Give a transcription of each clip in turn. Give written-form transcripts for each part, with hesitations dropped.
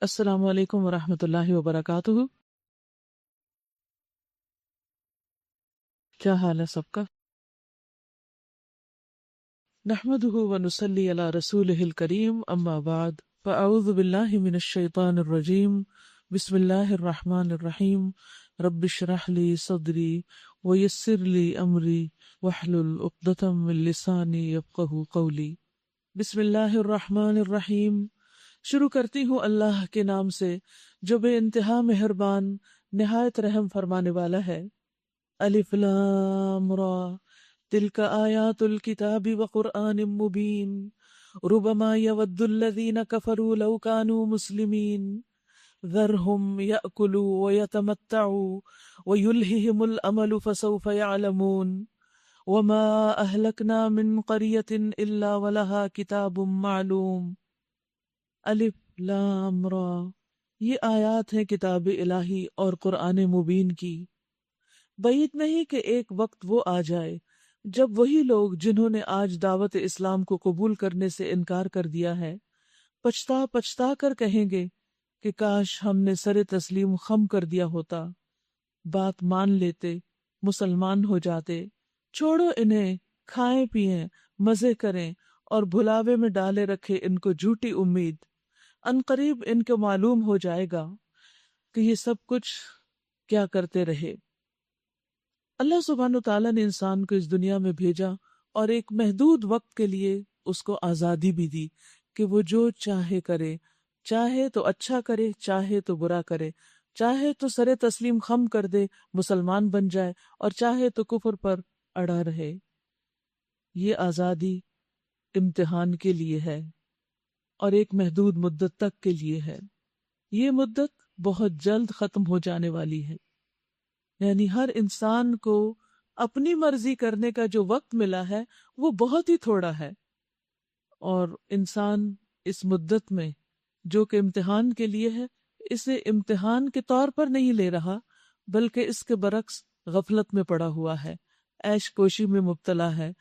السلام علیکم ورحمۃ اللہ وبرکاتہ۔ کیا حال ہے سب کا؟ نحمدہ ونصلی علی رسولہ الکریم، اما بعد فاعوذ باللہ من الشیطان الرجیم، بسم اللہ الرحمن الرحیم۔ رب اشرح لی صدری ویسر لی امری واحلل عقدۃ من لسانی یفقہوا قولی۔ بسم اللہ الرحمن الرحیم۔ شروع کرتی ہوں اللہ کے نام سے جو بے انتہا مہربان نہایت رحم فرمانے والا ہے۔ الف لام را تلک آیات الکتاب وقرآن مبین ربما یود الذین کفروا لو کانوا مسلمین ذرہم یأکلوا ویتمتعوا ویلہہم الامل فسوف یعلمون وما اہلکنا من قریۃ الا ولہا کتاب معلوم۔ الف لام را، یہ آیات ہیں کتاب الہی اور قرآن مبین کی۔ بعید نہیں کہ ایک وقت وہ آ جائے جب وہی لوگ جنہوں نے آج دعوت اسلام کو قبول کرنے سے انکار کر دیا ہے پچھتا پچھتا کر کہیں گے کہ کاش ہم نے سر تسلیم خم کر دیا ہوتا، بات مان لیتے، مسلمان ہو جاتے۔ چھوڑو انہیں، کھائیں پئیں، مزے کریں اور بھلاوے میں ڈالے رکھے ان کو جھوٹی امید۔ عنقریب ان کو معلوم ہو جائے گا کہ یہ سب کچھ کیا کرتے رہے۔ اللہ سبحانہ وتعالیٰ نے انسان کو اس دنیا میں بھیجا اور ایک محدود وقت کے لیے اس کو آزادی بھی دی کہ وہ جو چاہے کرے، چاہے تو اچھا کرے، چاہے تو برا کرے، چاہے تو سر تسلیم خم کر دے، مسلمان بن جائے، اور چاہے تو کفر پر اڑا رہے۔ یہ آزادی امتحان کے لیے ہے اور ایک محدود مدت تک کے لیے ہے۔ یہ مدت بہت جلد ختم ہو جانے والی ہے، یعنی ہر انسان کو اپنی مرضی کرنے کا جو وقت ملا ہے وہ بہت ہی تھوڑا ہے، اور انسان اس مدت میں جو کہ امتحان کے لیے ہے اسے امتحان کے طور پر نہیں لے رہا، بلکہ اس کے برعکس غفلت میں پڑا ہوا ہے، عیش کوشی میں مبتلا ہے۔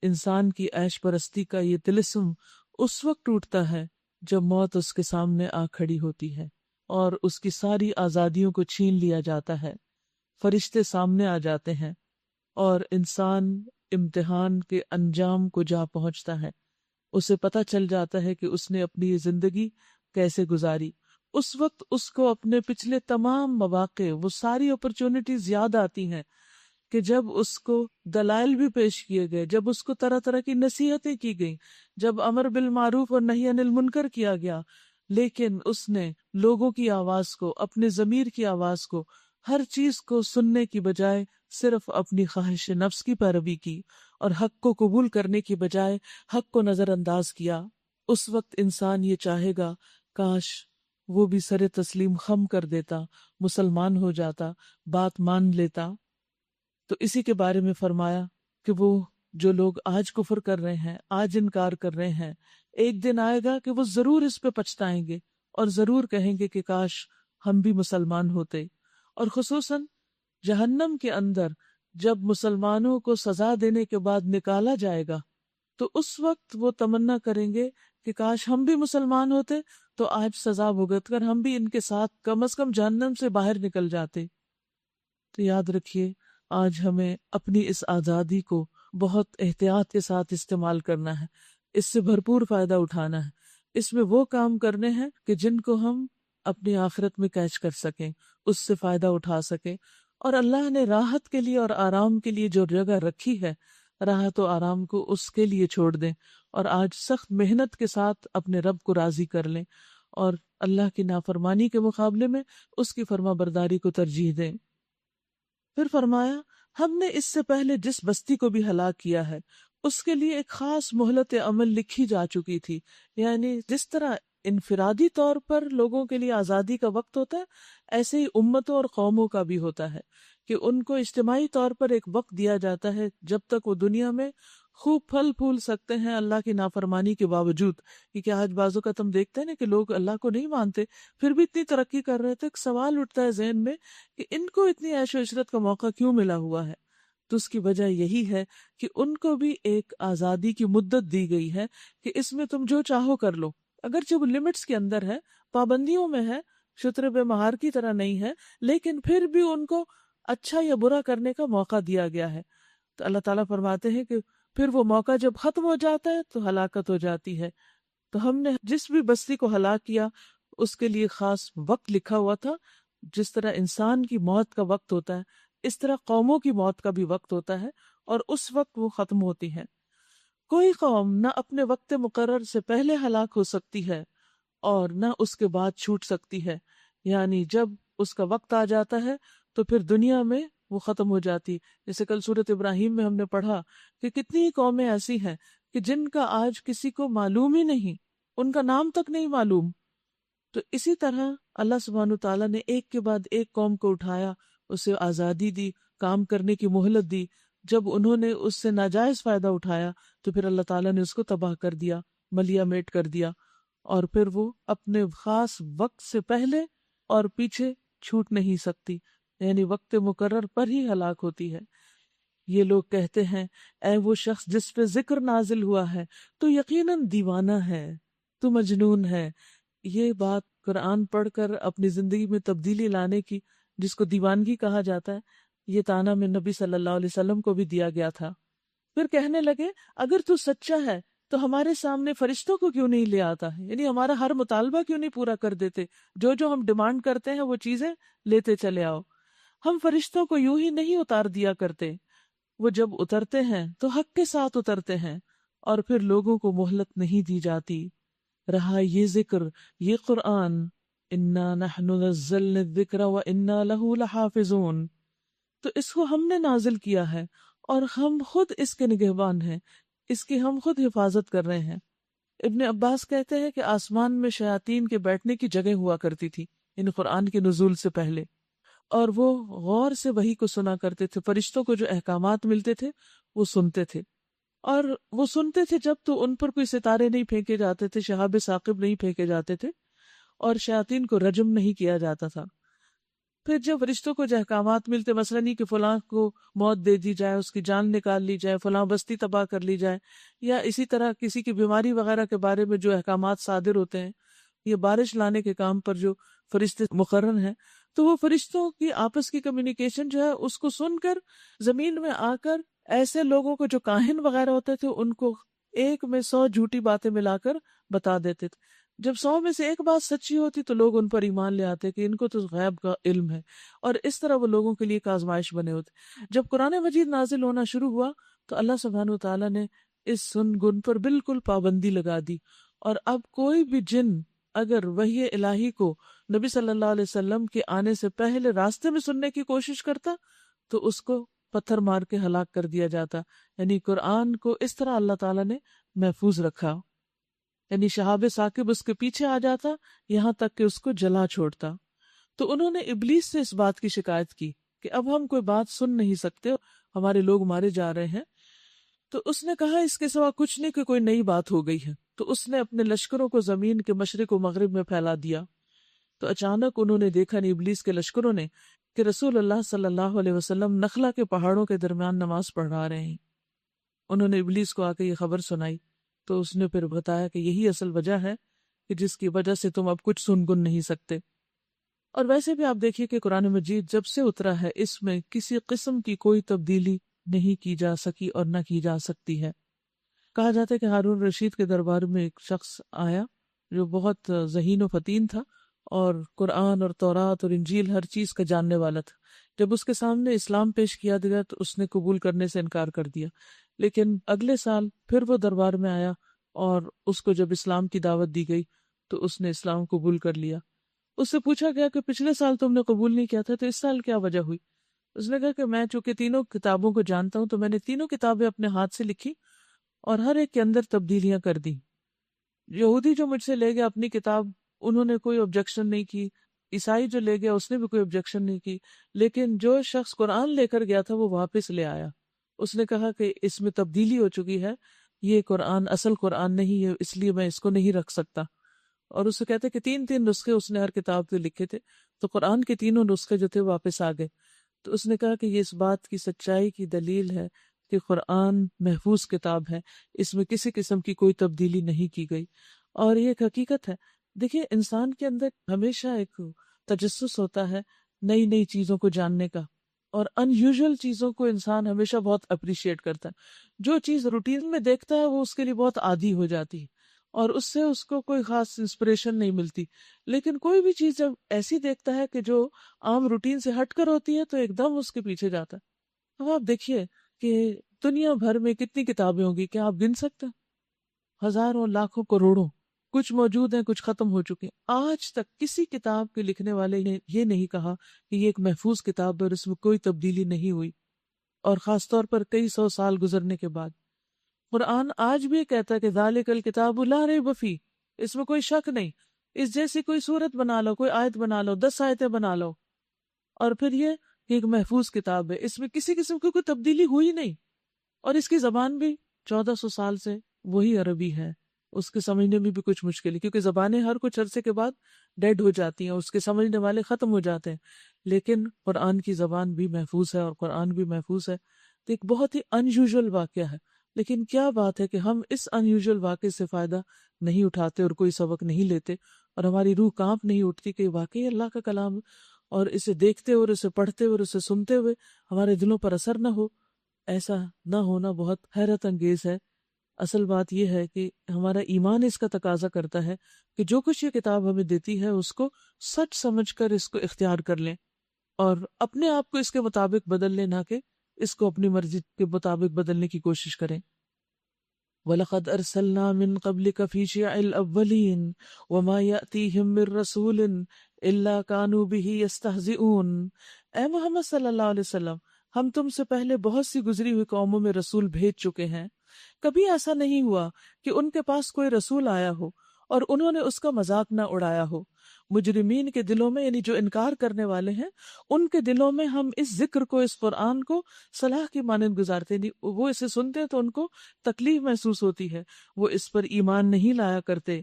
انسان کی عیش پرستی کا یہ طلسم اس وقت ٹوٹتا ہے جب موت اس کے سامنے آ کھڑی ہوتی ہے اور اس کی ساری آزادیوں کو چھین لیا جاتا ہے، فرشتے سامنے آ جاتے ہیں اور انسان امتحان کے انجام کو جا پہنچتا ہے۔ اسے پتہ چل جاتا ہے کہ اس نے اپنی یہ زندگی کیسے گزاری۔ اس وقت اس کو اپنے پچھلے تمام مواقع، وہ ساری اپرچونٹیز یاد آتی ہیں کہ جب اس کو دلائل بھی پیش کیے گئے، جب اس کو طرح طرح کی نصیحتیں کی گئیں، جب امر بالمعروف اور نہی عن المنکر کیا گیا، لیکن اس نے لوگوں کی آواز کو، اپنے ضمیر کی آواز کو، ہر چیز کو سننے کی بجائے صرف اپنی خواہش نفس کی پیروی کی اور حق کو قبول کرنے کی بجائے حق کو نظر انداز کیا۔ اس وقت انسان یہ چاہے گا کاش وہ بھی سر تسلیم خم کر دیتا، مسلمان ہو جاتا، بات مان لیتا۔ تو اسی کے بارے میں فرمایا کہ وہ جو لوگ آج کفر کر رہے ہیں، آج انکار کر رہے ہیں، ایک دن آئے گا کہ وہ ضرور اس پہ پچھتائیں گے اور ضرور کہیں گے کہ کاش ہم بھی مسلمان ہوتے۔ اور خصوصاً جہنم کے اندر جب مسلمانوں کو سزا دینے کے بعد نکالا جائے گا تو اس وقت وہ تمنا کریں گے کہ کاش ہم بھی مسلمان ہوتے تو آج سزا بھگت کر ہم بھی ان کے ساتھ کم از کم جہنم سے باہر نکل جاتے۔ تو یاد رکھیے، آج ہمیں اپنی اس آزادی کو بہت احتیاط کے ساتھ استعمال کرنا ہے، اس سے بھرپور فائدہ اٹھانا ہے، اس میں وہ کام کرنے ہیں کہ جن کو ہم اپنی آخرت میں کیچ کر سکیں، اس سے فائدہ اٹھا سکیں۔ اور اللہ نے راحت کے لیے اور آرام کے لیے جو جگہ رکھی ہے، راحت و آرام کو اس کے لیے چھوڑ دیں اور آج سخت محنت کے ساتھ اپنے رب کو راضی کر لیں اور اللہ کی نافرمانی کے مقابلے میں اس کی فرما برداری کو ترجیح دیں۔ پھر فرمایا ہم نے اس سے پہلے جس بستی کو بھی ہلاک کیا ہے اس کے لیے ایک خاص مہلت عمل لکھی جا چکی تھی، یعنی جس طرح انفرادی طور پر لوگوں کے لیے آزادی کا وقت ہوتا ہے، ایسے ہی امتوں اور قوموں کا بھی ہوتا ہے کہ ان کو اجتماعی طور پر ایک وقت دیا جاتا ہے جب تک وہ دنیا میں خوب پھل پھول سکتے ہیں اللہ کی نافرمانی کے باوجود۔ کیونکہ آج بازو کا تم دیکھتے ہیں نا کہ لوگ اللہ کو نہیں مانتے پھر بھی اتنی ترقی کر رہے تھے، ایک سوال اٹھتا ہے ذہن میں کہ ان کو اتنی عیش و عشرت کا موقع کیوں ملا ہوا ہے؟ تو اس کی وجہ یہی ہے کہ ان کو بھی ایک آزادی کی مدت دی گئی ہے کہ اس میں تم جو چاہو کر لو، اگرچہ وہ لمٹس کے اندر ہے، پابندیوں میں ہے، شتر بے مہار کی طرح نہیں ہے، لیکن پھر بھی ان کو اچھا یا برا کرنے کا موقع دیا گیا ہے۔ تو اللہ تعالیٰ فرماتے ہیں کہ پھر وہ موقع جب ختم ہو جاتا ہے تو ہلاکت ہو جاتی ہے۔ تو ہم نے جس بھی بستی کو ہلاک کیا اس کے لیے خاص وقت لکھا ہوا تھا۔ جس طرح انسان کی موت کا وقت ہوتا ہے، اس طرح قوموں کی موت کا بھی وقت ہوتا ہے، اور اس وقت وہ ختم ہوتی ہے۔ کوئی قوم نہ اپنے وقت مقرر سے پہلے ہلاک ہو سکتی ہے اور نہ اس کے بعد چھوٹ سکتی ہے، یعنی جب اس کا وقت آ جاتا ہے تو پھر دنیا میں وہ ختم ہو جاتی۔ جیسے کل سورۃ ابراہیم میں ہم نے پڑھا کہ کتنی قومیں ایسی ہیں کہ جن کا آج کسی کو معلوم ہی نہیں، ان کا نام تک نہیں معلوم۔ تو اسی طرح اللہ سبحانہ تعالیٰ نے ایک کے بعد ایک قوم کو اٹھایا، اسے آزادی دی، کام کرنے کی مہلت دی۔ جب انہوں نے اس سے ناجائز فائدہ اٹھایا تو پھر اللہ تعالیٰ نے اس کو تباہ کر دیا، ملیا میٹ کر دیا، اور پھر وہ اپنے خاص وقت سے پہلے اور پیچھے چھوٹ نہیں سکتی، یعنی وقت مقرر پر ہی ہلاک ہوتی ہے۔ یہ لوگ کہتے ہیں اے وہ شخص جس پہ ذکر نازل ہوا ہے تو یقیناً دیوانہ ہے، تو مجنون ہے۔ یہ بات قرآن پڑھ کر اپنی زندگی میں تبدیلی لانے کی، جس کو دیوانگی کہا جاتا ہے، یہ طعنہ میں نبی صلی اللہ علیہ وسلم کو بھی دیا گیا تھا۔ پھر کہنے لگے اگر تو سچا ہے تو ہمارے سامنے فرشتوں کو کیوں نہیں لے آتا ہے، یعنی ہمارا ہر مطالبہ کیوں نہیں پورا کر دیتے، جو جو ہم ڈیمانڈ کرتے ہیں وہ چیزیں لیتے چلے آؤ۔ ہم فرشتوں کو یوں ہی نہیں اتار دیا کرتے، وہ جب اترتے ہیں تو حق کے ساتھ اترتے ہیں، اور پھر لوگوں کو مہلت نہیں دی جاتی۔ رہا یہ ذکر، یہ قرآن، انا نحن نزلنا الذکر وانا لہ لحافظون، تو اس کو ہم نے نازل کیا ہے اور ہم خود اس کے نگہبان ہیں، اس کی ہم خود حفاظت کر رہے ہیں۔ ابن عباس کہتے ہیں کہ آسمان میں شیاطین کے بیٹھنے کی جگہ ہوا کرتی تھی ان قرآن کے نزول سے پہلے، اور وہ غور سے وحی کو سنا کرتے تھے۔ فرشتوں کو جو احکامات ملتے تھے وہ سنتے تھے، اور وہ سنتے تھے جب تو ان پر کوئی ستارے نہیں پھینکے جاتے تھے، شہاب ثاقب نہیں پھینکے جاتے تھے، اور شیاطین کو رجم نہیں کیا جاتا تھا۔ پھر جب فرشتوں کو جو احکامات ملتے، مثلا نہیں کہ فلاں کو موت دے دی جائے، اس کی جان نکال لی جائے، فلاں بستی تباہ کر لی جائے، یا اسی طرح کسی کی بیماری وغیرہ کے بارے میں جو احکامات صادر ہوتے ہیں، یہ بارش لانے کے کام پر جو فرشتے مقرر ہیں، تو وہ فرشتوں کی آپس کی کمیونیکیشن جو ہے اس کو سن کر زمین میں آ کر ایسے لوگوں کو جو کاہن وغیرہ ہوتے تھے ان کو ایک میں 100 جھوٹی باتیں ملا کر بتا دیتے تھے۔ جب 100 میں سے ایک بات سچی ہوتی تو لوگ ان پر ایمان لے آتے کہ ان کو تو غیب کا علم ہے، اور اس طرح وہ لوگوں کے لیے ایک آزمائش بنے ہوتے۔ جب قرآن مجید نازل ہونا شروع ہوا تو اللہ سبحانہ وتعالیٰ نے اس سن گن پر بالکل پابندی لگا دی، اور اب کوئی بھی جن اگر وحی الہی کو نبی صلی اللہ علیہ وسلم کے آنے سے پہلے راستے میں سننے کی کوشش کرتا تو اس کو پتھر مار کے ہلاک کر دیا جاتا۔ یعنی قرآن کو اس طرح اللہ تعالیٰ نے محفوظ رکھا، یعنی شہاب ثاقب اس کے پیچھے آ جاتا یہاں تک کہ اس کو جلا چھوڑتا۔ تو انہوں نے ابلیس سے اس بات کی شکایت کی کہ اب ہم کوئی بات سن نہیں سکتے، ہمارے لوگ مارے جا رہے ہیں۔ تو اس نے کہا اس کے سوا کچھ نہیں کہ کوئی نئی بات ہو گئی ہے۔ تو اس نے اپنے لشکروں کو زمین کے مشرق و مغرب میں پھیلا دیا۔ تو اچانک انہوں نے دیکھا ابلیس کے لشکروں نے کہ رسول اللہ صلی اللہ علیہ وسلم نخلا کے پہاڑوں کے درمیان نماز پڑھا رہے ہیں۔ انہوں نے ابلیس کو آ کے یہ خبر سنائی، تو اس نے پھر بتایا کہ یہی اصل وجہ ہے کہ جس کی وجہ سے تم اب کچھ سن گن نہیں سکتے۔ اور ویسے بھی آپ دیکھیے کہ قرآن مجید جب سے اترا ہے اس میں کسی قسم کی کوئی تبدیلی نہیں کی جا سکی اور نہ کی جا سکتی ہے۔ کہا جاتا ہے کہ ہارون رشید کے دربار میں ایک شخص آیا جو بہت ذہین و فطین تھا، اور قرآن اور تورات اور انجیل ہر چیز کا جاننے والا تھا۔ جب اس کے سامنے اسلام پیش کیا گیا تو اس نے قبول کرنے سے انکار کر دیا، لیکن اگلے سال پھر وہ دربار میں آیا اور اس کو جب اسلام کی دعوت دی گئی تو اس نے اسلام قبول کر لیا۔ اس سے پوچھا گیا کہ پچھلے سال تم نے قبول نہیں کیا تھا تو اس سال کیا وجہ ہوئی؟ اس نے کہا کہ میں چونکہ تینوں کتابوں کو جانتا ہوں تو میں نے تینوں کتابیں اپنے ہاتھ سے لکھی اور ہر ایک کے اندر تبدیلیاں کر دی۔ یہودی جو مجھ سے لے گیا اپنی کتاب، انہوں نے کوئی آبجیکشن نہیں کی، عیسائی جو لے گیا اس نے بھی کوئی آبجیکشن نہیں کی، لیکن جو شخص قرآن لے کر گیا تھا وہ واپس لے آیا۔ اس نے کہا کہ اس میں تبدیلی ہو چکی ہے، یہ قرآن اصل قرآن نہیں ہے، اس لیے میں اس کو نہیں رکھ سکتا۔ اور اسے کہتے کہ 3 نسخے اس نے ہر کتاب کے لکھے تھے، تو قرآن کے تینوں نسخے جو تھے واپس آ گئے۔ تو اس نے کہا کہ یہ اس بات کی سچائی کی دلیل ہے کہ قرآن محفوظ کتاب ہے، اس میں کسی قسم کی کوئی تبدیلی نہیں کی گئی۔ اور یہ ایک حقیقت ہے. دیکھیے انسان کے اندر ہمیشہ ایک تجسس ہوتا ہے نئی نئی چیزوں کو جاننے کا، اور ان یوزول چیزوں کو انسان ہمیشہ بہت اپریشیٹ کرتا ہے. جو چیز روٹین میں دیکھتا ہے وہ اس کے لیے بہت عادی ہو جاتی ہے اور اس سے اس کو کوئی خاص انسپریشن نہیں ملتی. لیکن کوئی بھی چیز جب ایسی دیکھتا ہے کہ جو عام روٹین سے ہٹ کر ہوتی ہے تو ایک دم اس کے پیچھے جاتا ہے. اب آپ دیکھیے کہ دنیا بھر میں کتنی کتابیں ہوگی، کیا آپ گن سکتے ہیں؟ ہزاروں، لاکھوں، کروڑوں. کچھ موجود ہیں، کچھ ختم ہو چکے ہیں. آج تک کسی کتاب کے لکھنے والے نے یہ نہیں کہا کہ یہ ایک محفوظ کتاب ہے اور اس میں کوئی تبدیلی نہیں ہوئی، اور خاص طور پر کئی سو سال گزرنے کے بعد. قرآن آج بھی کہتا ہے کہ ذالک الکتاب لا ریب فیہ، اس میں کوئی شک نہیں. اس جیسی کوئی صورت بنا لو، کوئی آیت بنا لو، 10 آیتیں بنا لو، اور پھر یہ کہ ایک محفوظ کتاب ہے، اس میں کسی قسم کی کوئی تبدیلی ہوئی نہیں. اور اس کی زبان بھی 1400 سال سے وہی عربی ہے. اس کے سمجھنے میں بھی کچھ مشکل ہے کیونکہ زبانیں ہر کچھ عرصے کے بعد ڈیڈ ہو جاتی ہیں، اس کے سمجھنے والے ختم ہو جاتے ہیں. لیکن قرآن کی زبان بھی محفوظ ہے اور قرآن بھی محفوظ ہے. تو ایک بہت ہی ان یوزول واقعہ ہے. لیکن کیا بات ہے کہ ہم اس ان یوزول واقعے سے فائدہ نہیں اٹھاتے اور کوئی سبق نہیں لیتے، اور ہماری روح کانپ نہیں اٹھتی کہ واقعی اللہ کا کلام، اور اسے دیکھتے اور اسے پڑھتے اور اسے سنتے ہوئے ہمارے دلوں پر اثر نہ ہو. ایسا نہ ہونا بہت حیرت انگیز ہے. اصل بات یہ ہے کہ ہمارا ایمان اس کا تقاضا کرتا ہے کہ جو کچھ یہ کتاب ہمیں دیتی ہے اس کو سچ سمجھ کر اس کو اختیار کر لیں اور اپنے آپ کو اس کے مطابق بدل لیں، نہ کہ اس کو اپنی مرضی کے مطابق بدلنے کی کوشش کریں. وَلَقَدْ أَرْسَلْنَا مِن قَبْلِكَ فِي شِيَعِ الْأَوَّلِينَ وَمَا يَأْتِيهِم مِّن رَّسُولٍ إِلَّا كَانُوا بِهِ يَسْتَهْزِئُونَ. اے محمد صلی اللہ علیہ وسلم، ہم تم سے پہلے بہت سی گزری ہوئی قوموں میں رسول بھیج چکے ہیں. کبھی ایسا نہیں ہوا کہ ان کے پاس کوئی رسول آیا ہو اور انہوں نے اس کا مذاق نہ اڑایا ہو. مجرمین کے دلوں میں، یعنی جو انکار کرنے والے ہیں ان کے دلوں میں ہم اس ذکر کو، اس قرآن کو صلاح کی مانند گزارتے نہیں. وہ اسے سنتے ہیں تو ان کو تکلیف محسوس ہوتی ہے، وہ اس پر ایمان نہیں لایا کرتے.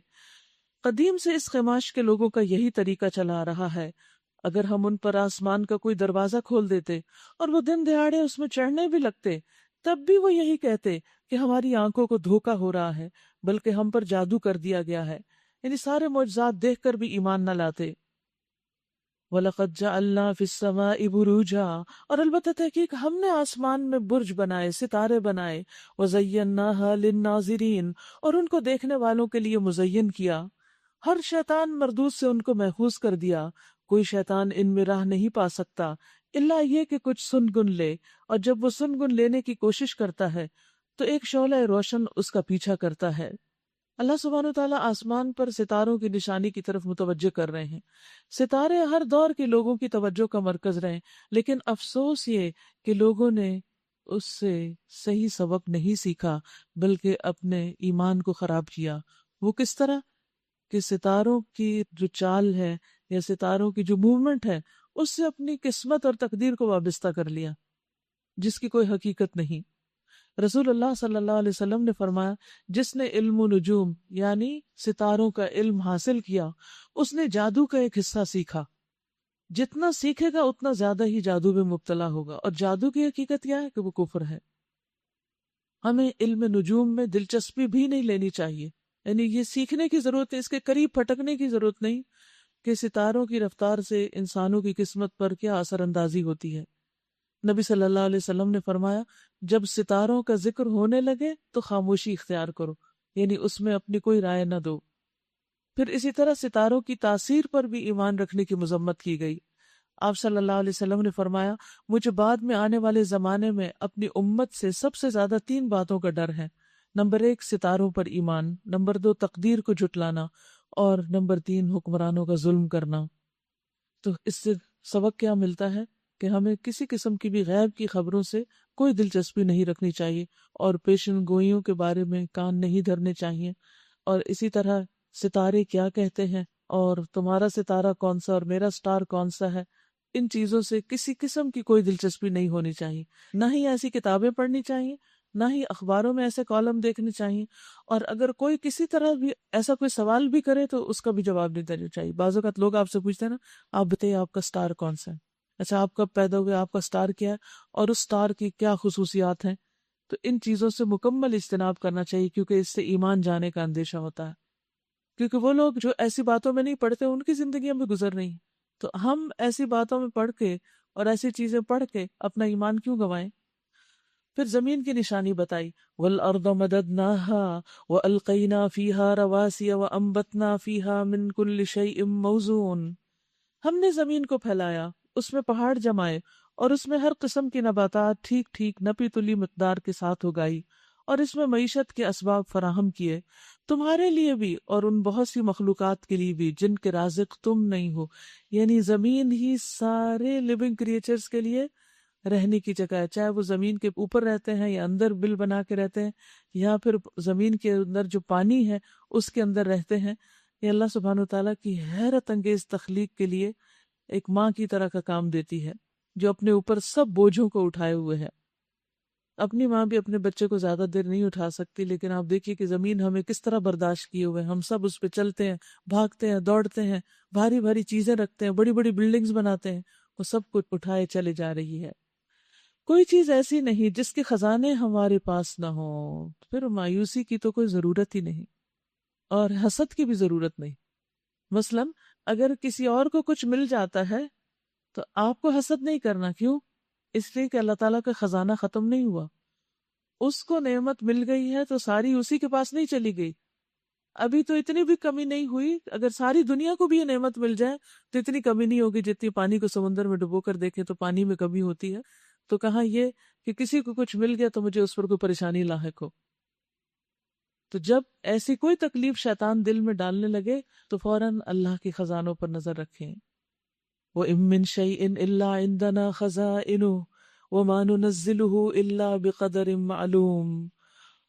قدیم سے اس خماش کے لوگوں کا یہی طریقہ چلا آ رہا ہے. اگر ہم ان پر آسمان کا کوئی دروازہ کھول دیتے اور وہ دن دہاڑے اس میں چڑھنے بھی لگتے، تب بھی وہ یہی کہتے کہ ہماری آنکھوں کو دھوکا ہو رہا ہے، بلکہ ہم پر جادو کر دیا گیا ہے. یعنی سارے معجزات دیکھ کر بھی ایمان نہ لاتے. وَلَقَدْ جَعَلْنَا فِي السَّمَاءِ بُرُوجًا، اور البتہ تحقیق ہم نے آسمان میں برج بنائے، ستارے بنائے. وَزَيَّنَّاهَا لِلنَّاظِرِينَ، اور ان کو دیکھنے والوں کے لیے مزین کیا. ہر شیطان مردود سے ان کو محفوظ کر دیا. کوئی شیطان ان میں راہ نہیں پا سکتا الا یہ کہ کچھ سن گن لے، اور جب وہ سن گن لینے کی کوشش کرتا ہے تو ایک شعلہ روشن اس کا پیچھا کرتا ہے. اللہ سبحانہ وتعالیٰ آسمان پر ستاروں کی نشانی کی طرف متوجہ کر رہے ہیں. ستارے ہر دور کے لوگوں کی توجہ کا مرکز رہے، لیکن افسوس یہ کہ لوگوں نے اس سے صحیح سبق نہیں سیکھا بلکہ اپنے ایمان کو خراب کیا. وہ کس طرح کہ ستاروں کی جو چال ہے یا ستاروں کی جو موومنٹ ہے اس سے اپنی قسمت اور تقدیر کو وابستہ کر لیا، جس کی کوئی حقیقت نہیں. رسول اللہ صلی اللہ علیہ وسلم نے فرمایا، جس نے علم و نجوم یعنی ستاروں کا علم حاصل کیا اس نے جادو کا ایک حصہ سیکھا. جتنا سیکھے گا اتنا زیادہ ہی جادو میں مبتلا ہوگا، اور جادو کی حقیقت کیا ہے کہ وہ کفر ہے. ہمیں علم نجوم میں دلچسپی بھی نہیں لینی چاہیے، یعنی یہ سیکھنے کی ضرورت ہے، اس کے قریب پھٹکنے کی ضرورت نہیں کہ ستاروں کی رفتار سے انسانوں کی قسمت پر کیا اثر اندازی ہوتی ہے. نبی صلی اللہ علیہ وسلم نے فرمایا، جب ستاروں کا ذکر ہونے لگے تو خاموشی اختیار کرو، یعنی اس میں اپنی کوئی رائے نہ دو. پھر اسی طرح ستاروں کی تاثیر پر بھی ایمان رکھنے کی مذمت کی گئی. آپ صلی اللہ علیہ وسلم نے فرمایا، مجھے بعد میں آنے والے زمانے میں اپنی امت سے سب سے زیادہ 3 باتوں کا ڈر ہے. نمبر 1 ستاروں پر ایمان، نمبر 2 تقدیر کو جھٹلانا، اور نمبر 3 حکمرانوں کا ظلم کرنا. تو اس سے سبق کیا ملتا ہے کہ ہمیں کسی قسم کی بھی غیب کی خبروں سے کوئی دلچسپی نہیں رکھنی چاہیے اور پیشن گوئیوں کے بارے میں کان نہیں دھرنے چاہیے. اور اسی طرح ستارے کیا کہتے ہیں اور تمہارا ستارہ کون سا اور میرا سٹار کون سا ہے، ان چیزوں سے کسی قسم کی کوئی دلچسپی نہیں ہونی چاہیے. نہ ہی ایسی کتابیں پڑھنی چاہیے، نہ ہی اخباروں میں ایسے کالم دیکھنے چاہیے. اور اگر کوئی کسی طرح بھی ایسا کوئی سوال بھی کرے تو اس کا بھی جواب نہیں دینا چاہیے. بعض اوقات لوگ آپ سے پوچھتے ہیں نا، آپ بتائیے آپ کا سٹار کون سا ہے، اچھا آپ کب پیدا ہوئے، آپ کا سٹار کیا ہے اور اس سٹار کی کیا خصوصیات ہیں. تو ان چیزوں سے مکمل اجتناب کرنا چاہیے کیونکہ اس سے ایمان جانے کا اندیشہ ہوتا ہے. کیونکہ وہ لوگ جو ایسی باتوں میں نہیں پڑھتے ان کی زندگیاں بھی گزر رہی ہیں، تو ہم ایسی باتوں میں پڑھ کے اور ایسی چیزیں پڑھ کے اپنا ایمان کیوں گنوائیں؟ پھر زمین کی نشانی بتائی، وَالْأَرْضَ مَدَدْنَاهَا وَأَلْقَيْنَا فِيهَا رَوَاسِيَ وَأَنبَتْنَا فِيهَا مِنْ كُلِّ شَيْءٍ مَوْزُونٍ، ہم نے زمین کو پھیلایا، اس میں پہاڑ جمائے اور اس میں ہر قسم کی نباتات ٹھیک ٹھیک نپی تلی مقدار کے ساتھ اگائی، اور اس میں معیشت کے اسباب فراہم کیے تمہارے لیے بھی اور ان بہت سی مخلوقات کے لیے بھی جن کے رازق تم نہیں ہو۔ یعنی زمین ہی سارے لیونگ کریچرز کے لیے رہنے کی جگہ ہے، چاہے وہ زمین کے اوپر رہتے ہیں یا اندر بل بنا کے رہتے ہیں، یا پھر زمین کے اندر جو پانی ہے اس کے اندر رہتے ہیں۔ یہ اللہ سبحانہ وتعالیٰ کی حیرت انگیز تخلیق کے لیے ایک ماں کی طرح کا کام دیتی ہے، جو اپنے اوپر سب بوجھوں کو اٹھائے ہوئے ہے۔ اپنی ماں بھی اپنے بچے کو زیادہ دیر نہیں اٹھا سکتی، لیکن آپ دیکھیے کہ زمین ہمیں کس طرح برداشت کیے ہوئے ہیں، ہم سب اس پہ چلتے ہیں، بھاگتے ہیں، دوڑتے ہیں، بھاری بھاری چیزیں رکھتے ہیں، بڑی بڑی بلڈنگز بناتے ہیں، وہ سب کچھ اٹھائے چلے جا رہی ہے۔ کوئی چیز ایسی نہیں جس کے خزانے ہمارے پاس نہ ہوں، پھر مایوسی کی تو کوئی ضرورت ہی نہیں اور حسد کی بھی ضرورت نہیں۔ مثلا اگر کسی اور کو کچھ مل جاتا ہے تو آپ کو حسد نہیں کرنا، کیوں؟ اس لیے کہ اللہ تعالیٰ کا خزانہ ختم نہیں ہوا، اس کو نعمت مل گئی ہے تو ساری اسی کے پاس نہیں چلی گئی، ابھی تو اتنی بھی کمی نہیں ہوئی۔ اگر ساری دنیا کو بھی یہ نعمت مل جائے تو اتنی کمی نہیں ہوگی جتنی پانی کو سمندر میں ڈبو کر دیکھیں تو پانی میں کمی ہوتی ہے، تو کہاں یہ کہ کسی کو کچھ مل گیا تو مجھے اس پر کوئی پریشانی لاحق ہو۔ تو جب ایسی کوئی تکلیف شیطان دل میں ڈالنے لگے تو فوراً اللہ کے خزانوں پر نظر رکھیں۔ وَإِن مِّن شَيْءٍ إِلَّا عِندَنَا خَزَائِنُهُ وَمَا نُنَزِّلُهُ إِلَّا بِقَدَرٍ مَّعْلُومٍ،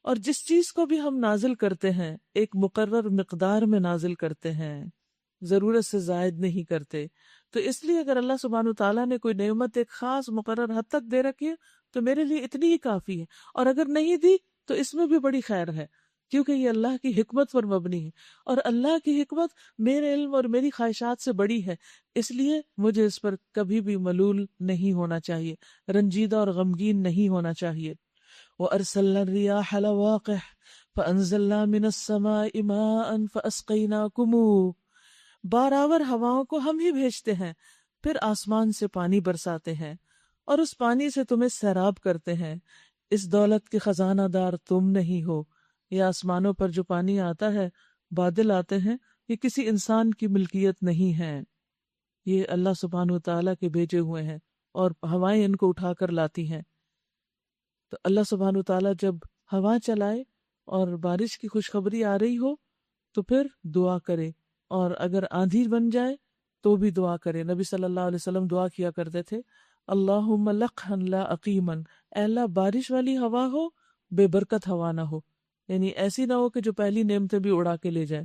اور جس چیز کو بھی ہم نازل کرتے ہیں ایک مقرر مقدار میں نازل کرتے ہیں، ضرورت سے زائد نہیں کرتے۔ تو اس لیے اگر اللہ سبحانہ تعالیٰ نے کوئی نعمت ایک خاص مقرر حد تک دے رکھی ہے تو میرے لیے اتنی ہی کافی ہے، اور اگر نہیں دی تو اس میں بھی بڑی خیر ہے، کیونکہ یہ اللہ کی حکمت پر مبنی ہے، اور اللہ کی حکمت میرے علم اور میری خواہشات سے بڑی ہے، اس لیے مجھے اس پر کبھی بھی ملول نہیں ہونا چاہیے، رنجیدہ اور غمگین نہیں ہونا چاہیے۔ وَأَرْسَلْنَا الرِّيَاحَ لَوَاقِحَ فَأَنزَلْنَا مِنَ السَّمَاءِ مَاءً فَأَسْقَيْنَاكُمُوهُ، بارآور ہواؤں کو ہم ہی بھیجتے ہیں، پھر آسمان سے پانی برساتے ہیں اور اس پانی سے تمہیں سیراب کرتے ہیں۔ اس دولت کے خزانہ دار تم نہیں ہو، یہ آسمانوں پر جو پانی آتا ہے، بادل آتے ہیں، یہ کسی انسان کی ملکیت نہیں ہے، یہ اللہ سبحانہ وتعالیٰ کے بھیجے ہوئے ہیں، اور ہوائیں ان کو اٹھا کر لاتی ہیں۔ تو اللہ سبحانہ وتعالیٰ جب ہوا چلائے اور بارش کی خوشخبری آ رہی ہو تو پھر دعا کرے، اور اگر آندھی بن جائے تو بھی دعا کرے۔ نبی صلی اللہ علیہ وسلم دعا کیا کرتے تھے، اللہم لقحا لا عقیما، اے اللہ بارش والی ہوا ہو، بے برکت ہوا نہ ہو، یعنی ایسی نہ ہو کہ جو پہلی نعمتیں بھی اڑا کے لے جائے۔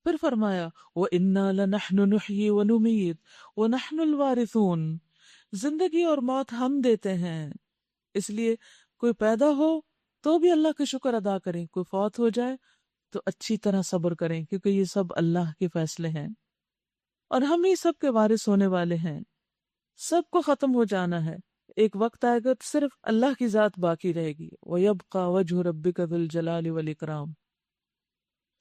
پھر فرمایا وَإِنَّا لَنَحْنُ نُحْيِي وَنُمِيتُ وَنَحْنُ الْوَارِثُونَ، زندگی اور موت ہم دیتے ہیں، اس لیے کوئی پیدا ہو تو بھی اللہ کا شکر ادا کریں، کوئی فوت ہو جائے تو اچھی طرح صبر کریں، کیونکہ یہ سب اللہ کے فیصلے ہیں، اور ہم ہی سب کے وارث ہونے والے ہیں، سب کو ختم ہو جانا ہے، ایک وقت آئے گا تو صرف اللہ کی ذات باقی رہے گی۔ وَيَبْقَى وَجْهُ رَبِّكَ ذُو الْجَلَالِ وَالْإِكْرَامِ،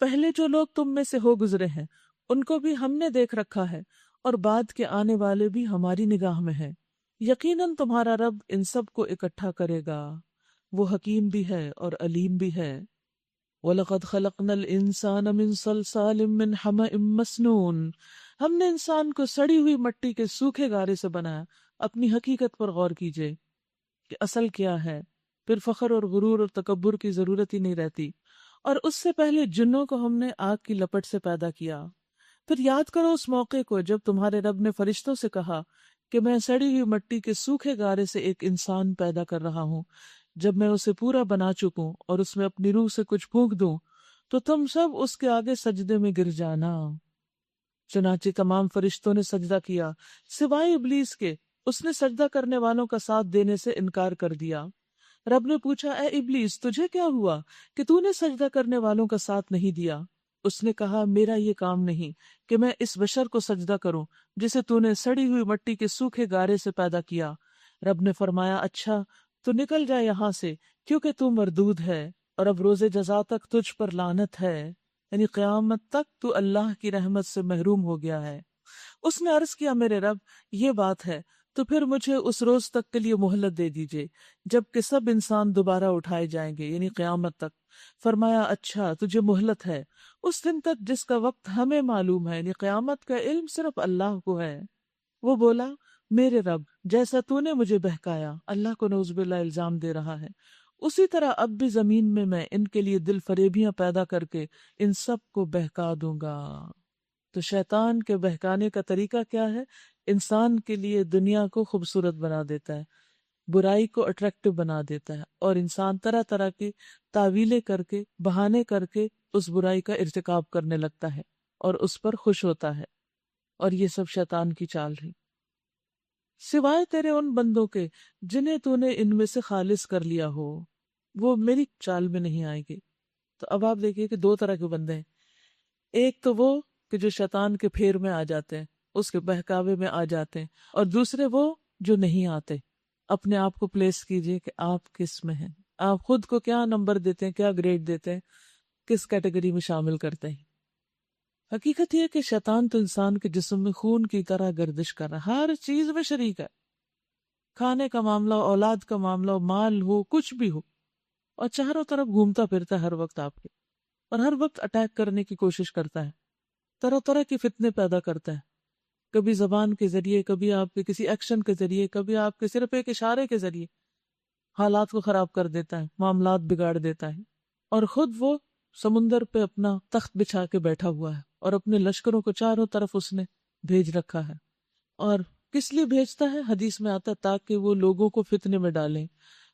پہلے جو لوگ تم میں سے ہو گزرے ہیں ان کو بھی ہم نے دیکھ رکھا ہے، اور بعد کے آنے والے بھی ہماری نگاہ میں ہیں، یقیناً تمہارا رب ان سب کو اکٹھا کرے گا، وہ حکیم بھی ہے اور علیم بھی ہے۔ وَلَقَدْ خَلَقْنَا الْإِنسَانَ مِنْ صَلْصَالٍ مِّنْ حَمَإٍ مَّسْنُونٍ، ہم نے انسان کو سڑی ہوئی مٹی کے سوکھے گارے سے بنایا۔ اپنی حقیقت پر غور کیجئے کہ اصل کیا ہے، پھر فخر اور غرور اور تکبر کی ضرورت ہی نہیں رہتی۔ اور اس سے پہلے جنوں کو ہم نے آگ کی لپٹ سے پیدا کیا۔ پھر یاد کرو اس موقع کو جب تمہارے رب نے فرشتوں سے کہا کہ میں سڑی ہوئی مٹی کے سوکھے گارے سے ایک انسان پیدا کر رہا ہوں، جب میں اسے پورا بنا چکوں اور اس میں اپنی روح سے کچھ پھونک دوں تو تم سب اس کے آگے سجدے میں گر جانا۔ چنانچہ تمام فرشتوں نے سجدہ کیا سوائے ابلیس کے، اس نے سجدہ کرنے والوں کا ساتھ دینے سے انکار کر دیا۔ رب نے پوچھا، اے ابلیس تجھے کیا ہوا کہ تو نے سجدہ کرنے والوں کا ساتھ نہیں دیا؟ اس نے کہا، میرا یہ کام نہیں کہ میں اس بشر کو سجدہ کروں جسے تو نے سڑی ہوئی مٹی کے سوکھے گارے سے پیدا کیا۔ رب نے فرمایا، اچھا تو نکل جا یہاں سے، کیونکہ تو مردود ہے اور اب روز جزا تک تجھ پر لعنت ہے۔ یعنی قیامت تک تو اللہ کی رحمت سے محروم ہو گیا ہے۔ اس نے عرض کیا میرے رب یہ بات ہے تو پھر مجھے اس روز تک کے لیے مہلت دے دیجئے جب کہ سب انسان دوبارہ اٹھائے جائیں گے، یعنی قیامت تک۔ فرمایا اچھا تجھے مہلت ہے اس دن تک جس کا وقت ہمیں معلوم ہے، یعنی قیامت کا علم صرف اللہ کو ہے۔ وہ بولا میرے رب جیسا تو نے مجھے بہکایا، اللہ کو نعوذ باللہ الزام دے رہا ہے، اسی طرح اب بھی زمین میں ان کے لیے دل فریبیاں پیدا کر کے ان سب کو بہکا دوں گا۔ تو شیطان کے بہکانے کا طریقہ کیا ہے؟ انسان کے لیے دنیا کو خوبصورت بنا دیتا ہے، برائی کو اٹریکٹو بنا دیتا ہے، اور انسان طرح طرح کی تعویلیں کر کے، بہانے کر کے اس برائی کا ارتکاب کرنے لگتا ہے اور اس پر خوش ہوتا ہے، اور یہ سب شیطان کی چال ہے۔ سوائے تیرے ان بندوں کے جنہیں تو نے ان میں سے خالص کر لیا ہو، وہ میری چال میں نہیں آئیں گے۔ تو اب آپ دیکھیے کہ دو طرح کے بندے ہیں، ایک تو وہ کہ جو شیطان کے پھیر میں آ جاتے ہیں، اس کے بہکاوے میں آ جاتے ہیں، اور دوسرے وہ جو نہیں آتے۔ اپنے آپ کو پلیس کیجئے کہ آپ کس میں ہیں، آپ خود کو کیا نمبر دیتے ہیں، کیا گریڈ دیتے ہیں، کس کیٹیگری میں شامل کرتے ہیں۔ حقیقت یہ کہ شیطان تو انسان کے جسم میں خون کی طرح گردش کر رہا ہے، ہر چیز میں شریک ہے، کھانے کا معاملہ، اولاد کا معاملہ، مال ہو، کچھ بھی ہو، اور چاروں طرف گھومتا پھرتا ہے ہر وقت آپ کے، اور ہر وقت اٹیک کرنے کی کوشش کرتا ہے، طرح طرح کی فتنے پیدا کرتا ہے، کبھی زبان کے ذریعے، کبھی آپ کے کسی ایکشن کے ذریعے، کبھی آپ کے صرف ایک اشارے کے ذریعے حالات کو خراب کر دیتا ہے، معاملات بگاڑ دیتا ہے، اور خود وہ سمندر پہ اپنا تخت بچھا کے بیٹھا ہوا ہے، اور اپنے لشکروں کو چاروں طرف اس نے بھیج رکھا ہے۔ اور کس لیے بھیجتا ہے؟ حدیث میں آتا ہے تاکہ وہ لوگوں کو فتنے میں ڈالیں۔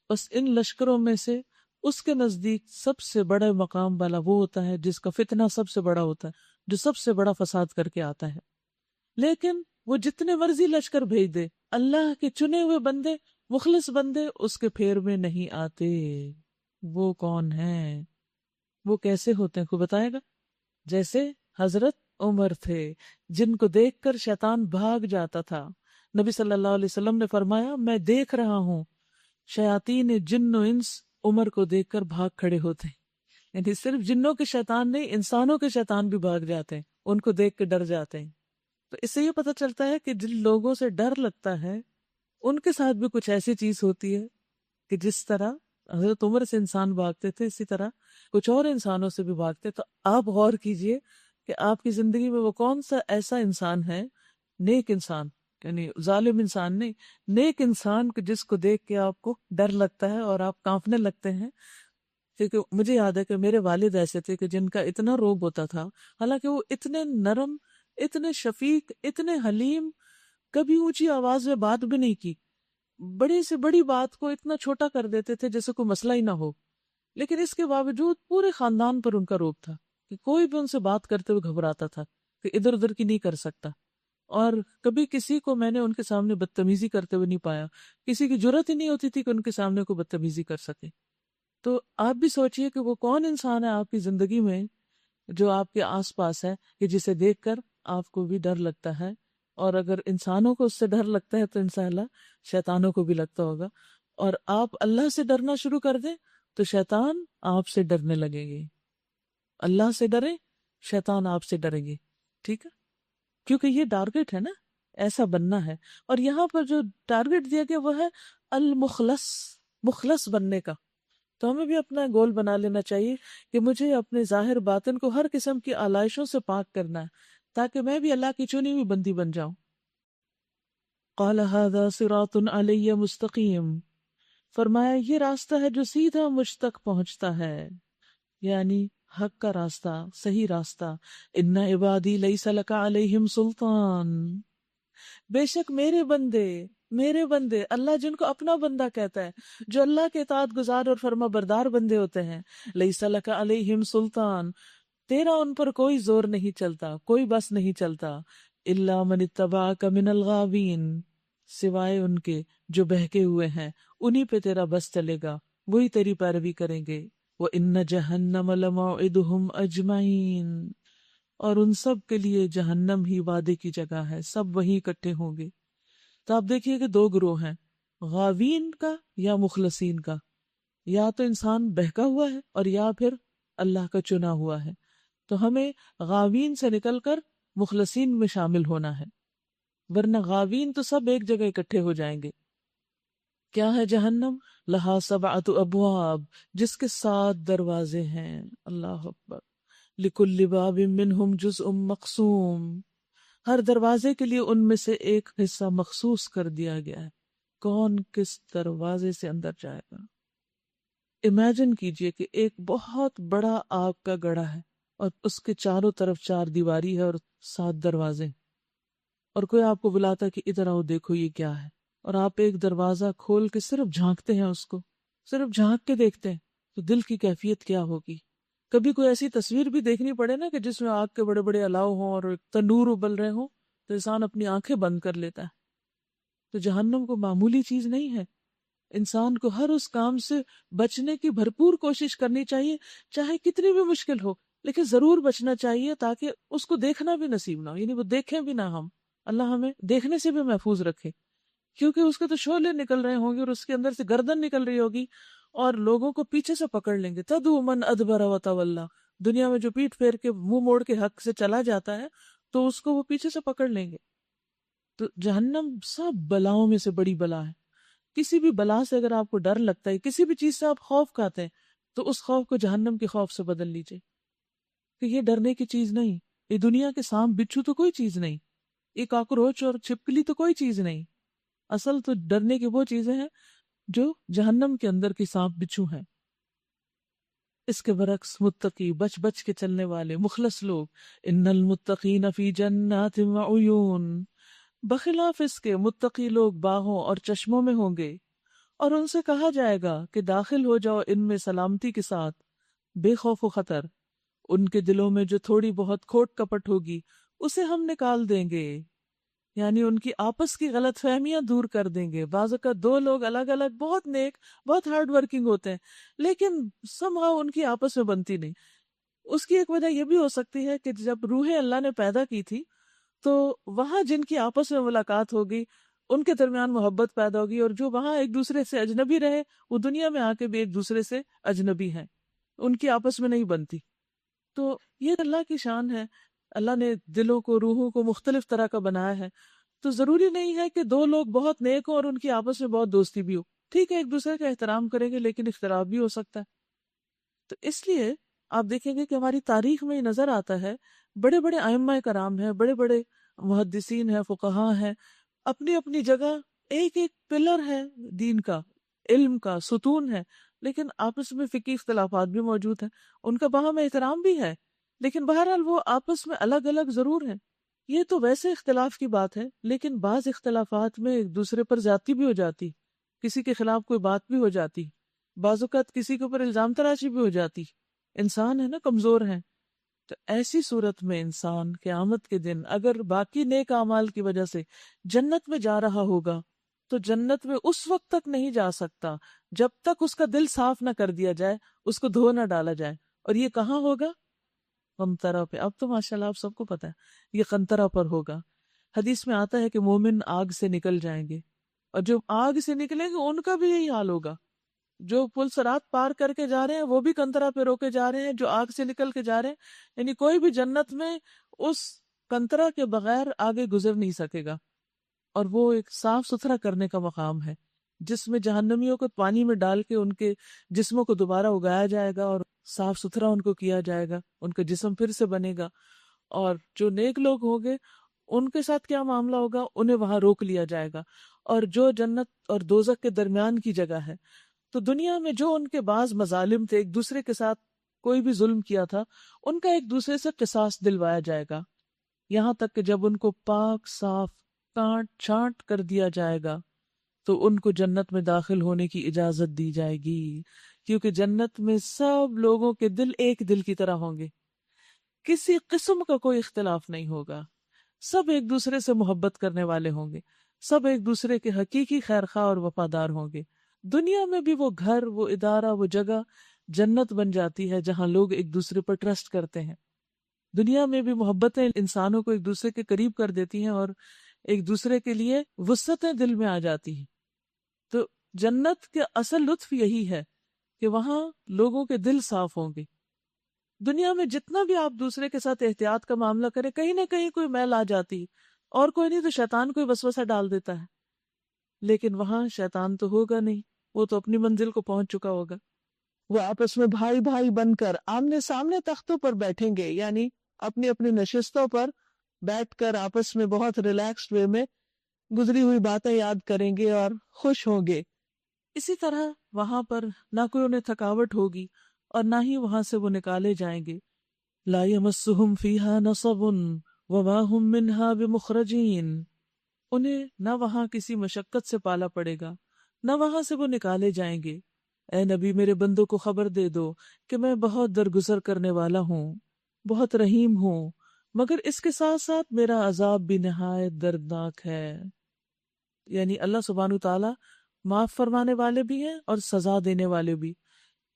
بس ان لشکروں میں سے اس کے نزدیک سب سے بڑا مقام والا وہ ہوتا ہے جس کا فتنہ سب سے بڑا ہوتا ہے، جو سب سے بڑا فساد کر کے آتا ہے۔ لیکن وہ جتنے مرضی لشکر بھیج دے، اللہ کے چنے ہوئے بندے، مخلص بندے اس کے پھیر میں نہیں آتے۔ وہ کون ہیں؟ وہ کیسے ہوتے ہیں؟ کوئی بتائے گا؟ جیسے حضرت عمر تھے، جن کو دیکھ کر شیطان بھاگ جاتا تھا۔ نبی صلی اللہ علیہ وسلم نے فرمایا میں دیکھ رہا ہوں شیاطین جن و انس عمر کو دیکھ کر بھاگ کھڑے ہوتے ہیں۔ یعنی صرف جنوں کے شیطان نہیں، انسانوں کے شیطان بھی بھاگ جاتے ہیں، ان کو دیکھ کے ڈر جاتے ہیں۔ تو اس سے یہ پتہ چلتا ہے کہ جن لوگوں سے ڈر لگتا ہے ان کے ساتھ بھی کچھ ایسی چیز ہوتی ہے کہ جس طرح حضرت عمر سے انسان بھاگتے تھے، اسی طرح کچھ اور انسانوں سے بھی بھاگتے۔ تو آپ غور کیجئے کہ آپ کی زندگی میں وہ کون سا ایسا انسان ہے، نیک انسان، یعنی ظالم انسان نہیں، نیک انسان جس کو دیکھ کے آپ کو ڈر لگتا ہے اور آپ کانپنے لگتے ہیں۔ کیونکہ مجھے یاد ہے کہ میرے والد ایسے تھے کہ جن کا اتنا روب ہوتا تھا، حالانکہ وہ اتنے نرم، اتنے شفیق، اتنے حلیم، کبھی اونچی آواز میں بات بھی نہیں کی، بڑی سے بڑی بات کو اتنا چھوٹا کر دیتے تھے جیسے کوئی مسئلہ ہی نہ ہو، لیکن اس کے باوجود پورے خاندان پر ان کا روب تھا کہ کوئی بھی ان سے بات کرتے ہوئے گھبراتا تھا کہ ادھر ادھر کی نہیں کر سکتا، اور کبھی کسی کو میں نے ان کے سامنے بدتمیزی کرتے ہوئے نہیں پایا، کسی کی جرت ہی نہیں ہوتی تھی کہ ان کے سامنے کوئی بدتمیزی کر سکے۔ تو آپ بھی سوچئے کہ وہ کون انسان ہے آپ کی زندگی میں جو آپ کے آس پاس ہے کہ جسے دیکھ کر آپ کو بھی ڈر لگتا ہے، اور اگر انسانوں کو اس سے ڈر لگتا ہے تو انشاءاللہ شیطانوں کو بھی لگتا ہوگا، اور آپ اللہ سے ڈرنا شروع کر دیں تو شیطان آپ سے ڈرنے لگیں گے۔ اللہ سے ڈریں، شیطان آپ سے ڈریں گے، ٹھیک ہے؟ کیونکہ یہ ٹارگٹ ہے نا، ایسا بننا ہے، اور یہاں پر جو ٹارگٹ دیا گیا وہ ہے المخلص، مخلص بننے کا۔ تو ہمیں بھی اپنا گول بنا لینا چاہیے کہ مجھے اپنے ظاہر باطن کو ہر قسم کی آلائشوں سے پاک کرنا ہے تاکہ میں بھی اللہ کی چنی ہوئی بندی بن جاؤں۔ قال هذا صراط علی مستقیم، فرمایا یہ راستہ ہے جو سیدھا مجھ تک پہنچتا ہے، یعنی حق کا راستہ، صحیح راستہ۔ ان عبادی لیس لک علیہم سلطان، بے شک میرے بندے، اللہ جن کو اپنا بندہ کہتا ہے، جو اللہ کے اطاعت گزار اور فرما بردار بندے ہوتے ہیں، لیس لک علیہم سلطان، تیرا ان پر کوئی زور نہیں چلتا، کوئی بس نہیں چلتا، الا من اتبعک من الغاوین، سوائے ان کے جو بہکے ہوئے ہیں، انہی پہ تیرا بس چلے گا، وہی تیری پیروی کریں گے۔ وَإِنَّ جَهَنَّمَ لَمَوْعِدُهُمْ أَجْمَعِينَ، اور ان سب کے لیے جہنم ہی وعدے کی جگہ ہے، سب وہیں اکٹھے ہوں گے۔ تو آپ دیکھیے کہ دو گروہ ہیں، غاوین کا یا مخلصین کا، یا تو انسان بہکا ہوا ہے اور یا پھر اللہ کا چنا ہوا ہے۔ تو ہمیں غاوین سے نکل کر مخلصین میں شامل ہونا ہے، ورنہ غاوین تو سب ایک جگہ اکٹھے ہو جائیں گے۔ کیا ہے جہنم؟ لہا سبعۃ ابواب، جس کے 7 دروازے ہیں۔ اللہ اکبر۔ لکل باب منہم جزء مقسوم، ہر دروازے کے لیے ان میں سے ایک حصہ مخصوص کر دیا گیا ہے۔ کون کس دروازے سے اندر جائے گا؟ امیجن کیجئے کہ ایک بہت بڑا آگ کا گڑھا ہے اور اس کے چاروں طرف 4 دیواری ہے اور 7 دروازے، اور کوئی آپ کو بلاتا ہے کہ ادھر آؤ دیکھو یہ کیا ہے، اور آپ ایک دروازہ کھول کے صرف جھانکتے ہیں، اس کو صرف جھانک کے دیکھتے ہیں، تو دل کی کیفیت کیا ہوگی؟ کبھی کوئی ایسی تصویر بھی دیکھنی پڑے نا کہ جس میں آگ کے بڑے بڑے الاؤ ہوں اور تندور ابل رہے ہوں، تو انسان اپنی آنکھیں بند کر لیتا ہے۔ تو جہنم کو معمولی چیز نہیں ہے۔ انسان کو ہر اس کام سے بچنے کی بھرپور کوشش کرنی چاہیے، چاہے کتنی بھی مشکل ہو، لیکن ضرور بچنا چاہیے تاکہ اس کو دیکھنا بھی نصیب نہ ہو، یعنی وہ دیکھیں بھی نہ ہم۔ اللہ ہمیں دیکھنے سے بھی محفوظ رکھے، کیونکہ اس کے تو شعلے نکل رہے ہوں گے اور اس کے اندر سے گردن نکل رہی ہوگی اور لوگوں کو پیچھے سے پکڑ لیں گے۔ تدعو من ادبر وتولی، دنیا میں جو پیٹھ پھیر کے منہ موڑ کے حق سے چلا جاتا ہے تو اس کو وہ پیچھے سے پکڑ لیں گے۔ تو جہنم سب بلاؤں میں سے بڑی بلا ہے۔ کسی بھی بلا سے اگر آپ کو ڈر لگتا ہے، کسی بھی چیز سے آپ خوف کھاتے ہیں، تو اس خوف کو جہنم کے خوف سے بدل لیجئے کہ یہ ڈرنے کی چیز نہیں، یہ دنیا کے سانپ بچھو تو کوئی چیز نہیں، یہ کاکروچ اور چھپکلی تو کوئی چیز نہیں۔ اصل تو ڈرنے کی وہ چیزیں ہیں جو جہنم کے اندر کی سانپ بچھو ہیں۔ اس کے برعکس متقی، بچ بچ کے چلنے والے مخلص لوگ، ان المتقین فی جنات وعیون، بخلاف اس کے متقی لوگ باغوں اور چشموں میں ہوں گے، اور ان سے کہا جائے گا کہ داخل ہو جاؤ ان میں سلامتی کے ساتھ، بے خوف و خطر۔ ان کے دلوں میں جو تھوڑی بہت کھوٹ کپٹ ہوگی اسے ہم نکال دیں گے، یعنی ان کی آپس کی غلط فہمیاں دور کر دیں گے۔ بعض اوقات 2 لوگ الگ الگ بہت نیک، بہت ہارڈ ورکنگ ہوتے ہیں، لیکن somehow ان کی آپس میں بنتی نہیں۔ اس کی ایک وجہ یہ بھی ہو سکتی ہے کہ جب روحیں اللہ نے پیدا کی تھی تو وہاں جن کی آپس میں ملاقات ہوگی ان کے درمیان محبت پیدا ہوگی، اور جو وہاں ایک دوسرے سے اجنبی رہے وہ دنیا میں آ کے بھی ایک دوسرے سے اجنبی ہیں، ان کی آپس میں نہیں بنتی۔ تو یہ اللہ کی شان ہے، اللہ نے دلوں کو، روحوں کو مختلف طرح کا بنایا ہے۔ تو ضروری نہیں ہے کہ 2 لوگ بہت نیک ہوں اور ان کی آپس میں بہت دوستی بھی ہو، ٹھیک ہے ایک دوسرے کا احترام کریں گے لیکن اختلاف بھی ہو سکتا ہے۔ تو اس لیے آپ دیکھیں گے کہ ہماری تاریخ میں یہ نظر آتا ہے، بڑے بڑے ائمہ کرام ہیں، بڑے بڑے محدثین ہیں، فقہاء ہیں، اپنی اپنی جگہ ایک ایک پلر ہے دین کا، علم کا ستون ہے، لیکن آپس میں فقہی اختلافات بھی موجود ہیں، ان کا باہم احترام بھی ہے، لیکن بہرحال وہ آپس میں الگ الگ ضرور ہیں۔ یہ تو ویسے اختلاف کی بات ہے، لیکن بعض اختلافات میں ایک دوسرے پر زیادتی بھی ہو جاتی، کسی کے خلاف کوئی بات بھی ہو جاتی، بعض اوقات کسی کے اوپر الزام تراشی بھی ہو جاتی، انسان ہے نا، کمزور ہیں۔ تو ایسی صورت میں انسان قیامت کے دن اگر باقی نیک اعمال کی وجہ سے جنت میں جا رہا ہوگا تو جنت میں اس وقت تک نہیں جا سکتا جب تک اس کا دل صاف نہ کر دیا جائے، اس کو دھو نہ ڈالا جائے۔ اور یہ کہاں ہوگا؟ قنطرہ پہ۔ اب تو ماشاءاللہ آپ سب کو پتا ہے یہ قنطرہ پر ہوگا۔ حدیث میں آتا ہے کہ مومن آگ سے نکل جائیں گے، اور جو آگ سے نکلیں گے ان کا بھی یہی حال ہوگا۔ جو پل صراط پار کر کے جا رہے ہیں وہ بھی قنطرہ پہ روکے جا رہے ہیں، جو آگ سے نکل کے جا رہے ہیں، یعنی کوئی بھی جنت میں اس قنطرہ کے بغیر آگے گزر نہیں سکے گا۔ اور وہ ایک صاف ستھرا کرنے کا مقام ہے جس میں جہنمیوں کو پانی میں ڈال کے ان کے جسموں کو دوبارہ اگایا جائے گا اور صاف ستھرا ان کو کیا جائے گا، ان کا جسم پھر سے بنے گا۔ اور جو نیک لوگ ہوں گے ان کے ساتھ کیا معاملہ ہوگا، انہیں وہاں روک لیا جائے گا۔ اور جو جنت اور دوزخ کے درمیان کی جگہ ہے، تو دنیا میں جو ان کے بعض مظالم تھے، ایک دوسرے کے ساتھ کوئی بھی ظلم کیا تھا، ان کا ایک دوسرے سے قصاص دلوایا جائے گا، یہاں تک کہ جب ان کو پاک صاف کاٹ چھانٹ کر دیا جائے گا تو ان کو جنت میں داخل ہونے کی اجازت دی جائے گی، کیونکہ جنت میں سب لوگوں کے دل ایک دل کی طرح ہوں گے، کسی قسم کا کوئی اختلاف نہیں ہوگا، سب ایک دوسرے سے محبت کرنے والے ہوں گے، سب ایک دوسرے کے حقیقی خیرخواہ اور وفادار ہوں گے۔ دنیا میں بھی وہ گھر، وہ ادارہ، وہ جگہ جنت بن جاتی ہے جہاں لوگ ایک دوسرے پر ٹرسٹ کرتے ہیں۔ دنیا میں بھی محبتیں انسانوں کو ایک دوسرے کے قریب کر دیتی ہیں اور ایک دوسرے کے لیے وسعتیں دل میں آ جاتی ہیں۔ تو جنت کے اصل لطف یہی ہے کہ وہاں لوگوں کے دل صاف ہوں گے، دنیا میں جتنا بھی آپ دوسرے کے ساتھ احتیاط کا معاملہ کریں، کہیں نہ کہیں کوئی میل آ جاتی، اور کوئی نہیں تو شیطان کوئی وسوسہ ڈال دیتا ہے، لیکن وہاں شیطان تو ہوگا نہیں، وہ تو اپنی منزل کو پہنچ چکا ہوگا۔ وہ آپس میں بھائی بھائی بن کر آمنے سامنے تختوں پر بیٹھیں گے، یعنی اپنی اپنی نشستوں پر بیٹھ کر آپس میں بہت ریلیکسڈ وے میں گزری ہوئی باتیں یاد کریں گے اور خوش ہوں گے۔ اسی طرح وہاں پر نہ کوئی انہیں تھکاوٹ ہوگی اور نہ ہی وہاں سے وہ نکالے جائیں گے۔ لا یمسہم فیہا نصب وما ہم منہا بمخرجین، انہیں نہ وہاں کسی مشقت سے پالا پڑے گا، نہ وہاں سے وہ نکالے جائیں گے۔ اے نبی میرے بندوں کو خبر دے دو کہ میں بہت درگزر کرنے والا ہوں، بہت رحیم ہوں، مگر اس کے ساتھ ساتھ میرا عذاب بھی نہایت دردناک ہے۔ یعنی اللہ سبحانہ تعالیٰ معاف فرمانے والے بھی ہیں اور سزا دینے والے بھی،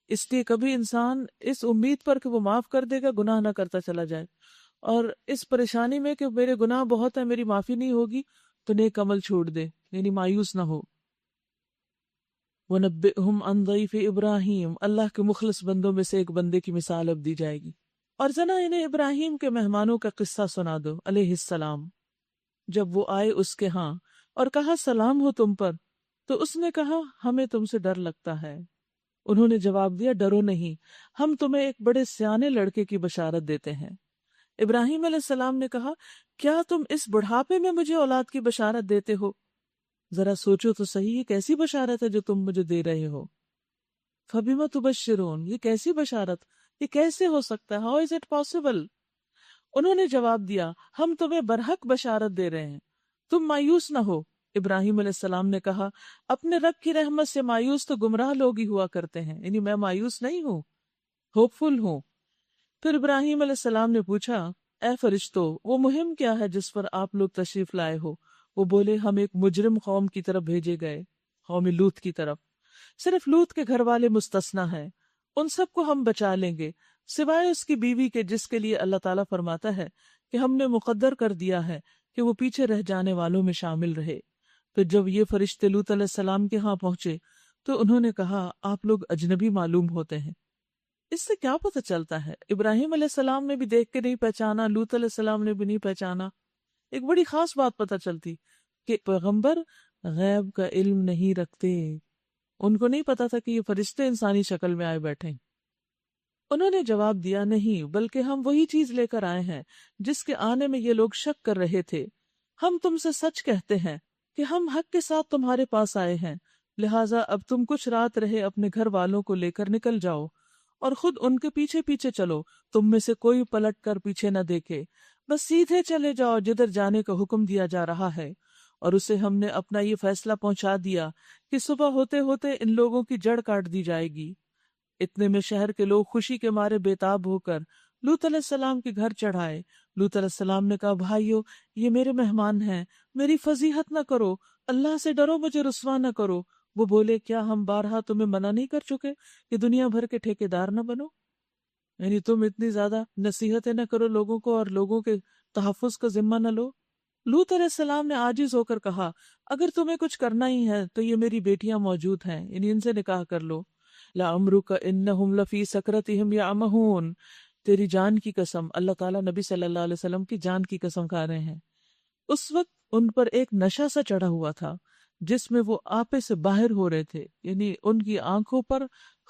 اس لیے کبھی انسان اس امید پر کہ وہ معاف کر دے گا گناہ نہ کرتا چلا جائے، اور اس پریشانی میں کہ میرے گناہ بہت ہیں، میری معافی نہیں ہوگی، تو نیک عمل چھوڑ دے، یعنی مایوس نہ ہو۔ وَنَبِّئْهُمْ عَنْ ضَيْفِ ابراہیم، اللہ کے مخلص بندوں میں سے ایک بندے کی مثال اب دی جائے گی، اور ذرا انہیں ابراہیم کے مہمانوں کا قصہ سنا دو علیہ السلام۔ جب وہ آئے اس کے ہاں اور کہا سلام ہو تم پر، تو اس نے کہا ہمیں تم سے ڈر لگتا ہے۔ انہوں نے جواب دیا ڈرو نہیں، ہم تمہیں ایک بڑے سیانے لڑکے کی بشارت دیتے ہیں۔ ابراہیم علیہ السلام نے کہا کیا تم اس بڑھاپے میں مجھے اولاد کی بشارت دیتے ہو؟ ذرا سوچو تو صحیح، یہ کیسی بشارت ہے جو تم مجھے دے رہے ہو؟ فَبِمَ تُبَشِّرُونَ، یہ کیسی بشارت، یہ کیسے ہو سکتا ہے؟ How is it possible؟ انہوں نے جواب دیا ہم تمہیں برحق بشارت دے رہے ہیں، تم مایوس نہ ہو۔ ابراہیم علیہ السلام نے کہا اپنے رب کی رحمت سے مایوس تو گمراہ لوگ ہی ہوا کرتے ہیں، یعنی میں مایوس نہیں ہوں، ہوپ فل ہوں۔ پھر ابراہیم علیہ السلام نے پوچھا اے فرشتو وہ مہم کیا ہے جس پر آپ لوگ تشریف لائے ہو؟ وہ بولے ہم ایک مجرم قوم کی طرف بھیجے گئے، قوم لوط کی طرف، صرف لوط کے گھر والے مستثنیٰ ہیں، ان سب کو ہم بچا لیں گے سوائے اس کی بیوی کے، جس کے لیے اللہ تعالیٰ فرماتا ہے کہ ہم نے مقدر کر دیا ہے کہ وہ پیچھے رہ جانے والوں میں شامل رہے۔ پھر جب یہ فرشتے لوط علیہ السلام کے ہاں پہنچے تو انہوں نے کہا آپ لوگ اجنبی معلوم ہوتے ہیں۔ اس سے کیا پتہ چلتا ہے؟ ابراہیم علیہ السلام نے بھی دیکھ کے نہیں پہچانا، لوط علیہ السلام نے بھی نہیں پہچانا۔ ایک بڑی خاص بات پتہ چلتی کہ پیغمبر غیب کا علم نہیں رکھتے، ان کو نہیں پتا تھا کہ یہ فرشتے انسانی شکل میں آئے بیٹھے۔ انہوں نے جواب دیا نہیں، بلکہ ہم وہی چیز لے کر آئے ہیں جس کے آنے میں یہ لوگ شک کر رہے تھے۔ ہم تم سے سچ کہتے ہیں کہ ہم حق کے ساتھ تمہارے پاس آئے ہیں، لہٰذا اب تم کچھ رات رہے اپنے گھر والوں کو لے کر نکل جاؤ اور خود ان کے پیچھے پیچھے چلو، تم میں سے کوئی پلٹ کر پیچھے نہ دیکھے، بس سیدھے چلے جاؤ جدھر جانے کا حکم دیا جا رہا ہے۔ اور اسے ہم نے اپنا یہ فیصلہ پہنچا دیا کہ صبح ہوتے ہوتے ان لوگوں کی جڑ کاٹ دی جائے گی۔ اتنے میں شہر کے لوگ خوشی کے مارے بےتاب ہو کر لوط علیہ السلام کے گھر چڑھائے۔ لوط علیہ السلام نے کہا بھائیو یہ میرے مہمان ہیں، میری فضیحت نہ کرو، اللہ سے ڈرو، مجھے رسوا نہ کرو۔ وہ بولے کیا ہم بارہا تمہیں منع نہیں کر چکے کہ دنیا بھر کے ٹھیکیدار نہ بنو؟ یعنی تم اتنی زیادہ نصیحتیں نہ کرو لوگوں کو اور لوگوں کے تحفظ کا ذمہ نہ لو۔ لوط علیہ السلام نے عاجز ہو کر کہا اگر تمہیں کچھ کرنا ہی ہے تو یہ میری بیٹیاں موجود ہیں، یعنی ان سے نکاح کر لو۔ لَعَمْرُكَ إِنَّهُمْ لَفِي سَكْرَتِهِمْ يَعْمَهُونَ، تیری جان کی قسم، اللہ تعالیٰ نبی صلی اللہ علیہ وسلم کی جان کی قسم کھا رہے ہیں، اس وقت ان پر ایک نشہ سا چڑھا ہوا تھا جس میں وہ آپے سے باہر ہو رہے تھے، یعنی ان کی آنکھوں پر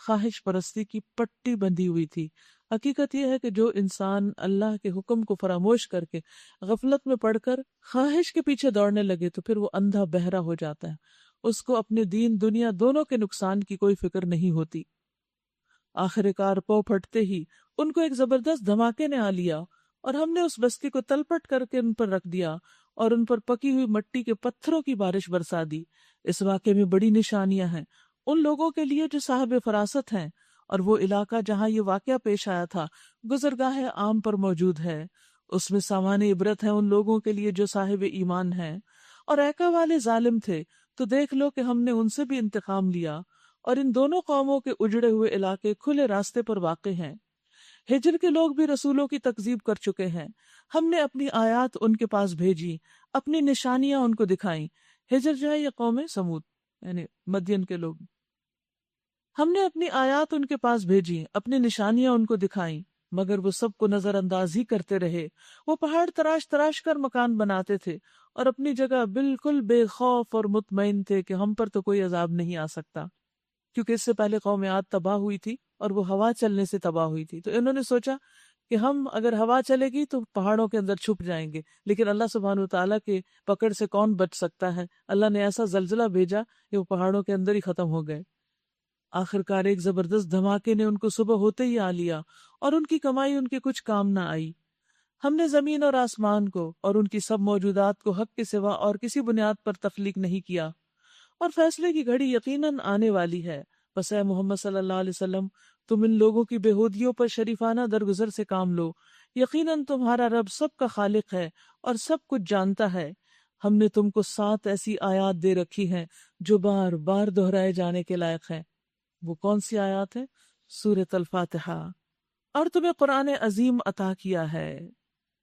خواہش پرستی کی پٹی بندھی ہوئی تھی۔ حقیقت یہ ہے کہ جو انسان اللہ کے حکم کو فراموش کر کے غفلت میں پڑ کر خواہش کے پیچھے دوڑنے لگے تو پھر وہ اندھا بہرا ہو جاتا ہے، اس کو اپنے دین دنیا دونوں کے نقصان کی کوئی فکر نہیں ہوتی۔ آخر کار پو پھٹتے ہی ان کو ایک زبردست دھماکے نے آ لیا اور ہم نے اس بستی کو تلپٹ کر کے ان پر رکھ دیا اور ان پر پکی ہوئی مٹی کے پتھروں کی بارش برسا دی۔ اس واقعے میں بڑی نشانیاں ہیں ان لوگوں کے لیے جو صاحب فراست ہیں، اور وہ علاقہ جہاں یہ واقعہ پیش آیا تھا گزرگاہ عام پر موجود ہے، اس میں سامان عبرت ہے ان لوگوں کے لیے جو صاحب ایمان ہیں۔ اور ایکا والے ظالم تھے تو دیکھ لو کہ ہم نے ان سے بھی انتقام لیا، اور ان دونوں قوموں کے اجڑے ہوئے علاقے کھلے راستے پر واقع ہیں۔ ہجر کے لوگ بھی رسولوں کی تکذیب کر چکے ہیں، ہم نے اپنی آیات ان کے پاس بھیجی، اپنی نشانیاں ان کو دکھائیں۔ ہجر جو ہے یہ قوم سمود یعنی مدین کے لوگ، ہم نے اپنی آیات ان کے پاس بھیجی، اپنی نشانیاں ان کو دکھائیں، مگر وہ سب کو نظر انداز ہی کرتے رہے۔ وہ پہاڑ تراش تراش کر مکان بناتے تھے اور اپنی جگہ بالکل بے خوف اور مطمئن تھے کہ ہم پر تو کوئی عذاب نہیں آ سکتا، کیونکہ اس سے پہلے قوم عاد تباہ ہوئی تھی اور وہ ہوا چلنے سے تباہ ہوئی تھی۔ تو انہوں نے سوچا کہ ہم اگر ہوا چلے گی تو پہاڑوں کے اندر چھپ جائیں گے، لیکن اللہ سبحانہ وتعالیٰ کے پکڑ سے کون بچ سکتا ہے؟ اللہ نے ایسا زلزلہ بھیجا کہ وہ پہاڑوں کے اندر ہی ختم ہو گئے۔ آخرکار ایک زبردست دھماکے نے ان کو صبح ہوتے ہی آ لیا اور ان کی کمائی ان کے کچھ کام نہ آئی۔ ہم نے زمین اور آسمان کو اور ان کی سب موجودات کو حق کے سوا اور کسی بنیاد پر تخلیق نہیں کیا، اور فیصلے کی گھڑی یقیناً آنے والی ہے۔ بس اے محمد صلی اللہ علیہ وسلم، تم ان لوگوں کی بےہودیوں پر شریفانہ درگزر سے کام لو۔ یقیناً تمہارا رب سب کا خالق ہے اور سب کچھ جانتا ہے۔ ہم نے تم کو 7 ایسی آیات دے رکھی ہیں جو بار بار دہرائے جانے کے لائق ہیں۔ وہ کون سی آیات ہیں؟ سورۃ الفاتحہ۔ اور تمہیں قرآن عظیم عطا کیا ہے۔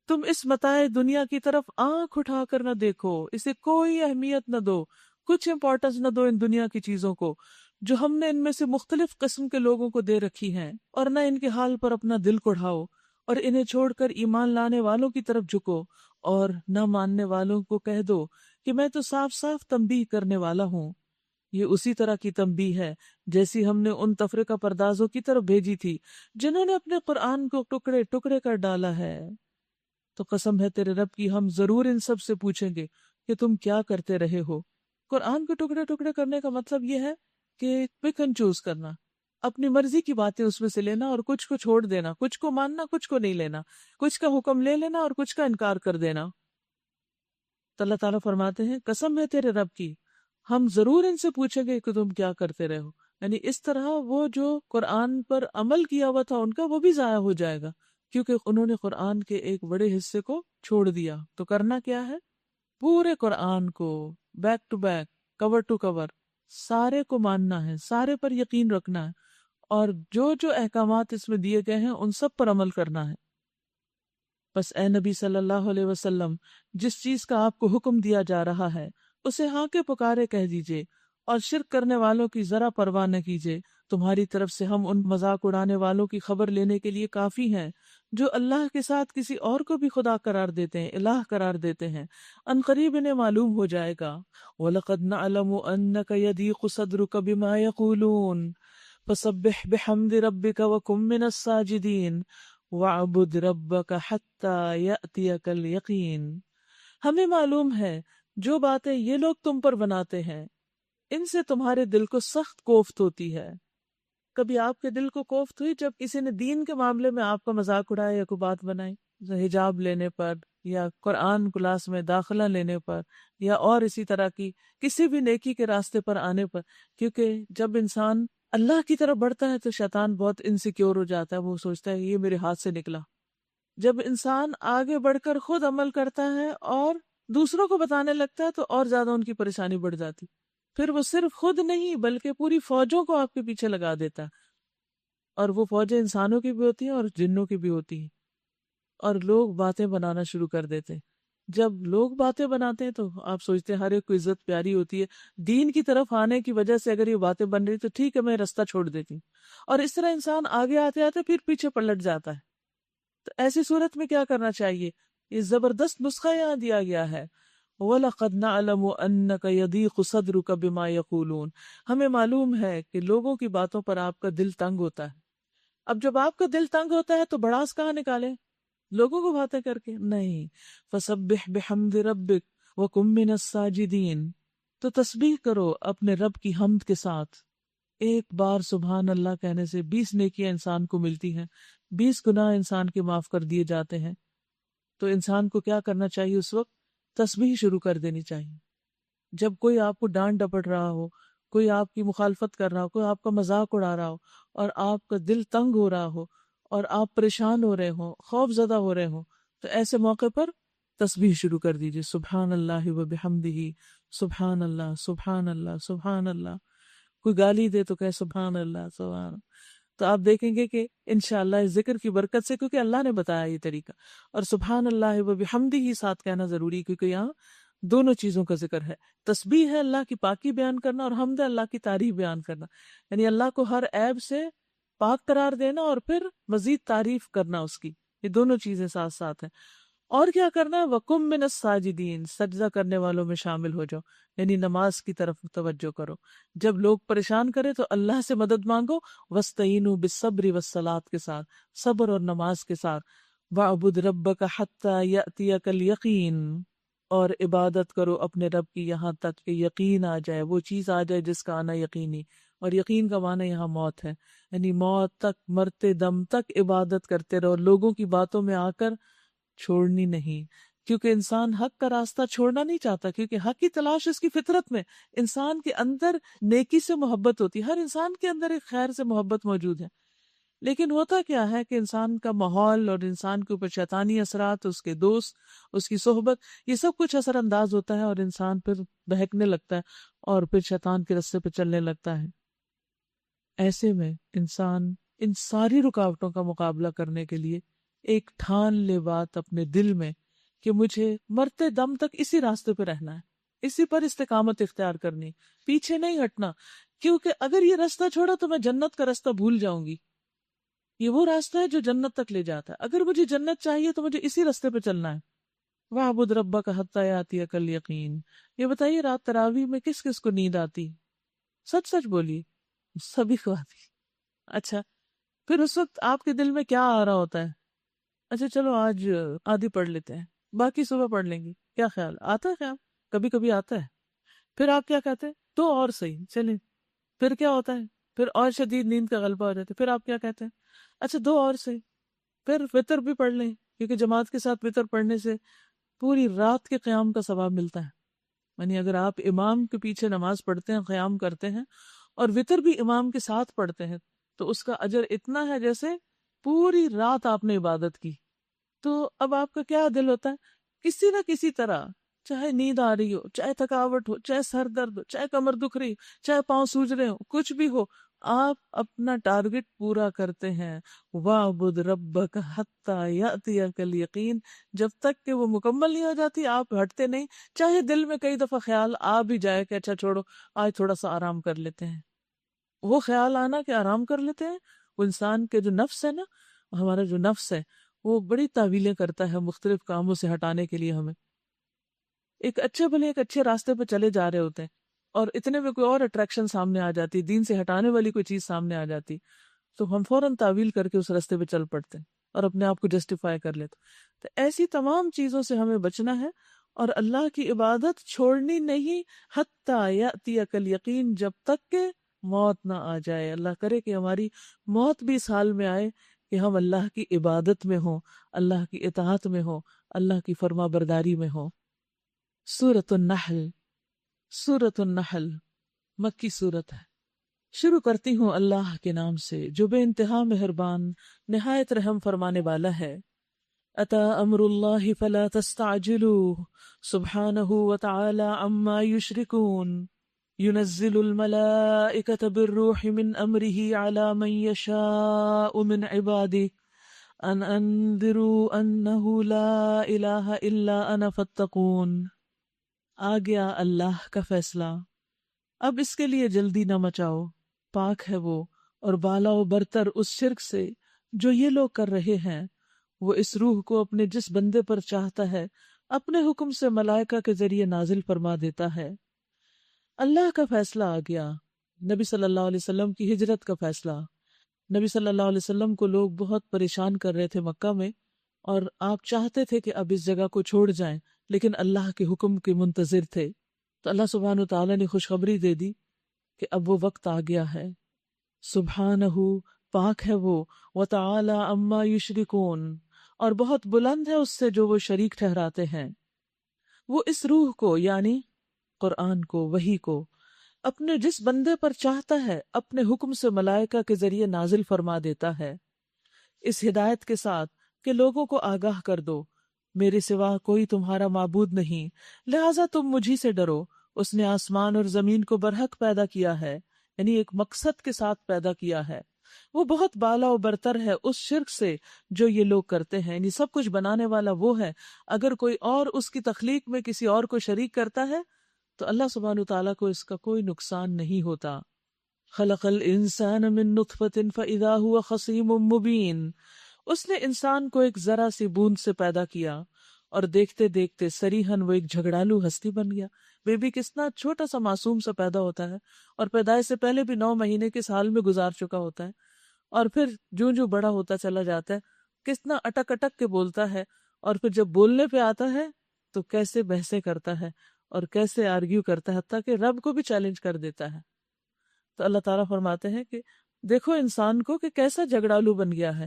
تم اس متاع دنیا کی طرف آنکھ اٹھا کر نہ دیکھو، اسے کوئی اہمیت نہ دو، کچھ امپورٹنس نہ دو ان دنیا کی چیزوں کو جو ہم نے ان میں سے مختلف قسم کے لوگوں کو دے رکھی ہیں، اور نہ ان کے حال پر اپنا دل کڑھاؤ، اور انہیں چھوڑ کر ایمان لانے والوں کی طرف جھکو، اور نہ ماننے والوں کو کہہ دو کہ میں تو صاف صاف تنبیہ کرنے والا ہوں۔ یہ اسی طرح کی تنبیہ ہے جیسی ہم نے ان تفرقہ پردازوں کی طرف بھیجی تھی جنہوں نے اپنے قرآن کو ٹکڑے ٹکڑے کر ڈالا ہے۔ تو قسم ہے تیرے رب کی، ہم ضرور ان سب سے پوچھیں گے کہ تم کیا کرتے رہے ہو۔ قرآن کو ٹکڑے ٹکڑے کرنے کا مطلب یہ ہے کہ پک اینڈ چوز کرنا، اپنی مرضی کی باتیں اس میں سے لینا اور کچھ کو چھوڑ دینا، کچھ کو ماننا کچھ کو نہیں لینا، کچھ کا حکم لے لینا اور کچھ کا انکار کر دینا۔ تو اللہ تعالیٰ فرماتے ہیں قسم ہے تیرے رب کی، ہم ضرور ان سے پوچھیں گے کہ تم کیا کرتے رہے ہو۔ یعنی اس طرح وہ جو قرآن پر عمل کیا ہوا تھا ان کا، وہ بھی ضائع ہو جائے گا، کیونکہ انہوں نے قرآن کے ایک بڑے حصے کو چھوڑ دیا۔ تو کرنا کیا ہے؟ پورے قرآن کو back to back, cover to cover, سارے کو ماننا ہے، سارے پر یقین رکھنا ہے، اور جو جو احکامات اس میں دیے گئے ہیں ان سب پر عمل کرنا ہے۔ بس اے نبی صلی اللہ علیہ وسلم، جس چیز کا آپ کو حکم دیا جا رہا ہے اسے ہاں کے پکارے کہہ دیجئے، اور شرک کرنے والوں کی ذرا پرواہ نہ کیجئے۔ تمہاری طرف سے ہم ان مذاق اڑانے والوں کی خبر لینے کے لیے کافی ہیں جو اللہ کے ساتھ کسی اور کو بھی خدا قرار دیتے ہیں، الہ قرار دیتے ہیں۔ ان قریب انہیں معلوم ہو جائے گا۔ وَلَقَدْ نَعْلَمُ أَنَّكَ يَضِيقُ صَدْرُكَ بِمَا يَقُولُونَ فَسَبِّحْ بِحَمْدِ رَبِّكَ وَكُن مِّنَ السَّاجِدِينَ وَاعْبُدْ رَبَّكَ حَتَّى يَأْتِيَكَ الْيَقِينُ۔ ہمیں معلوم ہے جو باتیں یہ لوگ تم پر بناتے ہیں ان سے تمہارے دل کو سخت کوفت ہوتی ہے۔ کبھی آپ کے دل کو کوفت ہوئی جب کسی نے دین کے معاملے میں آپ کا مذاق اڑایا یا کوئی بات بنائی، حجاب لینے پر یا قرآن کلاس میں داخلہ لینے پر یا اور اسی طرح کی کسی بھی نیکی کے راستے پر آنے پر؟ کیونکہ جب انسان اللہ کی طرف بڑھتا ہے تو شیطان بہت انسیکیور ہو جاتا ہے، وہ سوچتا ہے یہ میرے ہاتھ سے نکلا۔ جب انسان آگے بڑھ کر خود عمل کرتا ہے اور دوسروں کو بتانے لگتا ہے تو اور زیادہ ان کی پریشانی بڑھ جاتی، پھر وہ صرف خود نہیں بلکہ پوری فوجوں کو آپ کے پیچھے لگا دیتا ہے، اور وہ فوجیں انسانوں کی بھی ہوتی ہیں اور جنوں کی بھی ہوتی ہیں، اور لوگ باتیں بنانا شروع کر دیتے ہیں۔ جب لوگ باتیں بناتے ہیں تو آپ سوچتے ہیں ہر ایک کو عزت پیاری ہوتی ہے، دین کی طرف آنے کی وجہ سے اگر یہ باتیں بن رہی تو ٹھیک ہے میں رستہ چھوڑ دیتی ہوں، اور اس طرح انسان آگے آتے آتے پھر پیچھے پلٹ جاتا ہے۔ تو ایسی صورت میں کیا کرنا چاہیے؟ یہ زبردست نسخہ یہاں دیا گیا ہے، وَلَقَدْ نَعْلَمُ أَنَّكَ يَضِيقُ صَدْرُكَ بِمَا يَقُولُونَ۔ ہمیں معلوم ہے کہ لوگوں کی باتوں پر آپ کا دل تنگ ہوتا ہے۔ اب جب آپ کا دل تنگ ہوتا ہے تو بڑاس کہاں نکالیں؟ لوگوں کو باتیں کر کے نہیں۔ فَسَبِّحْ بِحَمْدِ رَبِّكَ وَكُن مِّنَ السَّاجِدِينَ۔ تو تسبیح کرو اپنے رب کی حمد کے ساتھ۔ ایک بار سبحان اللہ کہنے سے 20 نیکیاں انسان کو ملتی ہیں، 20 گناہ انسان کے معاف کر دیے جاتے ہیں۔ تو انسان کو کیا کرنا چاہیے اس وقت؟ تسبیح شروع کر دینی چاہیے۔ جب کوئی آپ کو ڈانٹ ڈپٹ رہا ہو، کوئی آپ کی مخالفت کر رہا ہو، کوئی آپ کا مذاق اڑا رہا ہو، اور آپ کا دل تنگ ہو رہا ہو اور آپ پریشان ہو رہے ہوں، خوف زدہ ہو رہے ہوں، تو ایسے موقع پر تسبیح شروع کر دیجیے، سبحان اللہ و بحمدہ، سبحان اللہ سبحان اللہ سبحان اللہ۔ کوئی گالی دے تو کہے سبحان اللہ سبحان اللہ۔ تو آپ دیکھیں گے کہ انشاءاللہ اس ذکر کی برکت سے، کیونکہ اللہ نے بتایا یہ طریقہ، اور سبحان اللہ و بحمدہ ہی ساتھ کہنا ضروری، کیونکہ یہاں دونوں چیزوں کا ذکر ہے۔ تسبیح ہے اللہ کی پاکی بیان کرنا، اور حمد ہے اللہ کی تعریف بیان کرنا، یعنی اللہ کو ہر عیب سے پاک قرار دینا اور پھر مزید تعریف کرنا اس کی، یہ دونوں چیزیں ساتھ ساتھ ہیں۔ اور کیا کرنا ہے؟ وَقُم مِّنَ السَّاجِدِينَ، سجدہ کرنے والوں میں شامل ہو جاؤ، یعنی نماز کی طرف توجہ کرو۔ جب لوگ پریشان کرے تو اللہ سے مدد مانگو، وَاسْتَعِينُوا بِالصَّبْرِ وَالصَّلَاةِ کے ساتھ، صبر اور نماز کے ساتھ۔ وَاعْبُدْ رَبَّكَ حَتَّى يَأْتِيَكَ الْيَقِينُ، اور عبادت کرو اپنے رب کی یہاں تک کہ یقین آ جائے، وہ چیز آ جائے جس کا آنا یقینی۔ اور یقین کا معنی یہاں موت ہے، یعنی موت تک، مرتے دم تک عبادت کرتے رہو، لوگوں کی باتوں میں آ کر چھوڑنی نہیں، کیونکہ انسان حق کا راستہ چھوڑنا نہیں چاہتا، کیونکہ حق کی تلاش اس کی فطرت میں، انسان کے اندر نیکی سے محبت ہوتی ہے، ہر انسان کے اندر ایک خیر سے محبت موجود ہے۔ لیکن ہوتا کیا ہے کہ انسان کا ماحول اور انسان کے اوپر شیطانی اثرات، اس کے دوست، اس کی صحبت، یہ سب کچھ اثر انداز ہوتا ہے اور انسان پھر بہکنے لگتا ہے اور پھر شیطان کے راستے پہ چلنے لگتا ہے۔ ایسے میں انسان ان ساری رکاوٹوں کا مقابلہ کرنے کے لیے ایک ٹھان لے بات اپنے دل میں کہ مجھے مرتے دم تک اسی راستے پہ رہنا ہے، اسی پر استقامت اختیار کرنی، پیچھے نہیں ہٹنا، کیونکہ اگر یہ راستہ چھوڑا تو میں جنت کا راستہ بھول جاؤں گی۔ یہ وہ راستہ ہے جو جنت تک لے جاتا ہے، اگر مجھے جنت چاہیے تو مجھے اسی راستے پہ چلنا ہے۔ وَاعْبُدْ رَبَّكَ حَتَّى يَأْتِيَكَ الْيَقِينُ۔ یہ بتائیے رات تراویح میں کس کس کو نیند آتی؟ سچ سچ بولیے، سبھی کو آتی۔ اچھا، پھر اس وقت آپ کے دل میں کیا آ رہا ہوتا ہے؟ اچھا چلو آج آدھی پڑھ لیتے ہیں، باقی صبح پڑھ لیں گے، کیا خیال آتا ہے؟ خیال کبھی کبھی آتا ہے۔ پھر آپ کیا کہتے ہیں؟ تو اور صحیح چلیں۔ پھر کیا ہوتا ہے؟ پھر اور شدید نیند کا غلبہ ہو جاتا ہے، پھر آپ کیا کہتے ہیں؟ اچھا دو اور صحیح، پھر وتر بھی پڑھ لیں، کیونکہ جماعت کے ساتھ وتر پڑھنے سے پوری رات کے قیام کا ثواب ملتا ہے۔ یعنی اگر آپ امام کے پیچھے نماز پڑھتے ہیں، قیام کرتے ہیں اور وتر بھی امام کے ساتھ پڑھتے ہیں تو اس کا اجر اتنا ہے جیسے پوری رات آپ نے عبادت کی۔ تو اب آپ کا کیا دل ہوتا ہے؟ کسی نہ کسی طرح، چاہے نیند آ رہی ہو، چاہے تھکاوٹ ہو، چاہے سر درد ہو، چاہے کمر دکھ رہی ہو، چاہے پاؤں سوج رہے ہو، کچھ بھی ہو، آپ اپنا ٹارگٹ پورا کرتے ہیں۔ وَاعْبُدْ رَبَّكَ حَتَّى يَأْتِيَكَ الْيَقِينُ، جب تک کہ وہ مکمل نہیں ہو جاتی آپ ہٹتے نہیں، چاہے دل میں کئی دفعہ خیال آ بھی جائے کہ اچھا چھوڑو آج تھوڑا سا آرام کر لیتے ہیں۔ وہ خیال آنا کہ آرام کر لیتے ہیں، وہ انسان کے جو نفس ہے نا، ہمارا جو نفس ہے وہ بڑی تعویلیں کرتا ہے مختلف کاموں سے ہٹانے کے لیے ہمیں۔ ایک اچھے راستے پہ چلے جا رہے ہوتے ہیں اور اتنے میں کوئی اور اٹریکشن سامنے آ جاتی، دین سے ہٹانے والی کوئی چیز سامنے آ جاتی، تو ہم فوراً تعویل کر کے اس راستے پہ چل پڑتے ہیں اور اپنے آپ کو جسٹیفائی کر لیتے۔ تو ایسی تمام چیزوں سے ہمیں بچنا ہے اور اللہ کی عبادت چھوڑنی نہیں، حتیٰ یأتیک الیقین، جب تک کہ موت نہ آ جائے۔ اللہ کرے کہ ہماری موت بھی اس حال میں آئے کہ ہم اللہ کی عبادت میں ہوں، اللہ کی اطاعت میں ہوں، اللہ کی فرما برداری میں ہوں۔ سورۃ النحل، سورۃ النحل مکی سورت ہے۔ شروع کرتی ہوں اللہ کے نام سے جو بے انتہا مہربان نہایت رحم فرمانے والا ہے۔ اتی امر اللہ فلا تستعجلوه سبحانہ وتعالی عما یشرکون، ينزل الملائكة بالروح من أمره على من يشاء من عباده أن أنذروا أنه لا إله إلا أنا فاتقون۔ آ گیا اللہ کا فیصلہ، اب اس کے لیے جلدی نہ مچاؤ، پاک ہے وہ اور بالا و برتر اس شرک سے جو یہ لوگ کر رہے ہیں۔ وہ اس روح کو اپنے جس بندے پر چاہتا ہے اپنے حکم سے ملائکہ کے ذریعے نازل فرما دیتا ہے۔ اللہ کا فیصلہ آ گیا، نبی صلی اللہ علیہ وسلم کی ہجرت کا فیصلہ۔ نبی صلی اللہ علیہ وسلم کو لوگ بہت پریشان کر رہے تھے مکہ میں، اور آپ چاہتے تھے کہ اب اس جگہ کو چھوڑ جائیں، لیکن اللہ کے حکم کے منتظر تھے۔ تو اللہ سبحانہ وتعالی نے خوشخبری دے دی کہ اب وہ وقت آ گیا ہے۔ سبحانہ، پاک ہے وہ، وتعالی عما یشرکون، اور بہت بلند ہے اس سے جو وہ شریک ٹھہراتے ہیں۔ وہ اس روح کو یعنی قرآن کو، وحی کو، اپنے جس بندے پر چاہتا ہے اپنے حکم سے ملائکہ کے ذریعے نازل فرما دیتا ہے، اس ہدایت کے ساتھ کہ لوگوں کو آگاہ کر دو میرے سوا کوئی تمہارا معبود نہیں، لہٰذا تم مجھی سے ڈرو۔ اس نے آسمان اور زمین کو برحق پیدا کیا ہے، یعنی ایک مقصد کے ساتھ پیدا کیا ہے۔ وہ بہت بالا و برتر ہے اس شرک سے جو یہ لوگ کرتے ہیں، یعنی سب کچھ بنانے والا وہ ہے۔ اگر کوئی اور اس کی تخلیق میں کسی اور کو شریک کرتا ہے تو اللہ سبحانہ تعالیٰ کو اس کا کوئی نقصان نہیں ہوتا۔ خلق الانسان من نطفۃ فاذا هو خصیم مبین. اس نے انسان کو ایک ذرا سی بوند سے پیدا کیا اور دیکھتے دیکھتے سریحن وہ ایک جھگڑالو ہستی بن گیا. بیبی کتنا چھوٹا سا معصوم سا پیدا ہوتا ہے اور پیدائش سے پہلے بھی 9 مہینے کس حال میں گزار چکا ہوتا ہے، اور پھر جوں جوں بڑا ہوتا چلا جاتا ہے کتنا اٹک اٹک کے بولتا ہے، اور پھر جب بولنے پہ آتا ہے تو کیسے بحثیں کرتا ہے اور کیسے آرگیو کرتا ہے، حتیٰ کہ رب کو بھی چیلنج کر دیتا ہے. تو اللہ تعالیٰ فرماتے ہیں کہ دیکھو انسان کو کہ کیسا جھگڑالو بن گیا ہے،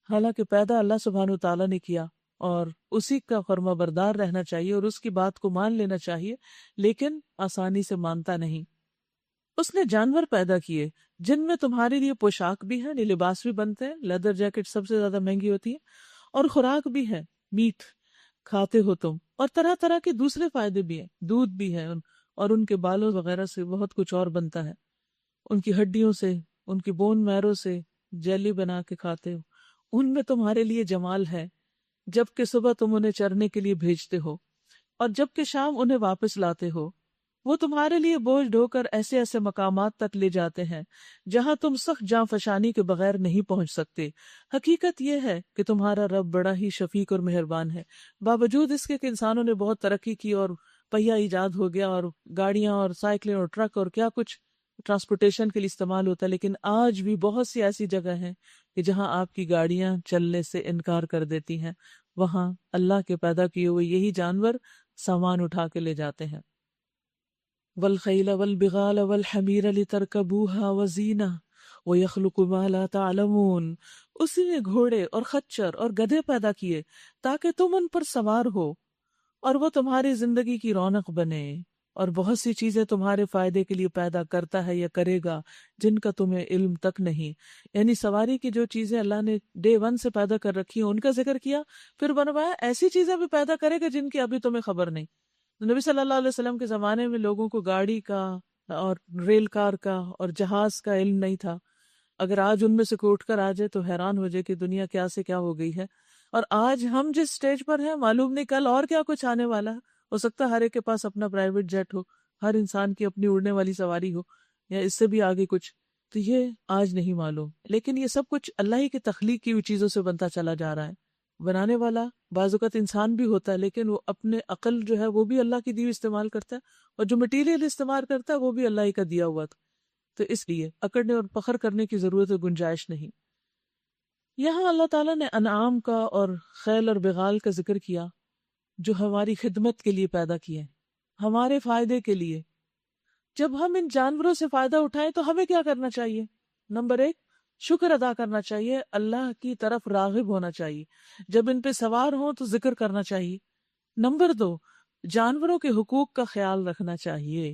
حالانکہ پیدا اللہ سبحانہ تعالیٰ نے کیا اور اسی کا فرما بردار رہنا چاہیے اور اس کی بات کو مان لینا چاہیے، لیکن آسانی سے مانتا نہیں. اس نے جانور پیدا کیے جن میں تمہارے لیے پوشاک بھی ہے، یعنی لباس بھی بنتے ہیں، لیدر جیکٹ سب سے زیادہ مہنگی ہوتی ہے، اور خوراک بھی ہے، میٹ کھاتے ہو تم، اور طرح طرح کے دوسرے فائدے بھی ہیں، دودھ بھی ہے، اور ان کے بالوں وغیرہ سے بہت کچھ اور بنتا ہے، ان کی ہڈیوں سے، ان کی بون میرو سے جیلی بنا کے کھاتے ہو. ان میں تمہارے لیے جمال ہے جبکہ صبح تم انہیں چرنے کے لیے بھیجتے ہو اور جبکہ شام انہیں واپس لاتے ہو. وہ تمہارے لیے بوجھ ڈھو کر ایسے ایسے مقامات تک لے جاتے ہیں جہاں تم سخت جاں فشانی کے بغیر نہیں پہنچ سکتے. حقیقت یہ ہے کہ تمہارا رب بڑا ہی شفیق اور مہربان ہے. باوجود اس کے کہ انسانوں نے بہت ترقی کی اور پہیہ ایجاد ہو گیا اور گاڑیاں اور سائیکلیں اور ٹرک اور کیا کچھ ٹرانسپورٹیشن کے لیے استعمال ہوتا ہے، لیکن آج بھی بہت سی ایسی جگہ ہیں کہ جہاں آپ کی گاڑیاں چلنے سے انکار کر دیتی ہیں، وہاں اللہ کے پیدا کیے ہوئے یہی جانور سامان اٹھا کے لے جاتے ہیں. والخیل والبغال والحمیر لترکبوها وزینہ ویخلق ما لا تعلمون. اسی نے گھوڑے اور خچر اور گدھے پیدا کیے تاکہ تم ان پر سوار ہو اور وہ تمہاری زندگی کی رونق بنے، اور بہت سی چیزیں تمہارے فائدے کے لیے پیدا کرتا ہے یا کرے گا جن کا تمہیں علم تک نہیں. یعنی سواری کی جو چیزیں اللہ نے ڈے 1 سے پیدا کر رکھی ہیں ان کا ذکر کیا، پھر بنوایا ایسی چیزیں بھی پیدا کرے گا جن کی ابھی تمہیں خبر نہیں. نبی صلی اللہ علیہ وسلم کے زمانے میں لوگوں کو گاڑی کا اور ریل کار کا اور جہاز کا علم نہیں تھا. اگر آج ان میں سے کوئی اٹھ کر آ جائے تو حیران ہو جائے کہ دنیا کیا سے کیا ہو گئی ہے. اور آج ہم جس سٹیج پر ہیں معلوم نہیں کل اور کیا کچھ آنے والا ہے. ہو سکتا ہے ہر ایک کے پاس اپنا پرائیویٹ جیٹ ہو، ہر انسان کی اپنی اڑنے والی سواری ہو، یا اس سے بھی آگے کچھ. تو یہ آج نہیں معلوم، لیکن یہ سب کچھ اللہ ہی کی تخلیق کی ہوئی چیزوں سے بنتا چلا جا رہا ہے. بنانے والا بعض اوقات انسان بھی ہوتا ہے، لیکن وہ اپنے عقل جو ہے وہ بھی اللہ کی دی ہوئی استعمال کرتا ہے، اور جو مٹیریل استعمال کرتا ہے وہ بھی اللہ ہی کا دیا ہوا تھا. تو اس لیے اکڑنے اور فخر کرنے کی ضرورت و گنجائش نہیں. یہاں اللہ تعالیٰ نے انعام کا اور خیل اور بغال کا ذکر کیا جو ہماری خدمت کے لیے پیدا کیے ہیں، ہمارے فائدے کے لیے. جب ہم ان جانوروں سے فائدہ اٹھائیں تو ہمیں کیا کرنا چاہیے؟ نمبر 1، شکر ادا کرنا چاہیے، اللہ کی طرف راغب ہونا چاہیے. جب ان پہ سوار ہوں تو ذکر کرنا چاہیے. نمبر 2، جانوروں کے حقوق کا خیال رکھنا چاہیے.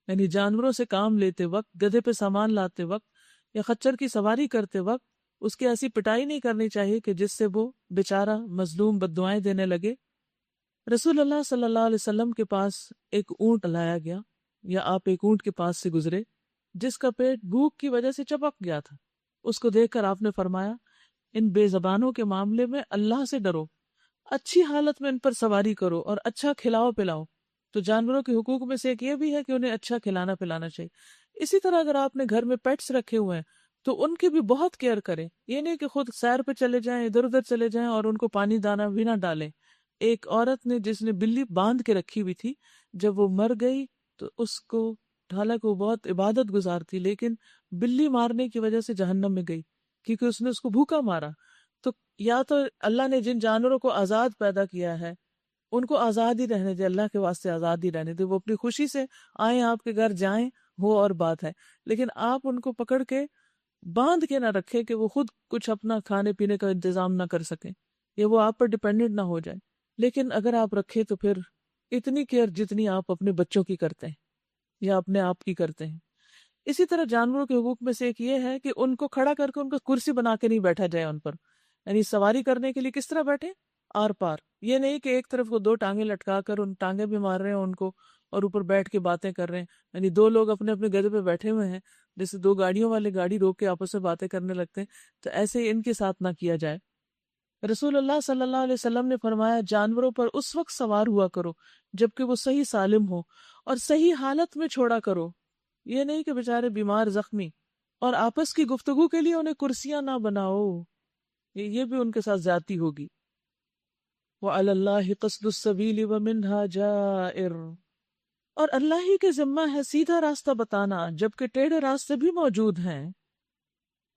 یعنی جانوروں سے کام لیتے وقت، گدھے پہ سامان لاتے وقت یا خچر کی سواری کرتے وقت اس کی ایسی پٹائی نہیں کرنی چاہیے کہ جس سے وہ بیچارہ مظلوم بد دعائیں دینے لگے. رسول اللہ صلی اللہ علیہ وسلم کے پاس ایک اونٹ لایا گیا، یا آپ ایک اونٹ کے پاس سے گزرے جس کا پیٹ بھوک کی وجہ سے چپک گیا تھا. اس کو دیکھ کر آپ نے فرمایا ان بے زبانوں کے معاملے میں اللہ سے ڈرو، اچھی حالت میں ان پر سواری کرو اور اچھا کھلاؤ پلاؤ. تو جانوروں کے حقوق میں سے ایک یہ بھی ہے کہ انہیں اچھا کھلانا پلانا چاہیے. اسی طرح اگر آپ نے گھر میں پیٹس رکھے ہوئے ہیں تو ان کی بھی بہت کیئر کریں. یہ نہیں کہ خود سیر پہ چلے جائیں، ادھر ادھر چلے جائیں اور ان کو پانی دانا بھی نہ ڈالیں. ایک عورت نے جس نے بلی باندھ کے رکھی ہوئی تھی، جب وہ مر گئی تو اس کو، حالانکہ وہ بہت عبادت گزار تھی، لیکن بلی مارنے کی وجہ سے جہنم میں گئی کیونکہ اس نے اس کو بھوکا مارا. تو یا تو اللہ نے جن جانوروں کو آزاد پیدا کیا ہے ان کو آزاد ہی رہنے دے، اللہ کے واسطے آزاد ہی رہنے دے. وہ اپنی خوشی سے آئیں، آپ کے گھر جائیں، وہ اور بات ہے، لیکن آپ ان کو پکڑ کے باندھ کے نہ رکھے کہ وہ خود کچھ اپنا کھانے پینے کا انتظام نہ کر سکیں یا وہ آپ پر ڈیپینڈنٹ نہ ہو جائے. لیکن اگر آپ رکھے تو پھر اتنی کیئر جتنی آپ اپنے بچوں کی کرتے ہیں یا اپنے آپ کی کرتے ہیں. اسی طرح جانوروں کے حقوق میں سے ایک یہ ہے کہ ان کو کھڑا کر کے ان کو کرسی بنا کے نہیں بیٹھا جائے ان پر. یعنی سواری کرنے کے لیے کس طرح بیٹھے؟ آر پار. یہ نہیں کہ ایک طرف کو 2 ٹانگیں لٹکا کر ان ٹانگیں بھی مار رہے ہیں ان کو اور اوپر بیٹھ کے باتیں کر رہے ہیں. یعنی 2 لوگ اپنے اپنے گدھے پہ بیٹھے ہوئے ہیں، جیسے 2 گاڑیوں والے گاڑی روک کے آپس میں باتیں کرنے لگتے ہیں. تو ایسے ان کے ساتھ نہ کیا جائے. رسول اللہ صلی اللہ علیہ وسلم نے فرمایا جانوروں پر اس وقت سوار ہوا کرو جبکہ وہ صحیح سالم ہو اور صحیح حالت میں چھوڑا کرو یہ نہیں کہ بیچارے بیمار زخمی اور آپس کی گفتگو کے لیے انہیں کرسیاں نہ بناؤ، یہ بھی ان کے ساتھ زیادتی ہوگی. وَعَلَى اللَّهِ قَصْدُ السَّبِيلِ وَمِنْهَا جَائِرٌ، اور اللہ ہی کے ذمہ ہے سیدھا راستہ بتانا جبکہ ٹیڑھے راستے بھی موجود ہیں.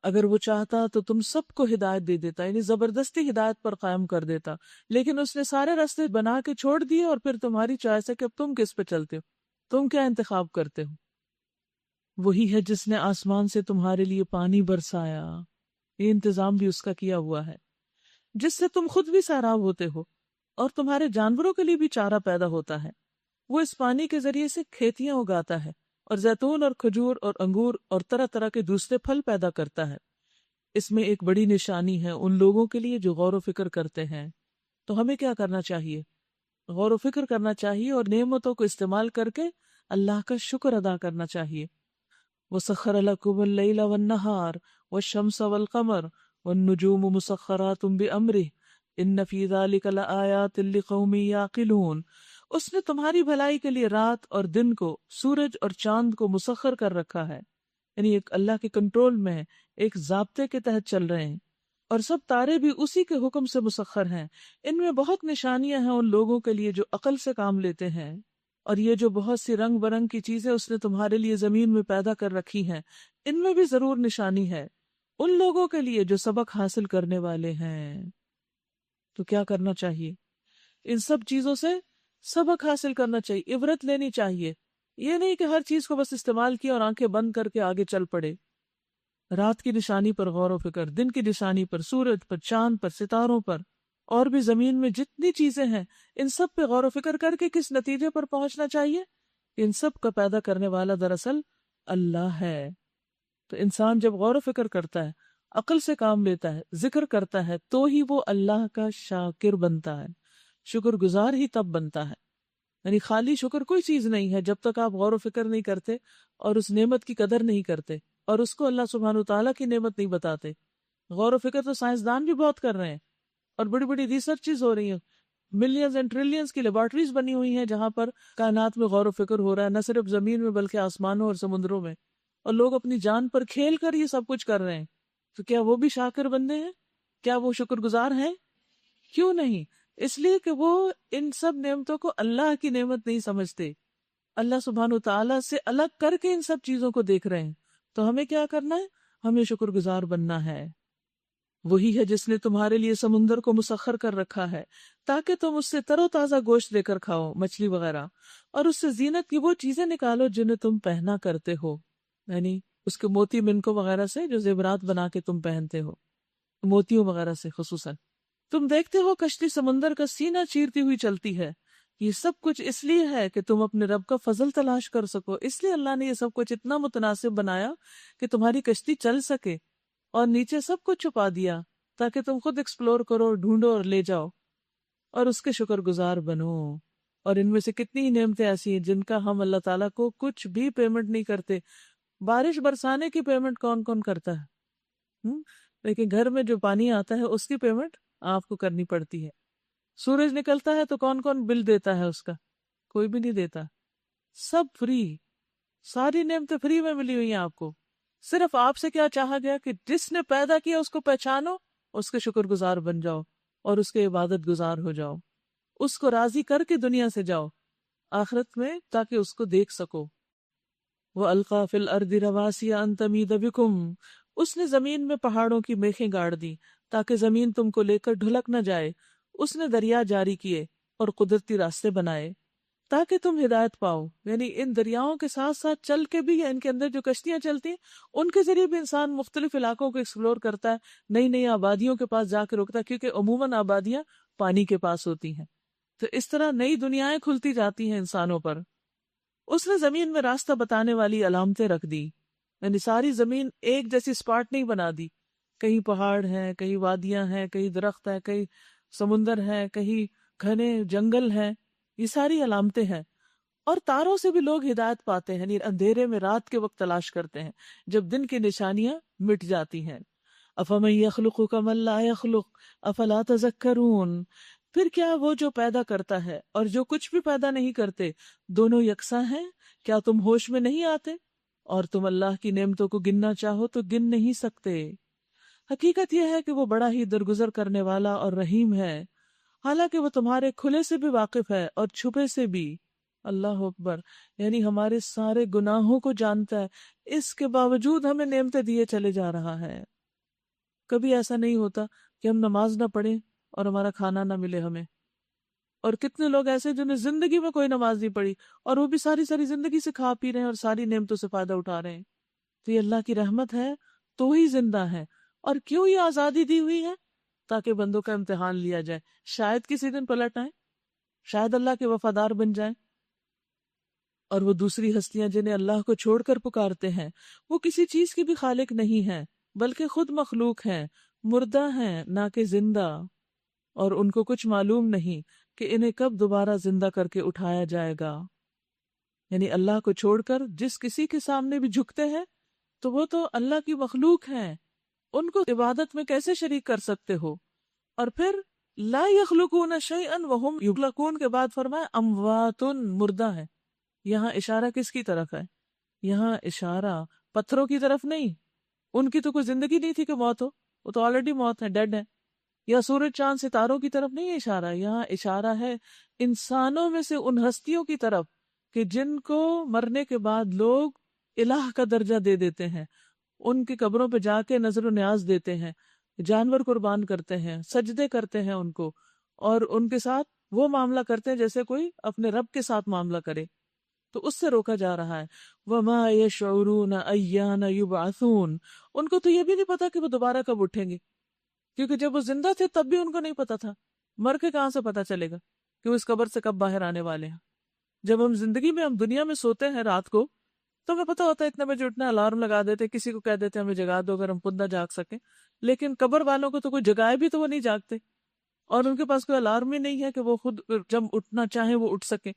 اگر وہ چاہتا تو تم سب کو ہدایت دے دیتا، یعنی زبردستی ہدایت پر قائم کر دیتا، لیکن اس نے سارے راستے بنا کے چھوڑ دیے اور پھر تمہاری چوائس ہے کہ اب تم کس پہ چلتے ہو، تم کیا انتخاب کرتے ہو. وہی ہے جس نے آسمان سے تمہارے لیے پانی برسایا، یہ انتظام بھی اس کا کیا ہوا ہے، جس سے تم خود بھی سیراب ہوتے ہو اور تمہارے جانوروں کے لیے بھی چارہ پیدا ہوتا ہے. وہ اس پانی کے ذریعے سے کھیتیاں اگاتا ہے اور زیتون اور کھجور اور انگور اور طرح طرح کے دوسرے پھل پیدا کرتا ہے. اس میں ایک بڑی نشانی ہے ان لوگوں کے لیے جو غور و فکر کرتے ہیں. تو ہمیں کیا کرنا چاہیے؟ غور و فکر کرنا چاہیے اور نعمتوں کو استعمال کر کے اللہ کا شکر ادا کرنا چاہیے. وَسَخَّرَ لَكُمُ اللَّيْلَ وَالنَّهَارَ وَالشَّمْسَ وَالْقَمَرَ وَالنُّجُومُ مُسَخَّرَاتٌ بِأَمْرِهِ إِنَّ فِي ذَلِكَ لَآيَاتٍ لِقَوْمٍ يَعْقِلُونَ. اس نے تمہاری بھلائی کے لیے رات اور دن کو، سورج اور چاند کو مسخر کر رکھا ہے، یعنی ایک اللہ کے کنٹرول میں ہے، ایک ضابطے کے تحت چل رہے ہیں، اور سب تارے بھی اسی کے حکم سے مسخر ہیں. ان میں بہت نشانیاں ہیں ان لوگوں کے لیے جو عقل سے کام لیتے ہیں. اور یہ جو بہت سی رنگ برنگ کی چیزیں اس نے تمہارے لیے زمین میں پیدا کر رکھی ہیں، ان میں بھی ضرور نشانی ہے ان لوگوں کے لیے جو سبق حاصل کرنے والے ہیں. تو کیا کرنا چاہیے؟ ان سب چیزوں سے سبق حاصل کرنا چاہیے، عبرت لینی چاہیے. یہ نہیں کہ ہر چیز کو بس استعمال کیا اور آنکھیں بند کر کے آگے چل پڑے. رات کی نشانی پر غور و فکر، دن کی نشانی پر، سورج پر، چاند پر، ستاروں پر، اور بھی زمین میں جتنی چیزیں ہیں ان سب پہ غور و فکر کر کے کس نتیجے پر پہنچنا چاہیے؟ ان سب کا پیدا کرنے والا دراصل اللہ ہے. تو انسان جب غور و فکر کرتا ہے، عقل سے کام لیتا ہے، ذکر کرتا ہے، تو ہی وہ اللہ کا شاکر بنتا ہے، شکر گزار ہی تب بنتا ہے. یعنی خالی شکر کوئی چیز نہیں ہے جب تک آپ غور و فکر نہیں کرتے اور اس نعمت کی قدر نہیں کرتے اور اس کو اللہ سبحانہ وتعالیٰ کی نعمت نہیں بتاتے. غور و فکر تو سائنسدان بھی بہت کر رہے ہیں اور بڑی بڑی ریسرچز ہو رہی ہیں، ملینز اینڈ ٹریلینز کی لیبارٹریز بنی ہوئی ہیں جہاں پر کائنات میں غور و فکر ہو رہا ہے، نہ صرف زمین میں بلکہ آسمانوں اور سمندروں میں، اور لوگ اپنی جان پر کھیل کر یہ سب کچھ کر رہے ہیں. تو کیا وہ بھی شاکر بندے ہیں؟ کیا وہ شکر گزار ہیں؟ کیوں نہیں؟ اس لیے کہ وہ ان سب نعمتوں کو اللہ کی نعمت نہیں سمجھتے، اللہ سبحانہ وتعالیٰ سے الگ کر کے ان سب چیزوں کو دیکھ رہے ہیں. تو ہمیں کیا کرنا ہے؟ ہمیں شکر گزار بننا ہے. وہی ہے جس نے تمہارے لیے سمندر کو مسخر کر رکھا ہے تاکہ تم اس سے تر و تازہ گوشت لے کر کھاؤ، مچھلی وغیرہ، اور اس سے زینت کی وہ چیزیں نکالو جنہیں تم پہنا کرتے ہو، یعنی اس کے موتی منکوں وغیرہ سے جو زیورات بنا کے تم پہنتے ہو، موتیوں وغیرہ سے خصوصاً. تم دیکھتے ہو کشتی سمندر کا سینہ چیرتی ہوئی چلتی ہے. یہ سب کچھ اس لیے ہے کہ تم اپنے رب کا فضل تلاش کر سکو. اس لیے اللہ نے یہ سب کچھ اتنا متناسب بنایا کہ تمہاری کشتی چل سکے، اور نیچے سب کچھ چھپا دیا تاکہ تم خود ایکسپلور کرو، ڈھونڈو اور لے جاؤ اور اس کے شکر گزار بنو. اور ان میں سے کتنی ہی نعمتیں ایسی ہیں جن کا ہم اللہ تعالیٰ کو کچھ بھی پیمنٹ نہیں کرتے. بارش برسانے کی پیمنٹ کون کون کرتا ہے؟ لیکن گھر میں جو پانی آتا ہے اس کی پیمنٹ آپ کو کرنی پڑتی ہے. سورج نکلتا ہے تو کون کون بل دیتا ہے اس کا؟ کوئی بھی نہیں دیتا، سب فری. ساری نعمتیں فری میں ملی ہوئی ہیں آپ کو. صرف آپ سے کیا چاہا گیا کہ جس نے پیدا کیا اس کو پہچانو، اس کے شکر گزار بن جاؤ اور اس کے عبادت گزار ہو جاؤ، اس کو راضی کر کے دنیا سے جاؤ آخرت میں تاکہ اس کو دیکھ سکو. وَأَلْقَى فِي الْأَرْضِ رَوَاسِيَ أَن تَمِيدَ بِكُمْ، اس نے زمین میں پہاڑوں کی میخیں گاڑ دی تاکہ زمین تم کو لے کر ڈھلک نہ جائے. اس نے دریا جاری کیے اور قدرتی راستے بنائے تاکہ تم ہدایت پاؤ. یعنی ان دریاؤں کے ساتھ ساتھ چل کے بھی، ان کے اندر جو کشتیاں چلتی ہیں ان کے ذریعے بھی انسان مختلف علاقوں کو ایکسپلور کرتا ہے، نئی نئی آبادیوں کے پاس جا کے رکتا ہے، کیونکہ عموماً آبادیاں پانی کے پاس ہوتی ہیں. تو اس طرح نئی دنیایں کھلتی جاتی ہیں انسانوں پر. اس نے زمین میں راستہ بتانے والی علامتیں رکھ دی، یعنی ساری زمین ایک جیسی اسپاٹ نہیں بنا دی. کہیں پہاڑ ہیں، کہیں وادیاں ہیں، کہیں درخت ہیں، کہیں سمندر ہے، کہیں گھنے جنگل ہیں. یہ ساری علامتیں ہیں. اور تاروں سے بھی لوگ ہدایت پاتے ہیں، یعنی اندھیرے میں رات کے وقت تلاش کرتے ہیں جب دن کی نشانیاں مٹ جاتی ہیں. افمن یخلق کمن لا یخلق افلا تذکرون، پھر کیا وہ جو پیدا کرتا ہے اور جو کچھ بھی پیدا نہیں کرتے دونوں یکساں ہیں، کیا تم ہوش میں نہیں آتے؟ اور تم اللہ کی نعمتوں کو گننا چاہو تو گن نہیں سکتے۔ حقیقت یہ ہے کہ وہ بڑا ہی درگزر کرنے والا اور رحیم ہے، حالانکہ وہ تمہارے کھلے سے بھی واقف ہے اور چھپے سے بھی۔ اللہ اکبر، یعنی ہمارے سارے گناہوں کو جانتا ہے، اس کے باوجود ہمیں نعمتیں دیے چلے جا رہا ہے۔ کبھی ایسا نہیں ہوتا کہ ہم نماز نہ پڑھیں اور ہمارا کھانا نہ ملے ہمیں، اور کتنے لوگ ایسے جنہیں زندگی میں کوئی نماز نہیں پڑھی اور وہ بھی ساری ساری زندگی سے کھا پی رہے ہیں اور ساری نعمتوں سے فائدہ اٹھا رہے ہیں۔ تو یہ اللہ کی رحمت ہے تو ہی زندہ ہے۔ اور کیوں یہ آزادی دی ہوئی ہے؟ تاکہ بندوں کا امتحان لیا جائے، شاید کسی دن پلٹ آئیں، شاید اللہ کے وفادار بن جائیں۔ اور وہ دوسری ہستیاں جنہیں اللہ کو چھوڑ کر پکارتے ہیں، وہ کسی چیز کی بھی خالق نہیں ہیں بلکہ خود مخلوق ہیں، مردہ ہیں نہ کہ زندہ، اور ان کو کچھ معلوم نہیں کہ انہیں کب دوبارہ زندہ کر کے اٹھایا جائے گا۔ یعنی اللہ کو چھوڑ کر جس کسی کے سامنے بھی جھکتے ہیں تو وہ تو اللہ کی مخلوق ہیں، ان کو عبادت میں کیسے شریک کر سکتے ہو؟ اور پھر لا یخلقون شیئا وهم یخلقون کے بعد فرمایا اموات، مردہ ہے۔ یہاں اشارہ کس کی طرف ہے؟ یہاں اشارہ پتھروں کی طرف نہیں، ان کی تو کوئی زندگی نہیں تھی کہ موت ہو، وہ تو آلریڈی موت ہے، ڈیڈ ہے۔ یا سورج چاند ستاروں کی طرف نہیں ہے اشارہ، یہاں اشارہ ہے انسانوں میں سے ان ہستیوں کی طرف کہ جن کو مرنے کے بعد لوگ الہ کا درجہ دے دیتے ہیں، ان کی قبروں پہ جا کے نظر و نیاز دیتے ہیں، جانور قربان کرتے ہیں، سجدے کرتے ہیں ان کو، اور ان کے ساتھ وہ معاملہ کرتے ہیں جیسے کوئی اپنے رب کے ساتھ معاملہ کرے۔ تو اس سے روکا جا رہا ہے۔ وَمَا يَشْعُرُونَ أَيَّانَ يُبْعَثُونَ، ان کو تو یہ بھی نہیں پتا کہ وہ دوبارہ کب اٹھیں گے، کیونکہ جب وہ زندہ تھے تب بھی ان کو نہیں پتا تھا، مر کے کہاں سے پتا چلے گا کہ وہ اس قبر سے کب باہر آنے والے ہیں۔ جب ہم زندگی میں، ہم دنیا میں سوتے ہیں رات کو تو ہمیں پتا ہوتا ہے اتنے بجے اٹھنا، الارم لگا دیتے، کسی کو کہہ دیتے ہمیں جگا دو اگر ہم خود نہ جاگ سکیں، لیکن قبر والوں کو تو کوئی جگائے بھی تو وہ نہیں جاگتے، اور ان کے پاس کوئی الارم ہی نہیں ہے کہ وہ خود جب اٹھنا چاہیں وہ اٹھ سکیں۔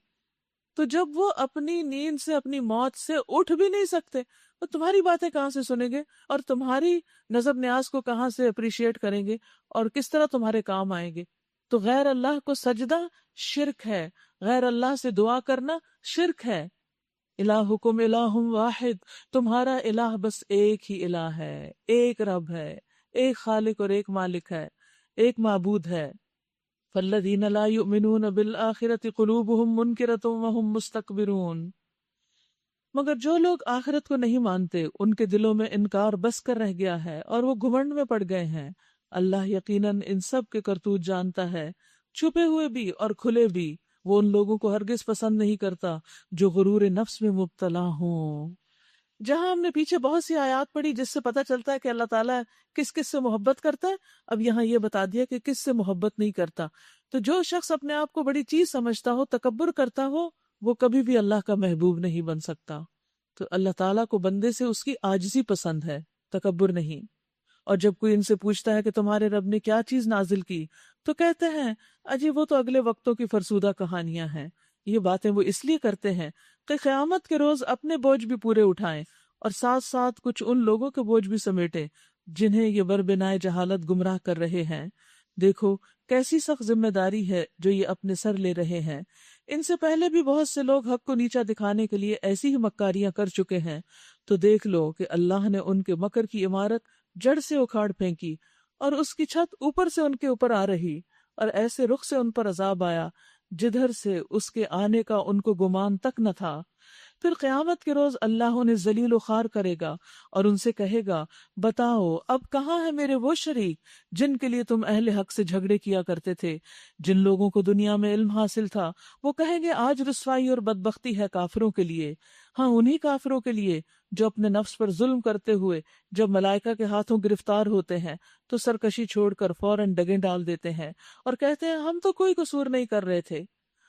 تو جب وہ اپنی نیند سے، اپنی موت سے اٹھ بھی نہیں سکتے، تو تمہاری باتیں کہاں سے سنیں گے، اور تمہاری نظر نیاز کو کہاں سے اپریشیٹ کریں گے، اور کس طرح تمہارے کام آئیں گے؟ تو غیر اللہ کو سجدہ شرک ہے، غیر اللہ سے دعا کرنا شرک ہے۔ الہکم الہ واحد، تمہارا الہ بس ایک ہی الہ ہے، ایک رب ہے، ایک خالق اور ایک مالک ہے، ایک معبود ہے۔ فالذین لا یؤمنون بالآخرۃ قلوبہم منکرۃ وہم مستکبرون، مگر جو لوگ آخرت کو نہیں مانتے ان کے دلوں میں انکار بس کر رہ گیا ہے اور وہ گھمنڈ میں پڑ گئے ہیں۔ اللہ یقیناً ان سب کے کرتوت جانتا ہے، چھپے ہوئے بھی اور کھلے بھی۔ وہ ان لوگوں کو ہرگز پسند نہیں کرتا جو غرور نفس میں مبتلا ہوں۔ جہاں ہم نے پیچھے بہت سی آیات پڑھی جس سے پتہ چلتا ہے کہ اللہ تعالیٰ کس کس سے محبت کرتا ہے، اب یہاں یہ بتا دیا کہ کس سے محبت نہیں کرتا۔ تو جو شخص اپنے آپ کو بڑی چیز سمجھتا ہو، تکبر کرتا ہو، وہ کبھی بھی اللہ کا محبوب نہیں بن سکتا۔ تو اللہ تعالیٰ کو بندے سے اس کی عاجزی پسند ہے، تکبر نہیں۔ اور جب کوئی ان سے پوچھتا ہے کہ تمہارے رب نے کیا چیز نازل کی، تو کہتے ہیں اجی وہ تو اگلے وقتوں کی فرسودہ کہانیاں ہیں۔ یہ باتیں وہ اس لیے کرتے ہیں کہ قیامت کے روز اپنے بوجھ بھی پورے اٹھائیں اور ساتھ ساتھ کچھ ان لوگوں کے بوجھ بھی سمیٹیں جنہیں یہ بربنائے جہالت گمراہ کر رہے ہیں۔ دیکھو کیسی سخت ذمہ داری ہے جو یہ اپنے سر لے رہے ہیں۔ ان سے پہلے بھی بہت سے لوگ حق کو نیچا دکھانے کے لیے ایسی ہی مکاریاں کر چکے ہیں، تو دیکھ لو کہ اللہ نے ان کے مکر کی عمارت جڑ سے اکھاڑ پھینکی اور اس کی چھت اوپر سے ان کے اوپر آ رہی، اور ایسے رخ سے ان پر عذاب آیا جدھر سے اس کے آنے کا ان کو گمان تک نہ تھا۔ پھر قیامت کے روز اللہ انہیں ذلیل و خوار کرے گا اور ان سے کہے گا بتاؤ اب کہاں ہے میرے وہ شریک جن کے لیے تم اہل حق سے جھگڑے کیا کرتے تھے۔ جن لوگوں کو دنیا میں علم حاصل تھا وہ کہیں گے آج رسوائی اور بدبختی ہے کافروں کے لیے، ہاں انہی کافروں کے لیے جو اپنے نفس پر ظلم کرتے ہوئے جب ملائکہ کے ہاتھوں گرفتار ہوتے ہیں تو سرکشی چھوڑ کر فوراً ڈگیں ڈال دیتے ہیں اور کہتے ہیں ہم تو کوئی قصور نہیں کر رہے تھے۔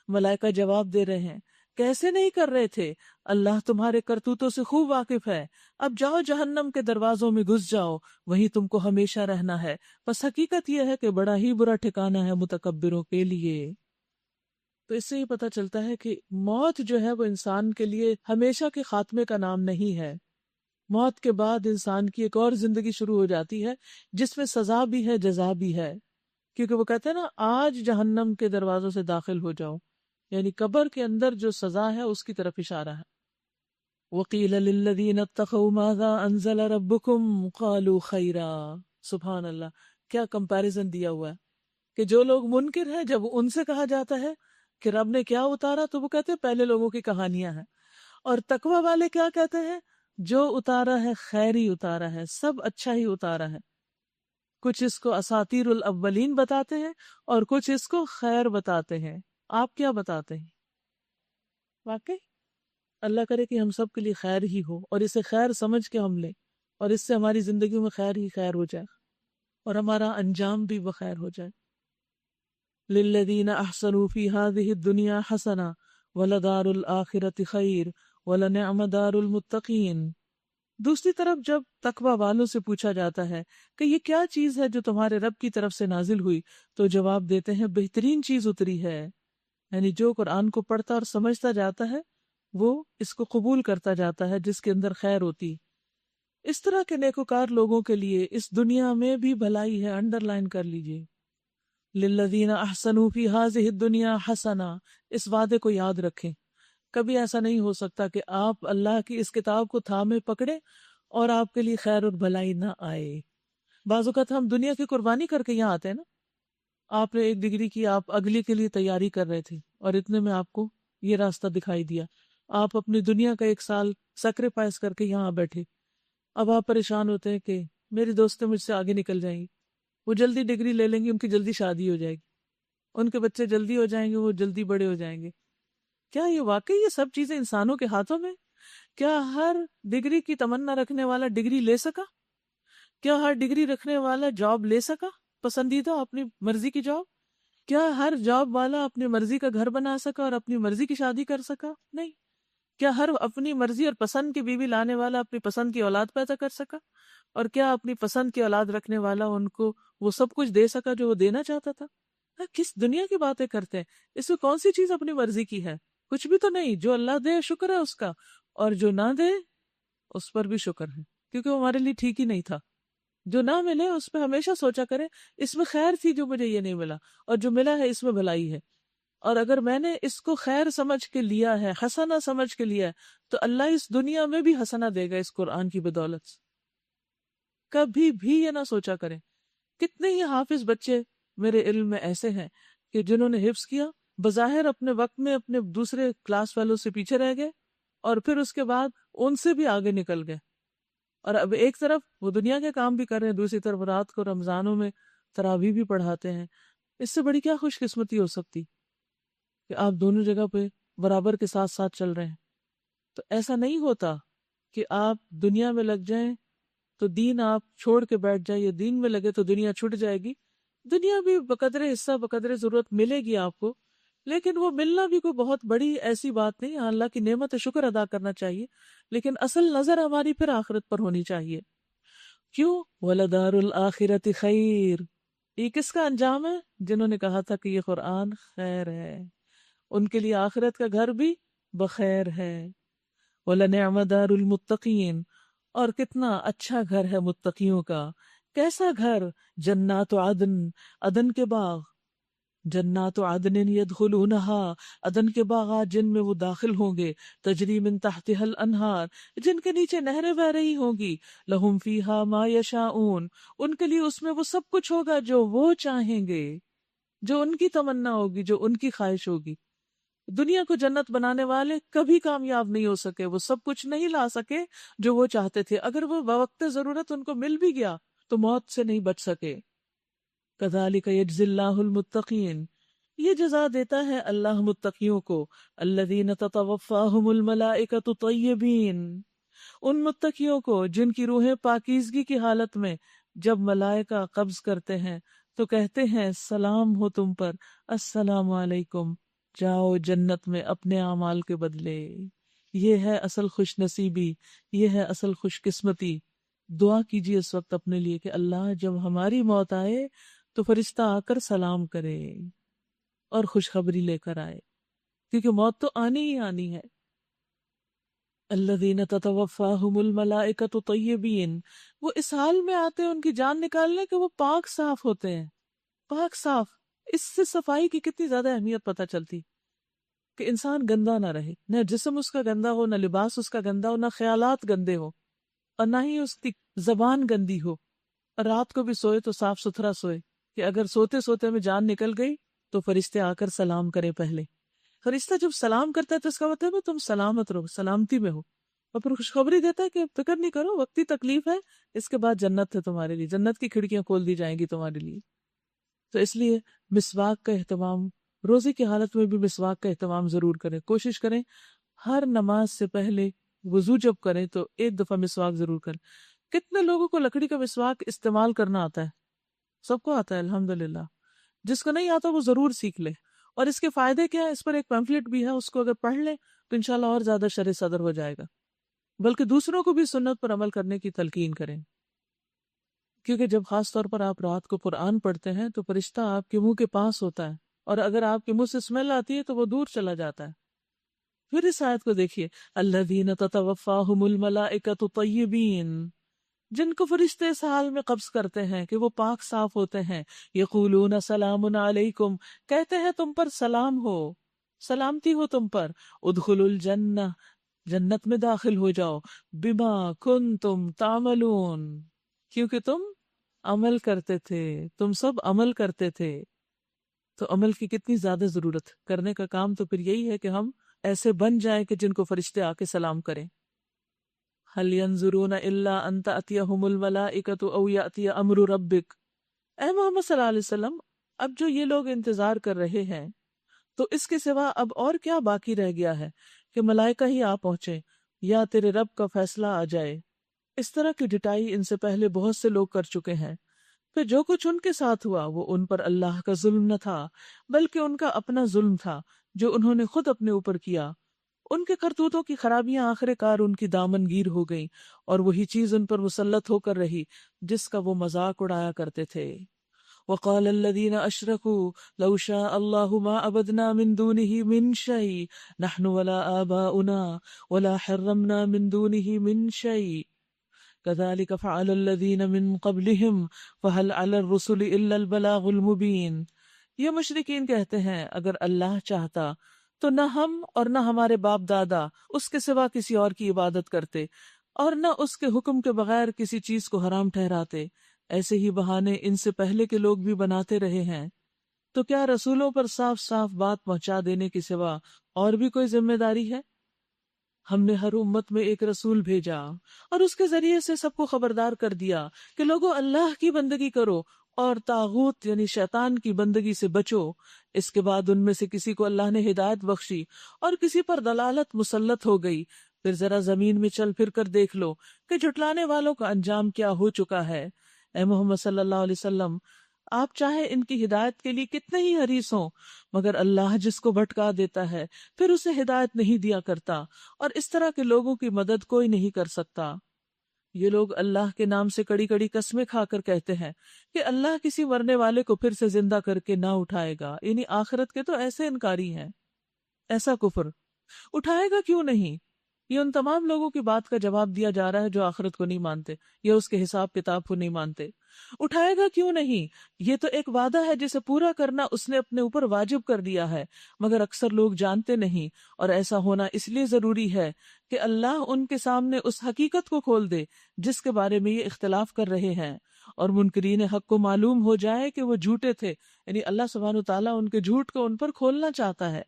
ملائکہ جواب دے رہے ہیں کیسے نہیں کر رہے تھے، اللہ تمہارے کرتوتوں سے خوب واقف ہے، اب جاؤ جہنم کے دروازوں میں گھس جاؤ، وہیں تم کو ہمیشہ رہنا ہے، بس حقیقت یہ ہے کہ بڑا ہی برا ٹھکانہ ہے متکبروں کے لیے۔ تو اس سے یہ پتہ چلتا ہے کہ موت جو ہے وہ انسان کے لیے ہمیشہ کے خاتمے کا نام نہیں ہے۔ موت کے بعد انسان کی ایک اور زندگی شروع ہو جاتی ہے جس میں سزا بھی ہے، جزا بھی ہے، کیونکہ وہ کہتے ہیں نا آج جہنم کے دروازوں سے داخل ہو جاؤ، یعنی قبر کے اندر جو سزا ہے اس کی طرف اشارہ ہے۔ وَقِيلَ لِلَّذِينَ اتَّقَوْا مَاذَا أَنزَلَ رَبُّكُمْ قَالُوا خَيْرًا. سبحان اللہ، کیا کمپیریزن دیا ہوا ہے کہ جو لوگ منکر ہیں جب ان سے کہا جاتا ہے کہ رب نے کیا اتارا تو وہ کہتے ہیں پہلے لوگوں کی کہانیاں ہیں، اور تقوی والے کیا کہتے ہیں؟ جو اتارا ہے خیر ہی اتارا ہے، سب اچھا ہی اتارا ہے. کچھ اس کو اساطیر الاولین بتاتے ہیں اور کچھ اس کو خیر بتاتے ہیں. آپ کیا بتاتے ہیں؟ واقعی اللہ کرے کہ ہم سب کے لیے خیر ہی ہو، اور اسے خیر سمجھ کے ہم لیں، اور اس سے ہماری زندگی میں خیر ہی خیر ہو جائے اور ہمارا انجام بھی بخیر ہو جائے. للذین احسنوا فی ہذہ الدنیا حسنہ ولدار الآخرۃ خیر ولنعم دار المتقین. دوسری طرف جب تقوی والوں سے پوچھا جاتا ہے کہ یہ کیا چیز ہے جو تمہارے رب کی طرف سے نازل ہوئی، تو جواب دیتے ہیں بہترین چیز اتری ہے. یعنی جو قرآن کو پڑھتا اور سمجھتا جاتا ہے وہ اس کو قبول کرتا جاتا ہے، جس کے اندر خیر ہوتی. اس طرح کے نیکوکار لوگوں کے لیے اس دنیا میں بھی بھلائی ہے. انڈر لائن کر لیجئے، للذین احسنوا فی ہذہ الدنیا حسنہ. اس وعدے کو یاد رکھیں. کبھی ایسا نہیں ہو سکتا کہ آپ اللہ کی اس کتاب کو تھامے پکڑے اور آپ کے لیے خیر اور بھلائی نہ آئے. بعض اوقات ہم دنیا کی قربانی کر کے یہاں آتے ہیں نا. آپ نے ایک ڈگری کی، آپ اگلی کے لیے تیاری کر رہے تھے، اور اتنے میں آپ کو یہ راستہ دکھائی دیا. آپ اپنی دنیا کا 1 سال سیکریفائس کر کے یہاں بیٹھے. اب آپ پریشان ہوتے ہیں کہ میری دوستیں مجھ سے آگے نکل جائیں گی، وہ جلدی ڈگری لے لیں گی، ان کی جلدی شادی ہو جائے گی، ان کے بچے جلدی ہو جائیں گے، وہ جلدی بڑے ہو جائیں گے. کیا یہ واقعی یہ سب چیزیں انسانوں کے ہاتھوں میں؟ کیا ہر ڈگری کی تمنا رکھنے والا ڈگری لے سکا؟ کیا ہر ڈگری رکھنے والا جاب لے سکا، پسندیدہ اپنی مرضی کی جاب؟ کیا ہر جاب والا اپنی مرضی کا گھر بنا سکا اور اپنی مرضی کی شادی کر سکا؟ نہیں. کیا ہر اپنی مرضی اور پسند کی بیوی لانے والا اپنی پسند کی اولاد پیدا کر سکا؟ اور کیا اپنی پسند کی اولاد رکھنے والا ان کو وہ سب کچھ دے سکا جو وہ دینا چاہتا تھا؟ کس دنیا کی باتیں کرتے ہیں؟ اس میں کون سی چیز اپنی مرضی کی ہے؟ کچھ بھی تو نہیں. جو اللہ دے شکر ہے اس کا، اور جو نہ دے اس پر بھی شکر ہے، کیونکہ وہ ہمارے لیے ٹھیک ہی نہیں تھا. جو نہ ملے اس پہ ہمیشہ سوچا کریں اس میں خیر تھی جو مجھے یہ نہیں ملا، اور جو ملا ہے اس میں بھلائی ہے. اور اگر میں نے اس کو خیر سمجھ کے لیا ہے، حسنہ سمجھ کے لیا ہے، تو اللہ اس دنیا میں بھی حسنہ دے گا اس قرآن کی بدولت سے. کبھی بھی یہ نہ سوچا کریں. کتنے ہی حافظ بچے میرے علم میں ایسے ہیں کہ جنہوں نے حفظ کیا، بظاہر اپنے وقت میں اپنے دوسرے کلاس والوں سے پیچھے رہ گئے، اور پھر اس کے بعد ان سے بھی آگے نکل گئے. اور اب ایک طرف وہ دنیا کے کام بھی کر رہے ہیں، دوسری طرف رات کو رمضانوں میں تراویح بھی پڑھاتے ہیں. اس سے بڑی کیا خوش قسمتی ہو سکتی کہ آپ دونوں جگہ پہ برابر کے ساتھ ساتھ چل رہے ہیں. تو ایسا نہیں ہوتا کہ آپ دنیا میں لگ جائیں تو دین آپ چھوڑ کے بیٹھ جائیں، یا دین میں لگے تو دنیا چھٹ جائے گی. دنیا بھی بقدر حصہ بقدر ضرورت ملے گی آپ کو، لیکن وہ ملنا بھی کوئی بہت بڑی ایسی بات نہیں. اللہ کی نعمت شکر ادا کرنا چاہیے، لیکن اصل نظر ہماری پھر آخرت پر ہونی چاہیے. کیوں؟ وَلَدَارُ الْآخِرَةِ خَيْرٌ. یہ کس کا انجام ہے؟ جنہوں نے کہا تھا کہ یہ قرآن خیر ہے، ان کے لیے آخرت کا گھر بھی بخیر ہے. وَلَنِعْمَ دَارُ الْمُتَّقِينَ. اور کتنا اچھا گھر ہے متقیوں کا. کیسا گھر؟ جنات عدن، عدن کے باغ. جنات عدن یدخلونہا، عدن کے باغات جن میں وہ داخل ہوں گے. تجری من تحتها الانہار، جن کے نیچے نہریں بہ رہی ہوں گی. لہم فیہا ما یشاؤون، ان کے لیے اس میں وہ سب کچھ ہوگا جو وہ چاہیں گے، جو ان کی تمنا ہوگی، جو ان کی خواہش ہوگی. دنیا کو جنت بنانے والے کبھی کامیاب نہیں ہو سکے، وہ سب کچھ نہیں لا سکے جو وہ چاہتے تھے. اگر وہ بوقت ضرورت ان کو مل بھی گیا تو موت سے نہیں بچ سکے. کذالک یجزی اللہ المتقین، یہ جزا دیتا ہے اللہ متقیوں کو. الذین تتوفاہم الملائکۃ طیبین، ان متقیوں کو جن کی روحیں پاکیزگی کی حالت میں جب ملائکہ قبض کرتے ہیں تو کہتے ہیں سلام ہو تم پر، السلام علیکم، جاؤ جنت میں اپنے اعمال کے بدلے. یہ ہے اصل خوش نصیبی، یہ ہے اصل خوش قسمتی. دعا کیجیے اس وقت اپنے لیے کہ اللہ جب ہماری موت آئے تو فرشتہ آ کر سلام کرے اور خوشخبری لے کر آئے، کیونکہ موت تو آنی ہی آنی ہے. الذین تتوفاہم الملائکۃ طیبین، وہ اس حال میں آتے ہیں ان کی جان نکالنے کہ وہ پاک صاف ہوتے ہیں. پاک صاف، اس سے صفائی کی کتنی زیادہ اہمیت پتہ چلتی. کہ انسان گندا نہ رہے، نہ جسم اس کا گندا ہو، نہ لباس اس کا گندا ہو، نہ خیالات گندے ہو، اور نہ ہی اس کی زبان گندی ہو، اور رات کو بھی سوئے تو صاف ستھرا سوئے، کہ اگر سوتے سوتے میں جان نکل گئی تو فرشتے آ کر سلام کرے پہلے۔ فرشتہ جب سلام کرتا ہے تو اس کا مطلب ہے تم سلامت رہو، سلامتی میں ہو، اور پھر خوشخبری دیتا ہے کہ فکر نہیں کرو، وقتی تکلیف ہے، اس کے بعد جنت ہے تمہارے لیے، جنت کی کھڑکیاں کھول دی جائیں گی تمہارے لیے۔ تو اس لیے مسواک کا اہتمام، روزے کی حالت میں بھی مسواک کا اہتمام ضرور کریں، کوشش کریں ہر نماز سے پہلے وضو جب کریں تو ایک دفعہ مسواک ضرور کریں۔ کتنے لوگوں کو لکڑی کا مسواک استعمال کرنا آتا ہے؟ سب کو آتا ہے الحمدللہ۔ جس کو نہیں آتا وہ ضرور سیکھ لے، اور اس کے فائدے کیا ہے، اس پر ایک پیمفلیٹ بھی ہے، اس کو اگر پڑھ لیں تو انشاءاللہ اور زیادہ شرح صدر ہو جائے گا، بلکہ دوسروں کو بھی سنت پر عمل کرنے کی تلقین کریں، کیونکہ جب خاص طور پر آپ رات کو قرآن پڑھتے ہیں تو فرشتہ آپ کے منہ کے پاس ہوتا ہے، اور اگر آپ کے منہ سے اسمیل آتی ہے تو وہ دور چلا جاتا ہے۔ پھر اس آیت کو دیکھیے، الذین تتوفاہم الملائکۃ طیبین، جن کو فرشتے اس حال میں قبض کرتے ہیں کہ وہ پاک صاف ہوتے ہیں، یقولون سلام علیکم، کہتے ہیں تم پر سلام ہو، سلامتی ہو تم پر، ادخلوا الجنہ، جنت میں داخل ہو جاؤ، بما کنتم تعملون، کیونکہ تم عمل کرتے تھے، تم سب عمل کرتے تھے۔ تو عمل کی کتنی زیادہ ضرورت، کرنے کا کام تو پھر یہی ہے کہ ہم ایسے بن جائیں کہ جن کو فرشتے آ کے سلام کریں۔ هل ينظرون الا ان تأتيهم الملائکۃ او یأتی امر ربک، اے محمد صلی اللہ علیہ وسلم، اب جو یہ لوگ انتظار کر رہے ہیں تو اس کے سوا اب اور کیا باقی رہ گیا ہے کہ ملائکہ ہی آ پہنچے یا تیرے رب کا فیصلہ آ جائے۔ اس طرح کی ڈٹائی ان سے پہلے بہت سے لوگ کر چکے ہیں، پھر جو کچھ ان کے ساتھ ہوا وہ ان پر اللہ کا ظلم نہ تھا بلکہ ان کا اپنا ظلم تھا جو انہوں نے خود اپنے اوپر کیا۔ ان کے کرتوتوں کی خرابیاں آخر کار ان کی دامن گیر ہو گئیں، اور وہی چیز ان پر مسلط ہو کر رہی جس کا وہ مذاق اڑایا کرتے تھے۔ وقال الذين اشركوا لو شاء الله ما عبدنا من دونه من شيء نحن ولا آباؤنا ولا حرمنا من دونه من شيء كذلك فعل الذين من قبلهم فهل على الرسل الا البلاغ المبين۔ یہ مشرکین کہتے ہیں اگر اللہ چاہتا تو نہ ہم اور نہ ہمارے باپ دادا اس کے سوا کسی اور کی عبادت کرتے، اور نہ اس کے حکم کے بغیر کسی چیز کو حرام ٹھہراتے، ایسے ہی بہانے ان سے پہلے کے لوگ بھی بناتے رہے ہیں۔ تو کیا رسولوں پر صاف صاف بات پہنچا دینے کے سوا اور بھی کوئی ذمہ داری ہے؟ ہم نے ہر امت میں ایک رسول بھیجا اور اس کے ذریعے سے سب کو خبردار کر دیا کہ لوگوں اللہ کی بندگی کرو اور طاغوت یعنی شیطان کی بندگی سے بچو۔ اس کے بعد ان میں سے کسی کو اللہ نے ہدایت بخشی اور کسی پر دلالت مسلط ہو گئی، پھر ذرا زمین میں چل پھر کر دیکھ لو کہ جھٹلانے والوں کا انجام کیا ہو چکا ہے۔ اے محمد صلی اللہ علیہ وسلم، آپ چاہے ان کی ہدایت کے لیے کتنے ہی حریص ہوں، مگر اللہ جس کو بھٹکا دیتا ہے پھر اسے ہدایت نہیں دیا کرتا، اور اس طرح کے لوگوں کی مدد کوئی نہیں کر سکتا۔ یہ لوگ اللہ کے نام سے کڑی کڑی قسمیں کھا کر کہتے ہیں کہ اللہ کسی مرنے والے کو پھر سے زندہ کر کے نہ اٹھائے گا، یعنی آخرت کے تو ایسے انکاری ہیں۔ ایسا کفر اٹھائے گا کیوں نہیں؟ یہ ان تمام لوگوں کی بات کا جواب دیا جا رہا ہے جو آخرت کو نہیں مانتے یا اس کے حساب کتاب کو نہیں مانتے۔ اٹھائے گا کیوں نہیں؟ یہ تو ایک وعدہ ہے جسے پورا کرنا اس نے اپنے اوپر واجب کر دیا ہے، مگر اکثر لوگ جانتے نہیں، اور ایسا ہونا اس لیے ضروری ہے کہ اللہ ان کے سامنے اس حقیقت کو کھول دے جس کے بارے میں یہ اختلاف کر رہے ہیں، اور منکرین حق کو معلوم ہو جائے کہ وہ جھوٹے تھے، یعنی اللہ سبحانہ وتعالیٰ ان کے جھوٹ کو ان پر کھولنا چاہتا ہے۔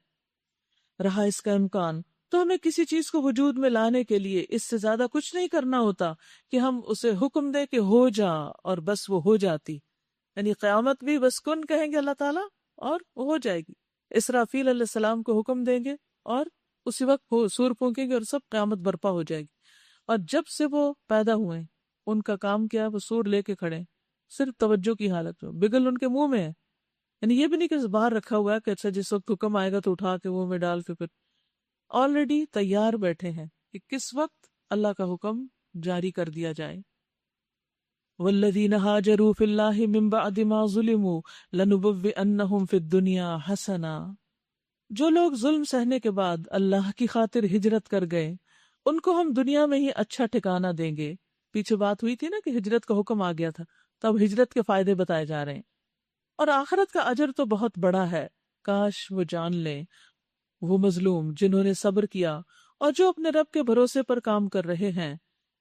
رہا اس کا امکان تو ہمیں کسی چیز کو وجود میں لانے کے لیے اس سے زیادہ کچھ نہیں کرنا ہوتا کہ ہم اسے حکم دیں کہ ہو جا اور بس وہ ہو جاتی، یعنی قیامت بھی بس کن کہیں گے اللہ تعالیٰ اور وہ ہو جائے گی۔ اسرافیل علیہ السلام کو حکم دیں گے اور اسی وقت سور پھونکیں گے اور سب قیامت برپا ہو جائے گی۔ اور جب سے وہ پیدا ہوئے ان کا کام کیا، وہ سور لے کے کھڑے صرف توجہ کی حالت میں، بگل ان کے منہ میں ہے، یعنی یہ بھی نہیں کہ باہر رکھا ہوا ہے کہ اچھا جس وقت حکم آئے گا تو اٹھا کے منہ میں ڈال کے، پھر آلریڈی تیار بیٹھے ہیں کہ کس وقت اللہ کا حکم جاری کر دیا جائے۔ والذین ہاجروا فی اللہ من بعد ما ظلموا لنبوئنہم فی الدنیا حسنا، جو لوگ ظلم سہنے کے بعد اللہ کی خاطر ہجرت کر گئے ان کو ہم دنیا میں ہی اچھا ٹھکانہ دیں گے۔ پیچھے بات ہوئی تھی نا کہ ہجرت کا حکم آ گیا تھا، تب ہجرت کے فائدے بتائے جا رہے ہیں، اور آخرت کا اجر تو بہت بڑا ہے، کاش وہ جان لیں۔ وہ مظلوم جنہوں نے صبر کیا اور جو اپنے رب کے بھروسے پر کام کر رہے ہیں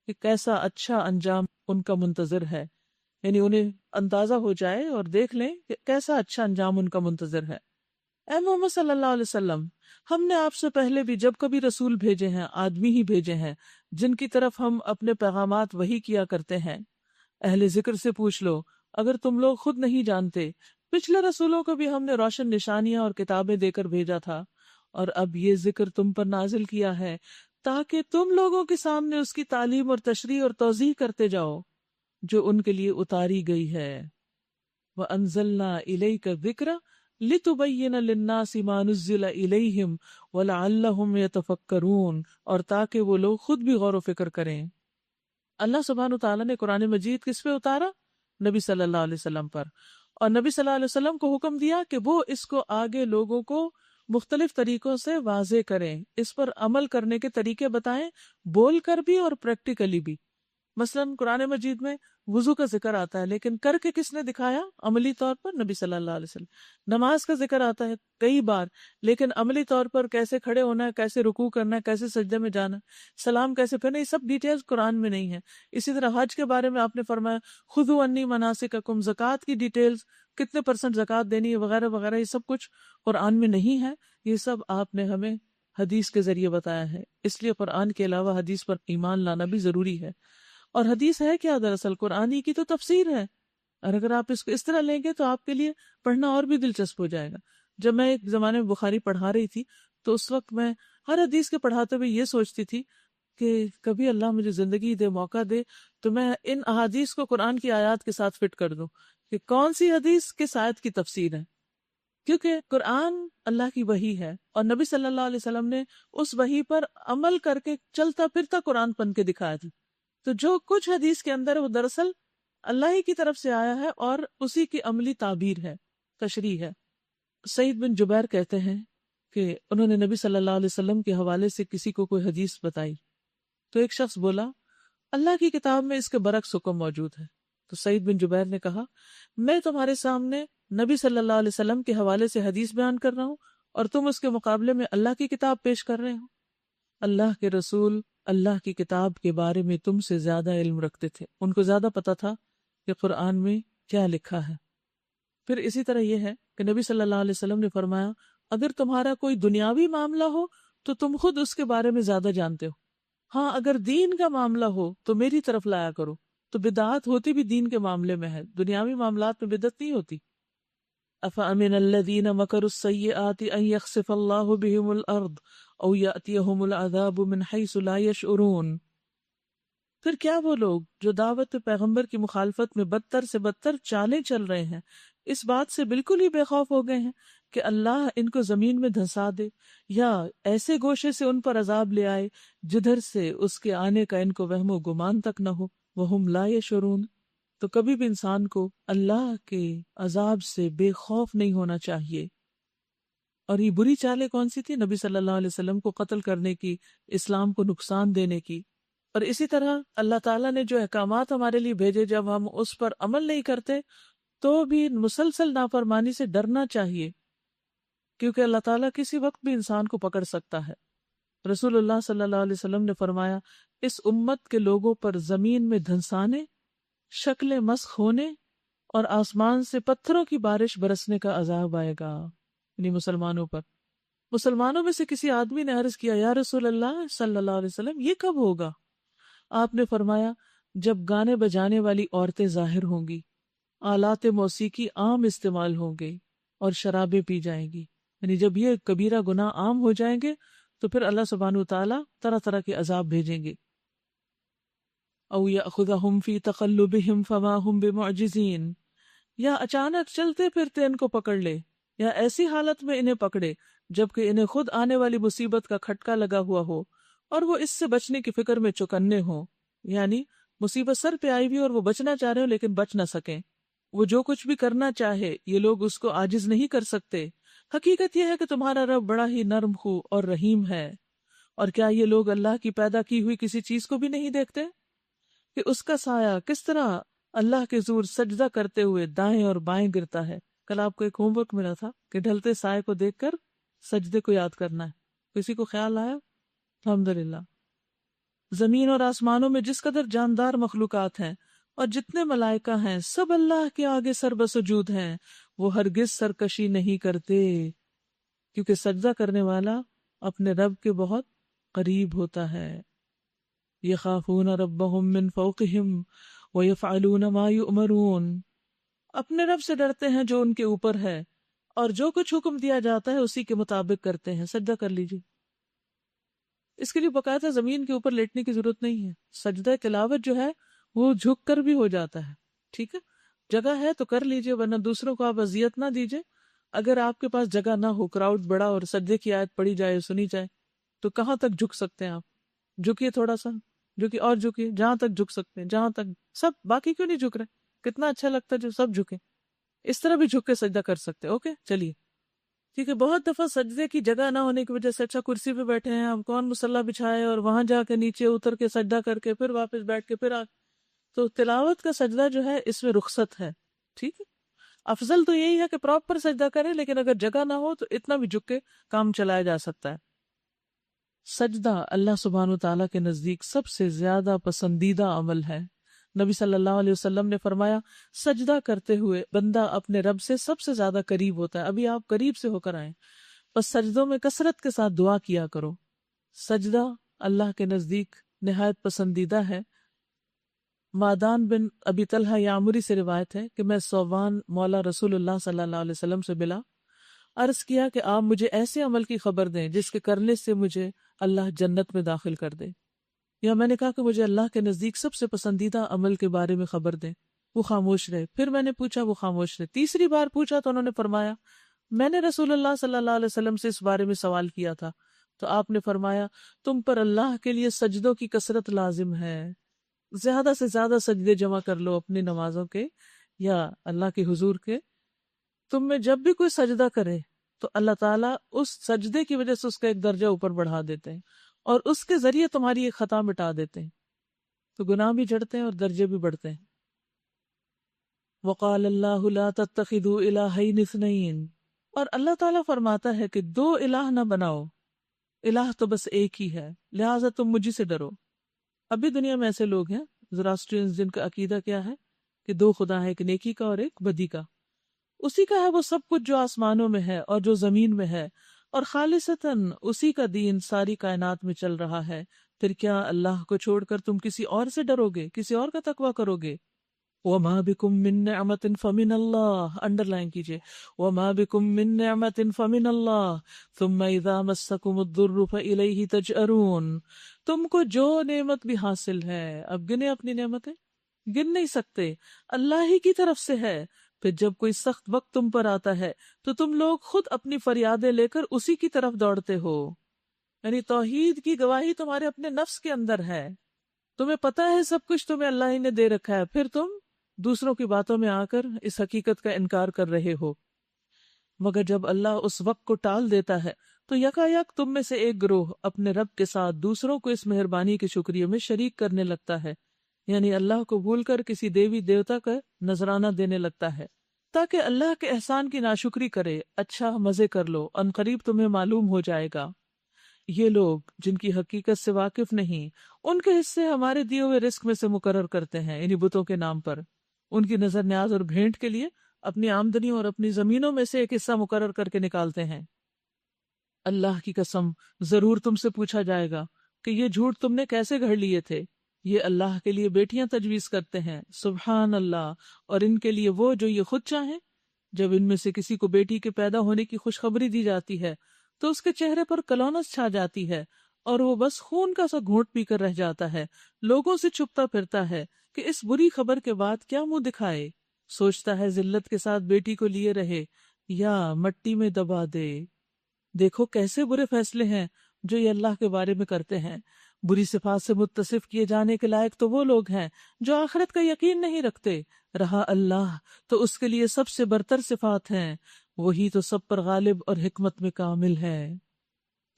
کہ کیسا اچھا انجام ان کا منتظر ہے، یعنی انہیں اندازہ ہو جائے اور دیکھ لیں کہ کیسا اچھا انجام ان کا منتظر ہے۔ اے محمد صلی اللہ علیہ وسلم، ہم نے آپ سے پہلے بھی جب کبھی رسول بھیجے ہیں آدمی ہی بھیجے ہیں جن کی طرف ہم اپنے پیغامات وحی کیا کرتے ہیں۔ اہل ذکر سے پوچھ لو اگر تم لوگ خود نہیں جانتے، پچھلے رسولوں کو بھی ہم نے روشن نشانیاں اور کتابیں دے کر بھیجا تھا، اور اب یہ ذکر تم پر نازل کیا ہے تاکہ تم لوگوں کے سامنے اس کی تعلیم اور تشریح اور توضیح کرتے جاؤ جو ان کے لیے اتاری گئی ہے۔ وَأَنزَلْنَا إِلَيْكَ الذِّكْرَ لِتُبَيِّنَ لِلنَّاسِ مَا نُزِّلَ إِلَيْهِمْ وَلَعَلَّهُمْ يَتَفَكَّرُونَ، اور تاکہ وہ لوگ خود بھی غور و فکر کریں۔ اللہ سبحانہ تعالیٰ نے قرآن مجید کس پہ اتارا؟ نبی صلی اللہ علیہ وسلم پر، اور نبی صلی اللہ علیہ وسلم کو حکم دیا کہ وہ اس کو آگے لوگوں کو مختلف طریقوں سے واضح کریں، اس پر عمل کرنے کے طریقے بتائیں، بول کر بھی اور پریکٹیکلی بھی۔ مثلا قرآن مجید میں وضو کا ذکر آتا ہے، لیکن کر کے کس نے دکھایا عملی طور پر؟ نبی صلی اللہ علیہ وسلم۔ نماز کا ذکر آتا ہے کئی بار، لیکن عملی طور پر کیسے کھڑے ہونا ہے، کیسے رکوع کرنا ہے، کیسے سجدے میں جانا ہے، سلام کیسے پھرنا، یہ سب ڈیٹیلز قرآن میں نہیں ہے۔ اسی طرح حج کے بارے میں آپ نے فرمایا خذوا عنی مناسککم، زکوٰۃ کی ڈیٹیلز کتنے % زکوٰۃ دینی ہے وغیرہ وغیرہ، یہ سب کچھ قرآن میں نہیں ہے، یہ سب آپ نے ہمیں حدیث کے ذریعے بتایا ہے۔ اس لیے قرآن کے علاوہ حدیث پر ایمان لانا بھی ضروری ہے۔ اور حدیث ہے کیا؟ دراصل قرآن ہی کی تو تفسیر ہے، اور اگر آپ اس کو اس طرح لیں گے تو آپ کے لیے پڑھنا اور بھی دلچسپ ہو جائے گا۔ جب میں ایک زمانے میں بخاری پڑھا رہی تھی تو اس وقت میں ہر حدیث کے پڑھاتے ہوئے یہ سوچتی تھی کہ کبھی اللہ مجھے زندگی دے، موقع دے تو میں ان احادیث کو قرآن کی آیات کے ساتھ فٹ کر دوں کہ کون سی حدیث کس آیت کی تفسیر ہے، کیونکہ قرآن اللہ کی وحی ہے، اور نبی صلی اللہ علیہ وسلم نے اس وحی پر عمل کر کے چلتا پھرتا قرآن پن کے دکھایا تھا۔ تو جو کچھ حدیث کے اندر ہے وہ دراصل اللہ ہی کی طرف سے آیا ہے اور اسی کی عملی تعبیر ہے، تشریح ہے۔ سعید بن جبیر کہتے ہیں کہ انہوں نے نبی صلی اللہ علیہ وسلم کے حوالے سے کسی کو کوئی حدیث بتائی تو ایک شخص بولا اللہ کی کتاب میں اس کے برعکس حکم موجود ہے۔ تو سعید بن جبیر نے کہا میں تمہارے سامنے نبی صلی اللہ علیہ وسلم کے حوالے سے حدیث بیان کر رہا ہوں اور تم اس کے مقابلے میں اللہ کی کتاب پیش کر رہے ہو۔ اللہ کے رسول اللہ کی کتاب کے بارے میں تم سے زیادہ علم رکھتے تھے، ان کو زیادہ پتا تھا کہ قرآن میں کیا لکھا ہے۔ پھر اسی طرح یہ ہے کہ نبی صلی اللہ علیہ وسلم نے فرمایا اگر تمہارا کوئی دنیاوی معاملہ ہو تو تم خود اس کے بارے میں زیادہ جانتے ہو، ہاں اگر دین کا معاملہ ہو تو میری طرف لایا کرو۔ تو بدعات ہوتی بھی دین کے معاملے میں ہے، دنیاوی معاملات میں بدعت نہیں ہوتی۔ أَفَأَمِنَ الَّذِينَ مَكَرُوا السَّيِّئَاتِ أَن يَخْسِفَ اللَّهُ بِهِمُ الْأَرْضَ أَوْ يَأْتِيَهُمُ الْعَذَابُ مِنْ حَيْثُ لَا يَشْعُرُونَ۔ پھر کیا وہ لوگ جو دعوت پیغمبر کی مخالفت میں بدتر سے بدتر چالیں چل رہے ہیں اس بات سے بالکل ہی بے خوف ہو گئے ہیں کہ اللہ ان کو زمین میں دھنسا دے یا ایسے گوشے سے ان پر عذاب لے آئے جدھر سے اس کے آنے کا ان کو وہم و گمان تک نہ ہو، وَهُمْ لَا يَشْعُرُونَ۔ تو کبھی بھی انسان کو اللہ کے عذاب سے بے خوف نہیں ہونا چاہیے۔ اور یہ بری چالیں کون سی تھی؟ نبی صلی اللہ علیہ وسلم کو قتل کرنے کی، اسلام کو نقصان دینے کی۔ اور اسی طرح اللہ تعالیٰ نے جو احکامات ہمارے لیے بھیجے جب ہم اس پر عمل نہیں کرتے تو بھی مسلسل نافرمانی سے ڈرنا چاہیے، کیونکہ اللہ تعالیٰ کسی وقت بھی انسان کو پکڑ سکتا ہے۔ رسول اللہ صلی اللہ علیہ وسلم نے فرمایا اس امت کے لوگوں پر زمین میں دھنسانے، شکلیں مسخ ہونے اور آسمان سے پتھروں کی بارش برسنے کا عذاب آئے گا، یعنی مسلمانوں پر۔ مسلمانوں میں سے کسی آدمی نے عرض کیا یا رسول اللہ صلی اللہ علیہ وسلم یہ کب ہوگا؟ آپ نے فرمایا جب گانے بجانے والی عورتیں ظاہر ہوں گی، آلات موسیقی عام استعمال ہوں گے اور شرابیں پی جائیں گی، یعنی جب یہ کبیرہ گناہ عام ہو جائیں گے تو پھر اللہ سبحانہ وتعالیٰ طرح طرح کے عذاب بھیجیں گے۔ او یأخذہم فی تقلبہم فما ہم بمعجزین، یا اچانک چلتے پھرتے ان کو پکڑ لے، یا ایسی حالت میں انہیں پکڑے جبکہ انہیں خود آنے والی مصیبت کا کھٹکا لگا ہوا ہو اور وہ اس سے بچنے کی فکر میں چوکنے ہوں، یعنی مصیبت سر پہ آئی ہوئی اور وہ بچنا چاہ رہے ہوں لیکن بچ نہ سکیں۔ وہ جو کچھ بھی کرنا چاہے یہ لوگ اس کو عاجز نہیں کر سکتے۔ حقیقت یہ ہے کہ تمہارا رب بڑا ہی نرم خو اور رحیم ہے۔ اور کیا یہ لوگ اللہ کی پیدا کی ہوئی کسی چیز کو بھی نہیں دیکھتے کہ اس کا سایہ کس طرح اللہ کے زور سجدہ کرتے ہوئے دائیں اور بائیں گرتا ہے؟ کل آپ کو ایک ہوم ورک ملا تھا کہ ڈھلتے سائے کو دیکھ کر سجدے کو یاد کرنا ہے. کسی کو خیال آیا؟ الحمدللہ. زمین اور آسمانوں میں جس قدر جاندار مخلوقات ہیں اور جتنے ملائکہ ہیں سب اللہ کے آگے سر بسجود ہیں. وہ ہرگز سرکشی نہیں کرتے کیونکہ سجدہ کرنے والا اپنے رب کے بہت قریب ہوتا ہے. یخافون ربہم من فوقہم ویفعلون ما یؤمرون. اپنے رب سے ڈرتے ہیں جو ان کے اوپر ہے اور جو کچھ حکم دیا جاتا ہے اسی کے مطابق کرتے ہیں. سجدہ کر لیجیے. اس کے لیے باقاعدہ زمین کے اوپر لیٹنے کی ضرورت نہیں ہے. سجدہ تلاوت جو ہے وہ جھک کر بھی ہو جاتا ہے. ٹھیک ہے، جگہ ہے تو کر لیجیے، ورنہ دوسروں کو آپ اذیت نہ دیجیے. اگر آپ کے پاس جگہ نہ ہو، کراؤڈ بڑا اور سجدے کی آیت پڑھی جائے سنی جائے تو کہاں تک جھک سکتے ہیں آپ؟ جھکیے تھوڑا سا، جھکیے اور جھکیے جہاں تک جھک سکتے ہیں، جہاں تک سب. باقی کیوں نہیں جھک رہے؟ کتنا اچھا لگتا ہے جو سب جھکے. اس طرح بھی جھک کے سجدہ کر سکتے. اوکے چلیے ٹھیک ہے. بہت دفعہ سجدے کی جگہ نہ ہونے کی وجہ سے اچھا کرسی پہ بیٹھے ہیں اب کون مصلی بچھائے اور وہاں جا کے نیچے اتر کے سجدہ کر کے پھر واپس بیٹھ کے پھر تو تلاوت کا سجدہ جو ہے اس میں رخصت ہے. ٹھیک ہے، افضل تو یہی ہے کہ پراپر سجدہ کریں، لیکن اگر جگہ نہ ہو تو اتنا بھی جھک کے کام چلایا جا سکتا ہے. سجدہ اللہ سبحانہ و تعالیٰ کے نزدیک سب سے زیادہ پسندیدہ عمل ہے. نبی صلی اللہ علیہ وسلم نے فرمایا سجدہ کرتے ہوئے بندہ اپنے رب سے سب سے زیادہ قریب ہوتا ہے. ابھی آپ قریب سے ہو کر آئیں، بس سجدوں میں کثرت کے ساتھ دعا کیا کرو. سجدہ اللہ کے نزدیک نہایت پسندیدہ ہے. مادان بن ابی طلحہ یامری سے روایت ہے کہ میں صوبان مولا رسول اللہ صلی اللہ علیہ وسلم سے ملا. عرض کیا کہ آپ مجھے ایسے عمل کی خبر دیں جس کے کرنے سے مجھے اللہ جنت میں داخل کر دے. یا میں نے کہا کہ مجھے اللہ کے نزدیک سب سے پسندیدہ عمل کے بارے میں خبر دیں. وہ خاموش رہے. پھر میں نے پوچھا، وہ خاموش رہے. تیسری بار پوچھا تو انہوں نے فرمایا میں نے رسول اللہ صلی اللہ علیہ وسلم سے اس بارے میں سوال کیا تھا تو آپ نے فرمایا تم پر اللہ کے لیے سجدوں کی کثرت لازم ہے. زیادہ سے زیادہ سجدے جمع کر لو اپنی نمازوں کے یا اللہ کے حضور کے. تم میں جب بھی کوئی سجدہ کرے تو اللہ تعالیٰ اس سجدے کی وجہ سے اس کا ایک درجہ اوپر بڑھا دیتے ہیں اور اس کے ذریعے تمہاری ایک خطا مٹا دیتے ہیں. تو گناہ بھی جڑتے ہیں اور درجے بھی بڑھتے ہیں. وقال اللہ لا تتخذوا الہین اثنین. اور اللہ تعالیٰ فرماتا ہے کہ دو الہ نہ بناؤ، الہ تو بس ایک ہی ہے، لہٰذا تم مجھے سے ڈرو. ابھی دنیا میں ایسے لوگ ہیں زراسٹرینز جن کا عقیدہ کیا ہے کہ دو خدا ہے، ایک نیکی کا اور ایک بدی کا. اسی کا ہے وہ سب کچھ جو آسمانوں میں ہے اور جو زمین میں ہے، اور خالصتاً اسی کا دین ساری کائنات میں چل رہا ہے. پھر کیا اللہ کو چھوڑ کر تم کسی اور سے ڈرو گے، کسی اور کا تقویٰ کرو گے؟ وَمَا بِكُم مِّن نِّعْمَةٍ فَمِنَ اللَّهِ. انڈر لائن کیجئے وَمَا بِكُم مِّن نِّعْمَةٍ فَمِنَ اللَّهِ ثُمَّ إِذَا مَسَّكُمُ الضُّرُّ فَإِلَيْهِ تَجْأَرُونَ. تم کو جو نعمت بھی حاصل ہے، اب گنے اپنی نعمتیں، گن نہیں سکتے، اللہ ہی کی طرف سے ہے. پھر جب کوئی سخت وقت تم پر آتا ہے تو تم لوگ خود اپنی فریادیں لے کر اسی کی طرف دوڑتے ہو. یعنی توحید کی گواہی تمہارے اپنے نفس کے اندر ہے، تمہیں پتا ہے سب کچھ تمہیں اللہ ہی نے دے رکھا ہے، پھر تم دوسروں کی باتوں میں آ کر اس حقیقت کا انکار کر رہے ہو. مگر جب اللہ اس وقت کو ٹال دیتا ہے تو یکا یک تم میں سے ایک گروہ اپنے رب کے ساتھ دوسروں کو اس مہربانی کے شکریہ میں شریک کرنے لگتا ہے، یعنی اللہ کو بھول کر کسی دیوی دیوتا کا نذرانہ دینے لگتا ہے تاکہ اللہ کے احسان کی ناشکری کرے. اچھا مزے کر لو، ان قریب تمہیں معلوم ہو جائے گا. یہ لوگ جن کی حقیقت سے واقف نہیں، ان کے حصے ہمارے دیے ہوئے رزق میں سے مقرر کرتے ہیں، یعنی بتوں کے نام پر. ان کی نظر نیاز اور بھینٹ کے لیے اپنی آمدنی اور اپنی زمینوں میں سے ایک حصہ مقرر کر کے نکالتے ہیں. اللہ کی قسم ضرور تم سے پوچھا جائے گا کہ یہ جھوٹ تم نے کیسے گھڑ لیے تھے. یہ اللہ کے لیے بیٹیاں تجویز کرتے ہیں، سبحان اللہ، اور ان کے لیے وہ جو یہ خود چاہیں. جب ان میں سے کسی کو بیٹی کے پیدا ہونے کی خوشخبری دی جاتی ہے تو اس کے چہرے پر کلونس چھا جاتی ہے اور وہ بس خون کا سا گھونٹ پی کر رہ جاتا ہے. لوگوں سے چھپتا پھرتا ہے کہ اس بری خبر کے بعد کیا منہ دکھائے. سوچتا ہے ذلت کے ساتھ بیٹی کو لیے رہے یا مٹی میں دبا دے. دیکھو کیسے برے فیصلے ہیں جو یہ اللہ کے بارے میں کرتے ہیں. بری صفات سے متصف کیے جانے کے لائق تو وہ لوگ ہیں جو آخرت کا یقین نہیں رکھتے. رہا اللہ تو اس کے لیے سب سے برتر صفات ہیں، وہی تو سب پر غالب اور حکمت میں کامل ہے.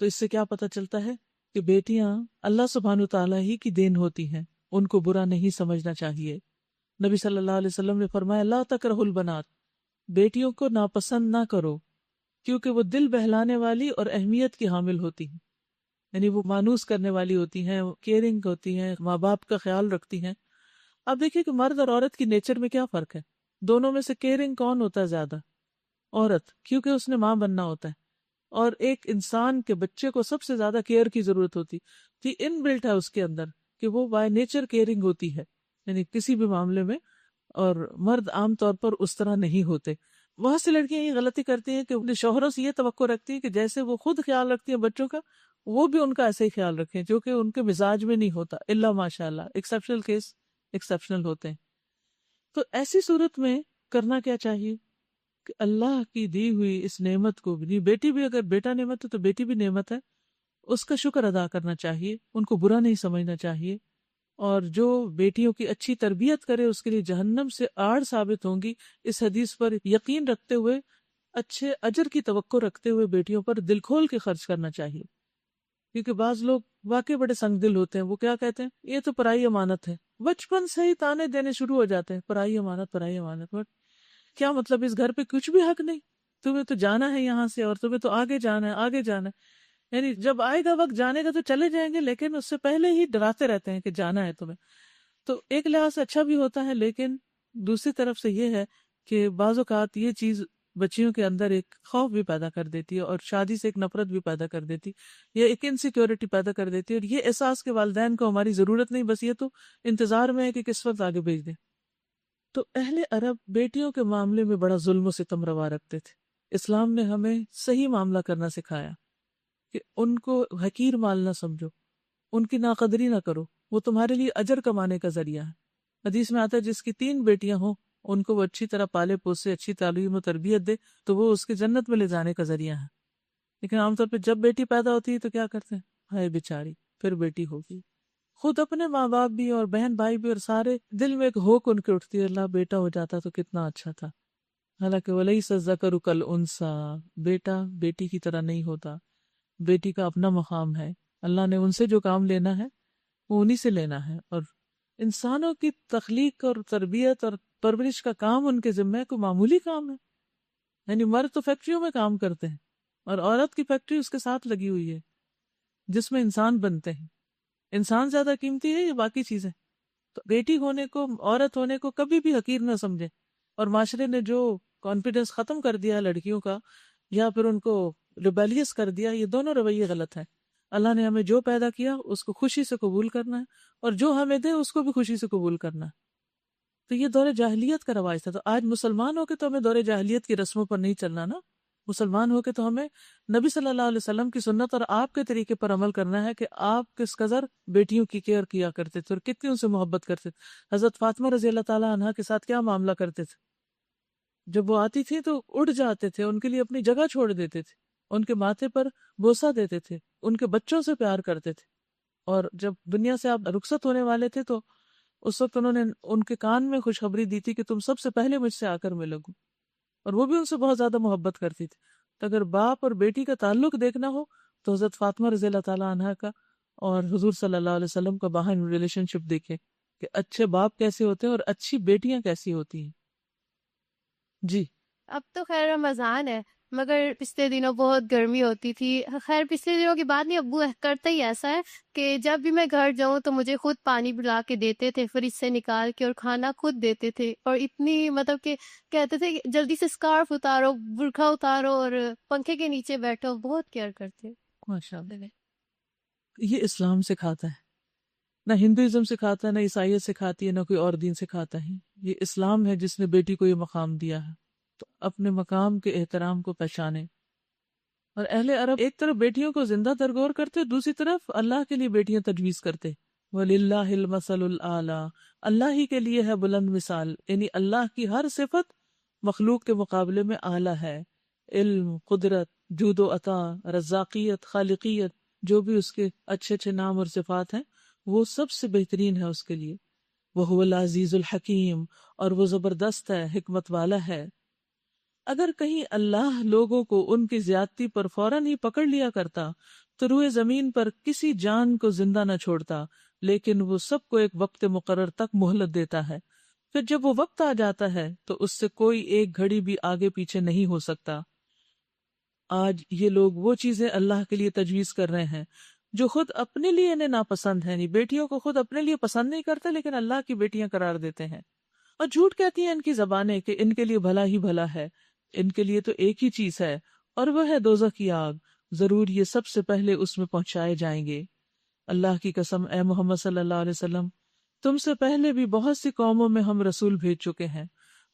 تو اس سے کیا پتہ چلتا ہے کہ بیٹیاں اللہ سبحانہ تعالیٰ ہی کی دین ہوتی ہیں، ان کو برا نہیں سمجھنا چاہیے. نبی صلی اللہ علیہ وسلم نے فرمایا لا تکرہوا البنات، بیٹیوں کو ناپسند نہ کرو. کیونکہ وہ دل بہلانے والی اور اہمیت کی حامل ہوتی ہیں، یعنی وہ مانوس کرنے والی ہوتی ہیں، کیئرنگ ہوتی ہیں، ماں باپ کا خیال رکھتی ہیں۔ اب دیکھیے کہ مرد اور عورت کی نیچر میں کیا فرق ہے، دونوں میں سے کیئرنگ کون ہوتا ہے زیادہ؟ عورت، کیونکہ اس نے ماں بننا ہوتا ہے، اور ایک انسان کے بچے کو سب سے زیادہ کیئر کی ضرورت ہوتی تھی، ان بلٹ ہے اس کے اندر کہ وہ بائی نیچر کیئرنگ ہوتی ہے، یعنی کسی بھی معاملے میں، اور مرد عام طور پر اس طرح نہیں ہوتے۔ بہت سی لڑکیاں یہ غلطی کرتی ہیں کہ اپنے شوہروں سے یہ توقع رکھتی ہیں کہ جیسے وہ خود خیال رکھتی ہیں بچوں کا، وہ بھی ان کا ایسے ہی خیال رکھیں، جو کہ ان کے مزاج میں نہیں ہوتا، الا ماشاء اللہ، ایکسیپشنل کیس ایکسیپشنل ہوتے ہیں۔ تو ایسی صورت میں کرنا کیا چاہیے کہ اللہ کی دی ہوئی اس نعمت کو بھی، بیٹی بھی اگر بیٹا نعمت ہے تو بیٹی بھی نعمت ہے، اس کا شکر ادا کرنا چاہیے، ان کو برا نہیں سمجھنا چاہیے، اور جو بیٹیوں کی اچھی تربیت کرے اس کے لیے جہنم سے آڑ ثابت ہوں گی، اس حدیث پر یقین رکھتے ہوئے، اچھے اجر کی توقع رکھتے ہوئے بیٹیوں پر دل کھول کے خرچ کرنا چاہیے۔ کیونکہ بعض لوگ واقعی بڑے سنگ دل ہوتے ہیں، وہ کیا کہتے ہیں، یہ تو پرائی امانت ہے، بچپن سے ہی تانے دینے شروع ہو جاتے ہیں، پرائی امانت پرائی امانت، بٹ کیا مطلب، اس گھر پہ کچھ بھی حق نہیں، تمہیں تو جانا ہے یہاں سے، اور تمہیں تو آگے جانا ہے، آگے جانا ہے، یعنی جب آئے گا وقت جانے کا تو چلے جائیں گے، لیکن اس سے پہلے ہی ڈراتے رہتے ہیں کہ جانا ہے تمہیں۔ تو ایک لحاظ سے اچھا بھی ہوتا ہے، لیکن دوسری طرف سے یہ ہے کہ بعض اوقات یہ چیز بچیوں کے اندر ایک خوف بھی پیدا کر دیتی ہے، اور شادی سے ایک نفرت بھی پیدا کر دیتی، یا ایک انسیکیورٹی پیدا کر دیتی ہے، اور یہ احساس کہ والدین کو ہماری ضرورت نہیں، بس یہ تو انتظار میں ہے کہ کس وقت آگے بھیج دیں۔ تو اہل عرب بیٹیوں کے معاملے میں بڑا ظلم و ستم روا رکھتے تھے۔ اسلام نے ہمیں صحیح معاملہ کرنا سکھایا کہ ان کو حقیر مال نہ سمجھو، ان کی ناقدری نہ کرو، وہ تمہارے لیے اجر کمانے کا ذریعہ ہے۔ حدیث میں آتا ہے جس کی 3 بیٹیاں ہوں، ان کو وہ اچھی طرح پالے پوسے، اچھی تعلیم و تربیت دے تو وہ اس کے جنت میں لے جانے کا ذریعہ ہے۔ لیکن عام طور پہ جب بیٹی پیدا ہوتی ہے تو کیا کرتے ہیں، ہائے بیچاری، پھر بیٹی ہوگی۔ خود اپنے ماں باپ بھی اور بہن بھائی بھی، اور سارے دل میں ایک ہوک ان کے اٹھتی ہے، اللہ بیٹا ہو جاتا تو کتنا اچھا تھا۔ حالانکہ وَلَيْسَ الذَّكَرُ كَالْأُنثىٰ، بیٹا بیٹی کی طرح نہیں ہوتا، بیٹی کا اپنا مقام ہے، اللہ نے ان سے جو کام لینا ہے وہ انہی سے لینا ہے، اور انسانوں کی تخلیق اور تربیت اور پرورش کا کام ان کے ذمہ کوئی معمولی کام ہے؟ یعنی مرد تو فیکٹریوں میں کام کرتے ہیں، اور عورت کی فیکٹری اس کے ساتھ لگی ہوئی ہے جس میں انسان بنتے ہیں۔ انسان زیادہ قیمتی ہے یا باقی چیزیں؟ تو بیٹی ہونے کو، عورت ہونے کو کبھی بھی حقیر نہ سمجھے، اور معاشرے نے جو کانفیڈنس ختم کر دیا لڑکیوں کا، یا پھر ان کو ریبیلیس کر دیا، یہ دونوں رویے غلط ہیں۔ اللہ نے ہمیں جو پیدا کیا اس کو خوشی سے قبول کرنا ہے، اور جو ہمیں دے اس کو بھی خوشی سے قبول کرنا ہے۔ تو یہ دور جاہلیت کا رواج تھا، تو آج مسلمان ہو کے تو ہمیں دور جاہلیت کی رسموں پر نہیں چلنا نا۔ مسلمان ہو کے تو ہمیں نبی صلی اللہ علیہ وسلم کی سنت اور آپ کے طریقے پر عمل کرنا ہے کہ آپ کس قدر بیٹیوں کی کیئر کیا کرتے تھے اور کتنی ان سے محبت کرتے تھے۔ حضرت فاطمہ رضی اللہ تعالیٰ عنہا کے ساتھ کیا معاملہ کرتے تھے، جب وہ آتی تھی تو اڑ جاتے تھے، ان کے لیے اپنی جگہ چھوڑ دیتے تھے، ان کے ماتھے پر بوسہ دیتے تھے، ان کے بچوں سے پیار کرتے تھے، اور جب دنیا سے آپ رخصت ہونے والے تھے تو اس وقت انہوں نے ان کے کان میں خوشخبری دی تھی کہ تم سب سے پہلے مجھ سے آ کر ملو گے، اور وہ بھی ان سے بہت زیادہ محبت کرتی تھی۔ تو اگر باپ اور بیٹی کا تعلق دیکھنا ہو تو حضرت فاطمہ رضی اللہ تعالیٰ عنہا کا اور حضور صلی اللہ علیہ وسلم کا باہم ریلیشن شپ دیکھے کہ اچھے باپ کیسے ہوتے ہیں اور اچھی بیٹیاں کیسی ہوتی ہیں۔ جی اب تو خیر رمضان ہے، مگر پچھلے دنوں بہت گرمی ہوتی تھی۔ خیر پچھلے دنوں کی بات نہیں، ابو کرتا ہی ایسا ہے کہ جب بھی میں گھر جاؤں تو مجھے خود پانی پلا کے دیتے تھے فریج سے نکال کے، اور کھانا خود دیتے تھے، اور اتنی مطلب کہ کہتے تھے کہ جلدی سے اسکارف اتارو، برقع اتارو اور پنکھے کے نیچے بیٹھو، بہت کیئر کرتے۔ ماشاء اللہ، یہ اسلام سکھاتا ہے، نہ ہندوازم سکھاتا ہے، نہ عیسائیت سکھاتی ہے، نہ کوئی اور دین سکھاتا ہے۔ یہ اسلام ہے جس نے بیٹی کو یہ مقام دیا ہے، تو اپنے مقام کے احترام کو پہچانے۔ اور اہل عرب ایک طرف بیٹیوں کو زندہ درگور کرتے، دوسری طرف اللہ کے لیے بیٹیاں تجویز کرتے۔ وَلِلَّهِ الْمَثَلُ الْأَعْلَىٰ، اللہ ہی کے لیے ہے بلند مثال، یعنی اللہ کی ہر صفت مخلوق کے مقابلے میں اعلیٰ ہے۔ علم، قدرت، جود و عطا، رزاقیت، خالقیت، جو بھی اس کے اچھے اچھے نام اور صفات ہیں وہ سب سے بہترین ہے اس کے لیے۔ وَهُوَ الْعَزِيزُ الْحَكِيمُ، اور وہ زبردست ہے، حکمت والا ہے۔ اگر کہیں اللہ لوگوں کو ان کی زیادتی پر فوراً ہی پکڑ لیا کرتا تو روئے زمین پر کسی جان کو زندہ نہ چھوڑتا، لیکن وہ سب کو ایک وقت مقرر تک مہلت دیتا ہے، پھر جب وہ وقت آ جاتا ہے تو اس سے کوئی ایک گھڑی بھی آگے پیچھے نہیں ہو سکتا۔ آج یہ لوگ وہ چیزیں اللہ کے لیے تجویز کر رہے ہیں جو خود اپنے لیے انہیں ناپسند ہیں، نہیں بیٹیوں کو خود اپنے لیے پسند نہیں کرتے لیکن اللہ کی بیٹیاں قرار دیتے ہیں، اور جھوٹ کہتی ہیں ان کی زبانیں کہ ان کے لیے بھلا ہی بھلا ہے، ان کے لیے تو ایک ہی چیز ہے اور وہ ہے دوزخ کی آگ، ضرور یہ سب سے پہلے اس میں پہنچائے جائیں گے۔ اللہ کی قسم اے محمد صلی اللہ علیہ وسلم، تم سے پہلے بھی بہت سی قوموں میں ہم رسول بھیج چکے ہیں،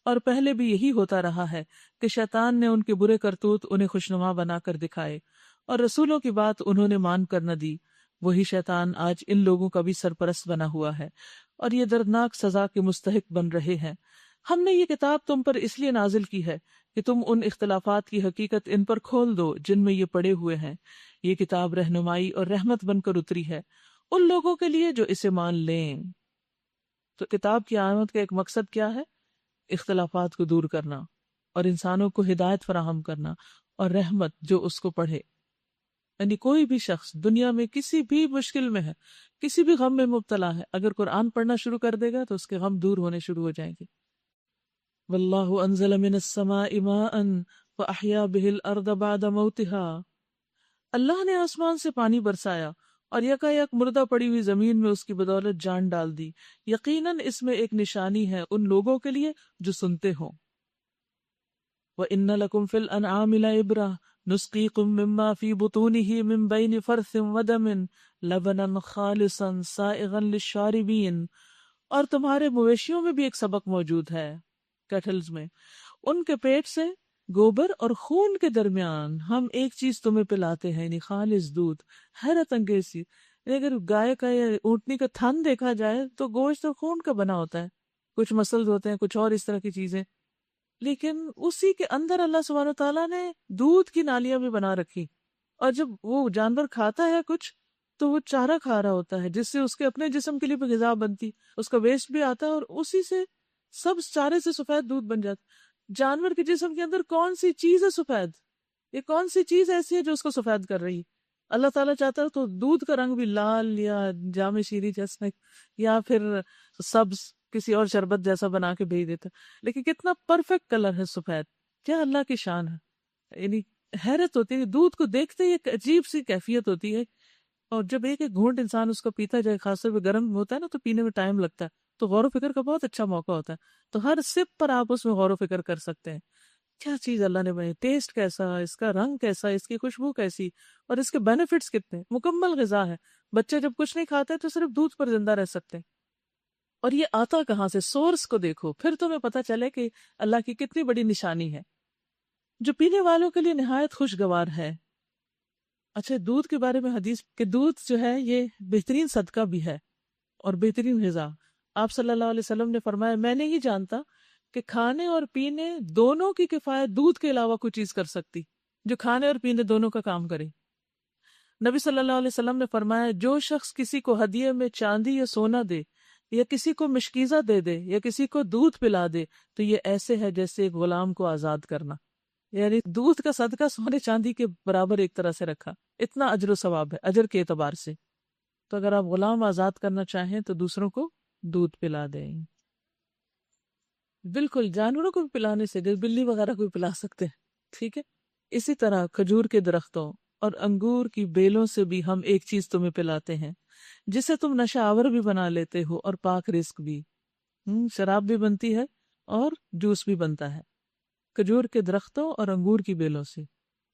اور پہلے بھی یہی ہوتا رہا ہے کہ شیطان نے ان کے برے کرتوت انہیں خوشنما بنا کر دکھائے اور رسولوں کی بات انہوں نے مان کر نہ دی۔ وہی شیطان آج ان لوگوں کا بھی سرپرست بنا ہوا ہے اور یہ دردناک سزا کے مستحق بن رہے ہیں۔ ہم نے یہ کتاب تم پر اس لیے نازل کی ہے کہ تم ان اختلافات کی حقیقت ان پر کھول دو جن میں یہ پڑے ہوئے ہیں۔ یہ کتاب رہنمائی اور رحمت بن کر اتری ہے ان لوگوں کے لیے جو اسے مان لیں۔ تو کتاب کی آمد کا ایک مقصد کیا ہے؟ اختلافات کو دور کرنا اور انسانوں کو ہدایت فراہم کرنا اور رحمت جو اس کو پڑھے۔ یعنی کوئی بھی شخص دنیا میں کسی بھی مشکل میں ہے، کسی بھی غم میں مبتلا ہے، اگر قرآن پڑھنا شروع کر دے گا تو اس کے غم دور ہونے شروع ہو جائیں گے۔ واللہ انزل من السماء ماء فاحیا به الارض بعد موتها، اللہ نے آسمان سے پانی برسایا اور یکا یک مردہ پڑی ہوئی زمین میں اس کی بدولت جان ڈال دی، یقیناً اس میں ایک نشانی ہے ان لوگوں کے لیے جو سنتے ہوں۔ وَإِنَّ لَكُمْ فِي الْأَنْعَامِ لَعِبْرَةً نُسْقِيكُم مِّمَّا فِي بُطُونِهِ مِن بَيْنِ فَرْثٍ وَدَمٍ لَبَنًا خَالِصًا سَائِغًا لِلشَّارِبِينَ، اور تمہارے مویشیوں میں بھی ایک سبق موجود ہے، کیٹلز میں، ان کے پیٹ سے گوبر اور خون کے درمیان ہم ایک چیز تمہیں پلاتے ہیں، یعنی خالص دودھ۔ حیرت انگیز چیز، اگر گائے کا یا اونٹنی کا تھن دیکھا جائے تو گوشت اور خون کا بنا ہوتا ہے، کچھ مسلز ہوتے ہیں، کچھ اور اس طرح کی چیزیں، لیکن اسی کے اندر اللہ سبحانہ وتعالیٰ نے دودھ کی نالیاں بھی بنا رکھی، اور جب وہ جانور کھاتا ہے کچھ تو وہ چارہ کھا رہا ہوتا ہے جس سے اس کے اپنے جسم کے لیے بھی غذا بنتی، اس کا ویسٹ بھی آتا ہے اور اسی سے سب چارے سے سفید دودھ بن جاتا۔ جانور کے جسم کے اندر کون سی چیز ہے سفید؟ یہ کون سی چیز ایسی ہے جو اس کو سفید کر رہی ہے؟ اللہ تعالیٰ چاہتا ہے تو دودھ کا رنگ بھی لال یا جام شیری جیسا یا پھر سبز کسی اور شربت جیسا بنا کے بھیج دیتا، لیکن کتنا پرفیکٹ کلر ہے سفید، کیا اللہ کی شان ہے۔ یعنی حیرت ہوتی ہے، دودھ کو دیکھتے ہی ایک عجیب سی کیفیت ہوتی ہے، اور جب ایک ایک گھونٹ انسان اس کو پیتا جائے، خاص طور پہ گرم ہوتا ہے نا تو پینے میں ٹائم لگتا ہے، تو غور و فکر کا بہت اچھا موقع ہوتا ہے، تو ہر سپ پر آپ اس میں غور و فکر کر سکتے ہیں کیا چیز اللہ نے بنائی، ٹیسٹ کیسا، اس کا رنگ کیسا، اس کی خوشبو کیسی، اور اس کے بینیفٹس کتنے، مکمل غذا ہے۔ بچے جب کچھ نہیں کھاتے تو صرف دودھ پر زندہ رہ سکتے ہیں، اور یہ آتا کہاں سے؟ سورس کو دیکھو، پھر تمہیں پتہ چلے کہ اللہ کی کتنی بڑی نشانی ہے جو پینے والوں کے لیے نہایت خوشگوار ہے۔ اچھا، دودھ کے بارے میں حدیث کہ دودھ جو ہے یہ بہترین صدقہ بھی ہے اور بہترین غذا۔ آپ صلی اللہ علیہ وسلم نے فرمایا، میں نہیں جانتا کہ کھانے اور پینے دونوں کی کفایت دودھ کے علاوہ کوئی چیز کر سکتی جو کھانے اور پینے دونوں کا کام کرے۔ نبی صلی اللہ علیہ وسلم نے فرمایا، جو شخص کسی کو ہدیے میں چاندی یا سونا دے یا کسی کو مشکیزہ دے دے یا کسی کو دودھ پلا دے تو یہ ایسے ہے جیسے ایک غلام کو آزاد کرنا، یعنی دودھ کا صدقہ سونے چاندی کے برابر ایک طرح سے رکھا، اتنا اجر و ثواب ہے اجر کے اعتبار سے۔ تو اگر آپ غلام آزاد کرنا چاہیں تو دوسروں کو دودھ پلا دیں، بالکل جانوروں کو بھی پلانے سے، جیسے بلی وغیرہ کو بھی پلا سکتے ہیں، ٹھیک ہے۔ اسی طرح کھجور کے درختوں اور انگور کی بیلوں سے بھی ہم ایک چیز تمہیں پلاتے ہیں جسے تم نشہ آور بھی بنا لیتے ہو اور پاک رزق بھی، شراب بھی بنتی ہے اور جوس بھی بنتا ہے کھجور کے درختوں اور انگور کی بیلوں سے۔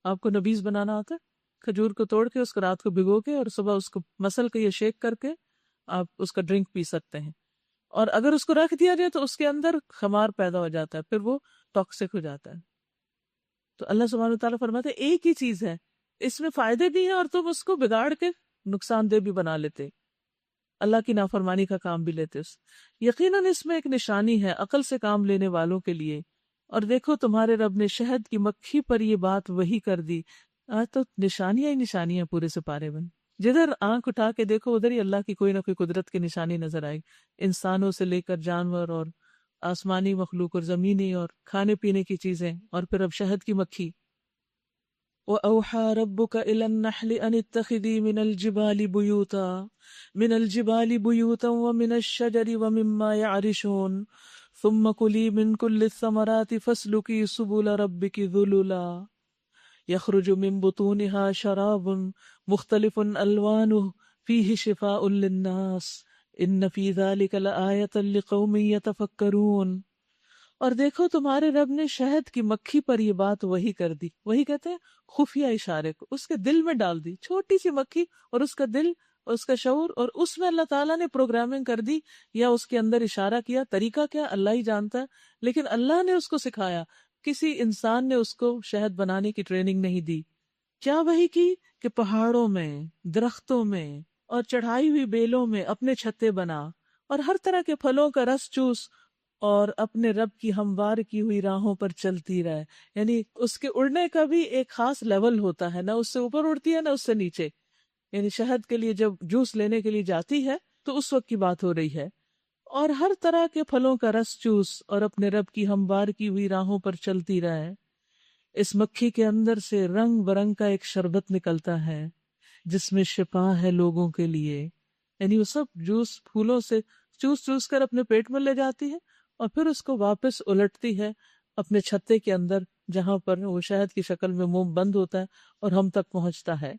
آپ کو نبیز بنانا آتا ہے؟ کھجور کو توڑ کے اس کو رات کو بھگو کے اور صبح اس کو مسل کے یا شیک کر کے آپ اس کا ڈرنک پی سکتے ہیں، اور اگر اس کو رکھ دیا جائے تو اس کے اندر خمار پیدا ہو جاتا ہے، پھر وہ ٹاکسک ہو جاتا ہے۔ تو اللہ سبحانہ وتعالیٰ فرماتے ہیں ایک ہی چیز ہے، اس میں فائدے بھی ہیں اور تم اس کو بگاڑ کے نقصان دہ بھی بنا لیتے، اللہ کی نافرمانی کا کام بھی لیتے۔ یقیناً اس میں ایک نشانی ہے عقل سے کام لینے والوں کے لیے، اور دیکھو تمہارے رب نے شہد کی مکھی پر یہ بات وحی کر دی۔ آج تو نشانیاں ہی نشانیاں پورے سپارے میں، جدھر آنکھ اٹھا کے دیکھو ادھر ہی اللہ کی کوئی نہ کوئی قدرت کی نشانی نظر آئے، انسانوں سے لے کر جانور اور آسمانی مخلوق اور زمینی اور کھانے پینے کی چیزیں، اور پھر اب شہد کی مکھی۔ وَأَوْحَى رَبُّكَ إِلَى النَّحْلِ أَنِ اتَّخِذِي مِنَ الْجِبَالِ بُيُوتًا وَمِنَ الشَّجَرِ وَمِمَّا يَعْرِشُونَ ثُمَّ كُلِي مِن كُلِّ الثَّمَرَاتِ فَاسْلُكِي سُبُلَ رَبِّكِ ذُلُلًا یخرج من بطونها شراب مختلف الوانه فیہ شفاء للناس ان فی ذلک لآیۃ لقوم یتفکرون۔ اور دیکھو تمہارے رب نے شہد کی مکھی پر یہ بات وحی کر دی، وہی کہتے ہیں خفیہ اشارے کو، اس کے دل میں ڈال دی، چھوٹی سی مکھی اور اس کا دل، اس کا شعور، اور اس میں اللہ تعالیٰ نے پروگرامنگ کر دی یا اس کے اندر اشارہ کیا، طریقہ کیا اللہ ہی جانتا ہے، لیکن اللہ نے اس کو سکھایا، کسی انسان نے اس کو شہد بنانے کی ٹریننگ نہیں دی۔ کیا وحی کی کہ پہاڑوں میں، درختوں میں اور چڑھائی ہوئی بیلوں میں اپنے چھتے بنا اور ہر طرح کے پھلوں کا رس چوس اور اپنے رب کی ہموار کی ہوئی راہوں پر چلتی رہے۔ یعنی اس کے اڑنے کا بھی ایک خاص لیول ہوتا ہے، نہ اس سے اوپر اڑتی ہے نہ اس سے نیچے۔ یعنی شہد کے لیے جب جوس لینے کے لیے جاتی ہے تو اس وقت کی بات ہو رہی ہے، اور ہر طرح کے پھلوں کا رس چوس اور اپنے رب کی ہموار کی ہوئی راہوں پر چلتی رہے۔ اس مکھی کے اندر سے رنگ برنگ کا ایک شربت نکلتا ہے جس میں شفا ہے لوگوں کے لیے۔ یعنی وہ سب جوس پھولوں سے چوس چوس کر اپنے پیٹ میں لے جاتی ہے اور پھر اس کو واپس الٹتی ہے اپنے چھتے کے اندر، جہاں پر وہ شہد کی شکل میں منہ بند ہوتا ہے اور ہم تک پہنچتا ہے۔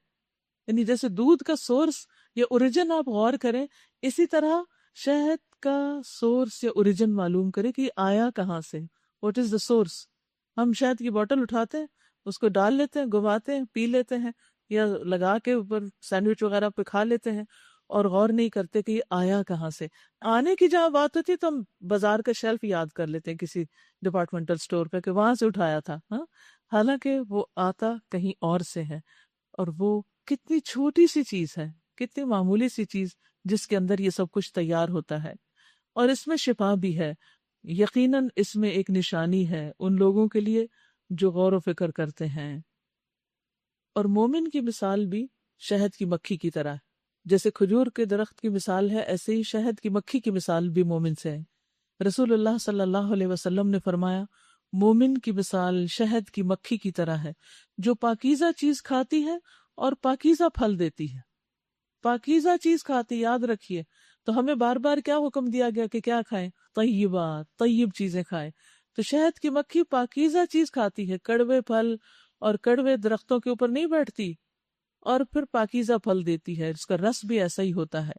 یعنی جیسے دودھ کا سورس یا اوریجن آپ غور کریں، اسی طرح شہد کا سورس یا اوریجن معلوم کریں کہ یہ آیا کہاں سے، واٹ از دا سورس۔ ہم شہد کی بوتل اٹھاتے ہیں، اس کو ڈال لیتے ہیں، گھماتے ہیں، پی لیتے ہیں، یا لگا کے اوپر سینڈوچ وغیرہ پہ کھا لیتے ہیں، اور غور نہیں کرتے کہ یہ آیا کہاں سے۔ آنے کی جہاں بات ہوتی ہے تو ہم بازار کا شیلف یاد کر لیتے ہیں کسی ڈپارٹمنٹل سٹور پہ کہ وہاں سے اٹھایا تھا، ہاں، حالانکہ وہ آتا کہیں اور سے ہے، اور وہ کتنی چھوٹی سی چیز ہے، کتنی معمولی سی چیز جس کے اندر یہ سب کچھ تیار ہوتا ہے، اور اس میں شفا بھی ہے۔ یقیناً اس میں ایک نشانی ہے ان لوگوں کے لیے جو غور و فکر کرتے ہیں۔ اور مومن کی مثال بھی شہد کی مکھی کی طرح ہے، جیسے کھجور کے درخت کی مثال ہے، ایسے ہی شہد کی مکھی کی مثال بھی مومن سے ہے۔ رسول اللہ صلی اللہ علیہ وسلم نے فرمایا، مومن کی مثال شہد کی مکھی کی طرح ہے جو پاکیزہ چیز کھاتی ہے اور پاکیزہ پھل دیتی ہے۔ پاکیزہ چیز کھاتی، یاد رکھیے، تو ہمیں بار بار کیا حکم دیا گیا کہ کیا کھائیں؟ طیبات، طیب چیزیں کھائیں۔ تو شہد کی مکھی پاکیزہ چیز کھاتی ہے، کڑوے پھل اور کڑوے درختوں کے اوپر نہیں بیٹھتی، اور پھر پاکیزہ پھل دیتی ہے، اس کا رس بھی ایسا ہی ہوتا ہے۔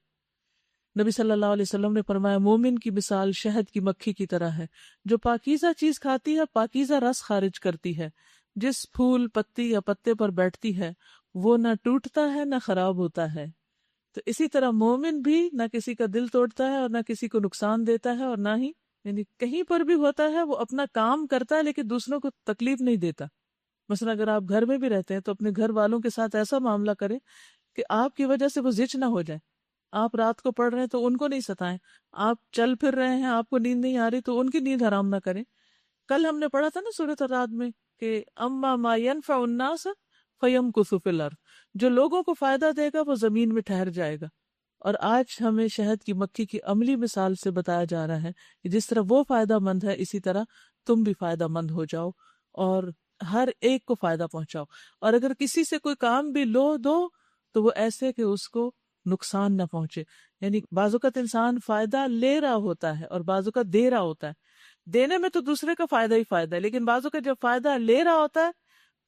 نبی صلی اللہ علیہ وسلم نے فرمایا، مومن کی مثال شہد کی مکھی کی طرح ہے جو پاکیزہ چیز کھاتی ہے، پاکیزہ رس خارج کرتی ہے، جس پھول، پتی یا پتے پر بیٹھتی ہے وہ نہ ٹوٹتا ہے نہ خراب ہوتا ہے۔ تو اسی طرح مومن بھی نہ کسی کا دل توڑتا ہے اور نہ کسی کو نقصان دیتا ہے، اور نہ ہی یعنی کہیں پر بھی ہوتا ہے وہ اپنا کام کرتا ہے لیکن دوسروں کو تکلیف نہیں دیتا۔ مثلا اگر آپ گھر میں بھی رہتے ہیں تو اپنے گھر والوں کے ساتھ ایسا معاملہ کریں کہ آپ کی وجہ سے وہ زچ نہ ہو جائے۔ آپ رات کو پڑھ رہے ہیں تو ان کو نہیں ستائیں، آپ چل پھر رہے ہیں، آپ کو نیند نہیں آ رہی تو ان کی نیند حرام نہ کریں۔ کل ہم نے پڑھا تھا نا سورۃ الرعد میں کہ اما ما ينفع الناس فيمكث في الارض، جو لوگوں کو فائدہ دے گا وہ زمین میں ٹھہر جائے گا۔ اور آج ہمیں شہد کی مکھی کی عملی مثال سے بتایا جا رہا ہے کہ جس طرح وہ فائدہ مند ہے اسی طرح تم بھی فائدہ مند ہو جاؤ اور ہر ایک کو فائدہ پہنچاؤ۔ اور اگر کسی سے کوئی کام بھی لو دو تو وہ ایسے کہ اس کو نقصان نہ پہنچے۔ یعنی بعض اوقات انسان فائدہ لے رہا ہوتا ہے اور بعض اوقات دے رہا ہوتا ہے، دینے میں تو دوسرے کا فائدہ ہی فائدہ ہے، لیکن بعض اوقات جب فائدہ لے رہا ہوتا ہے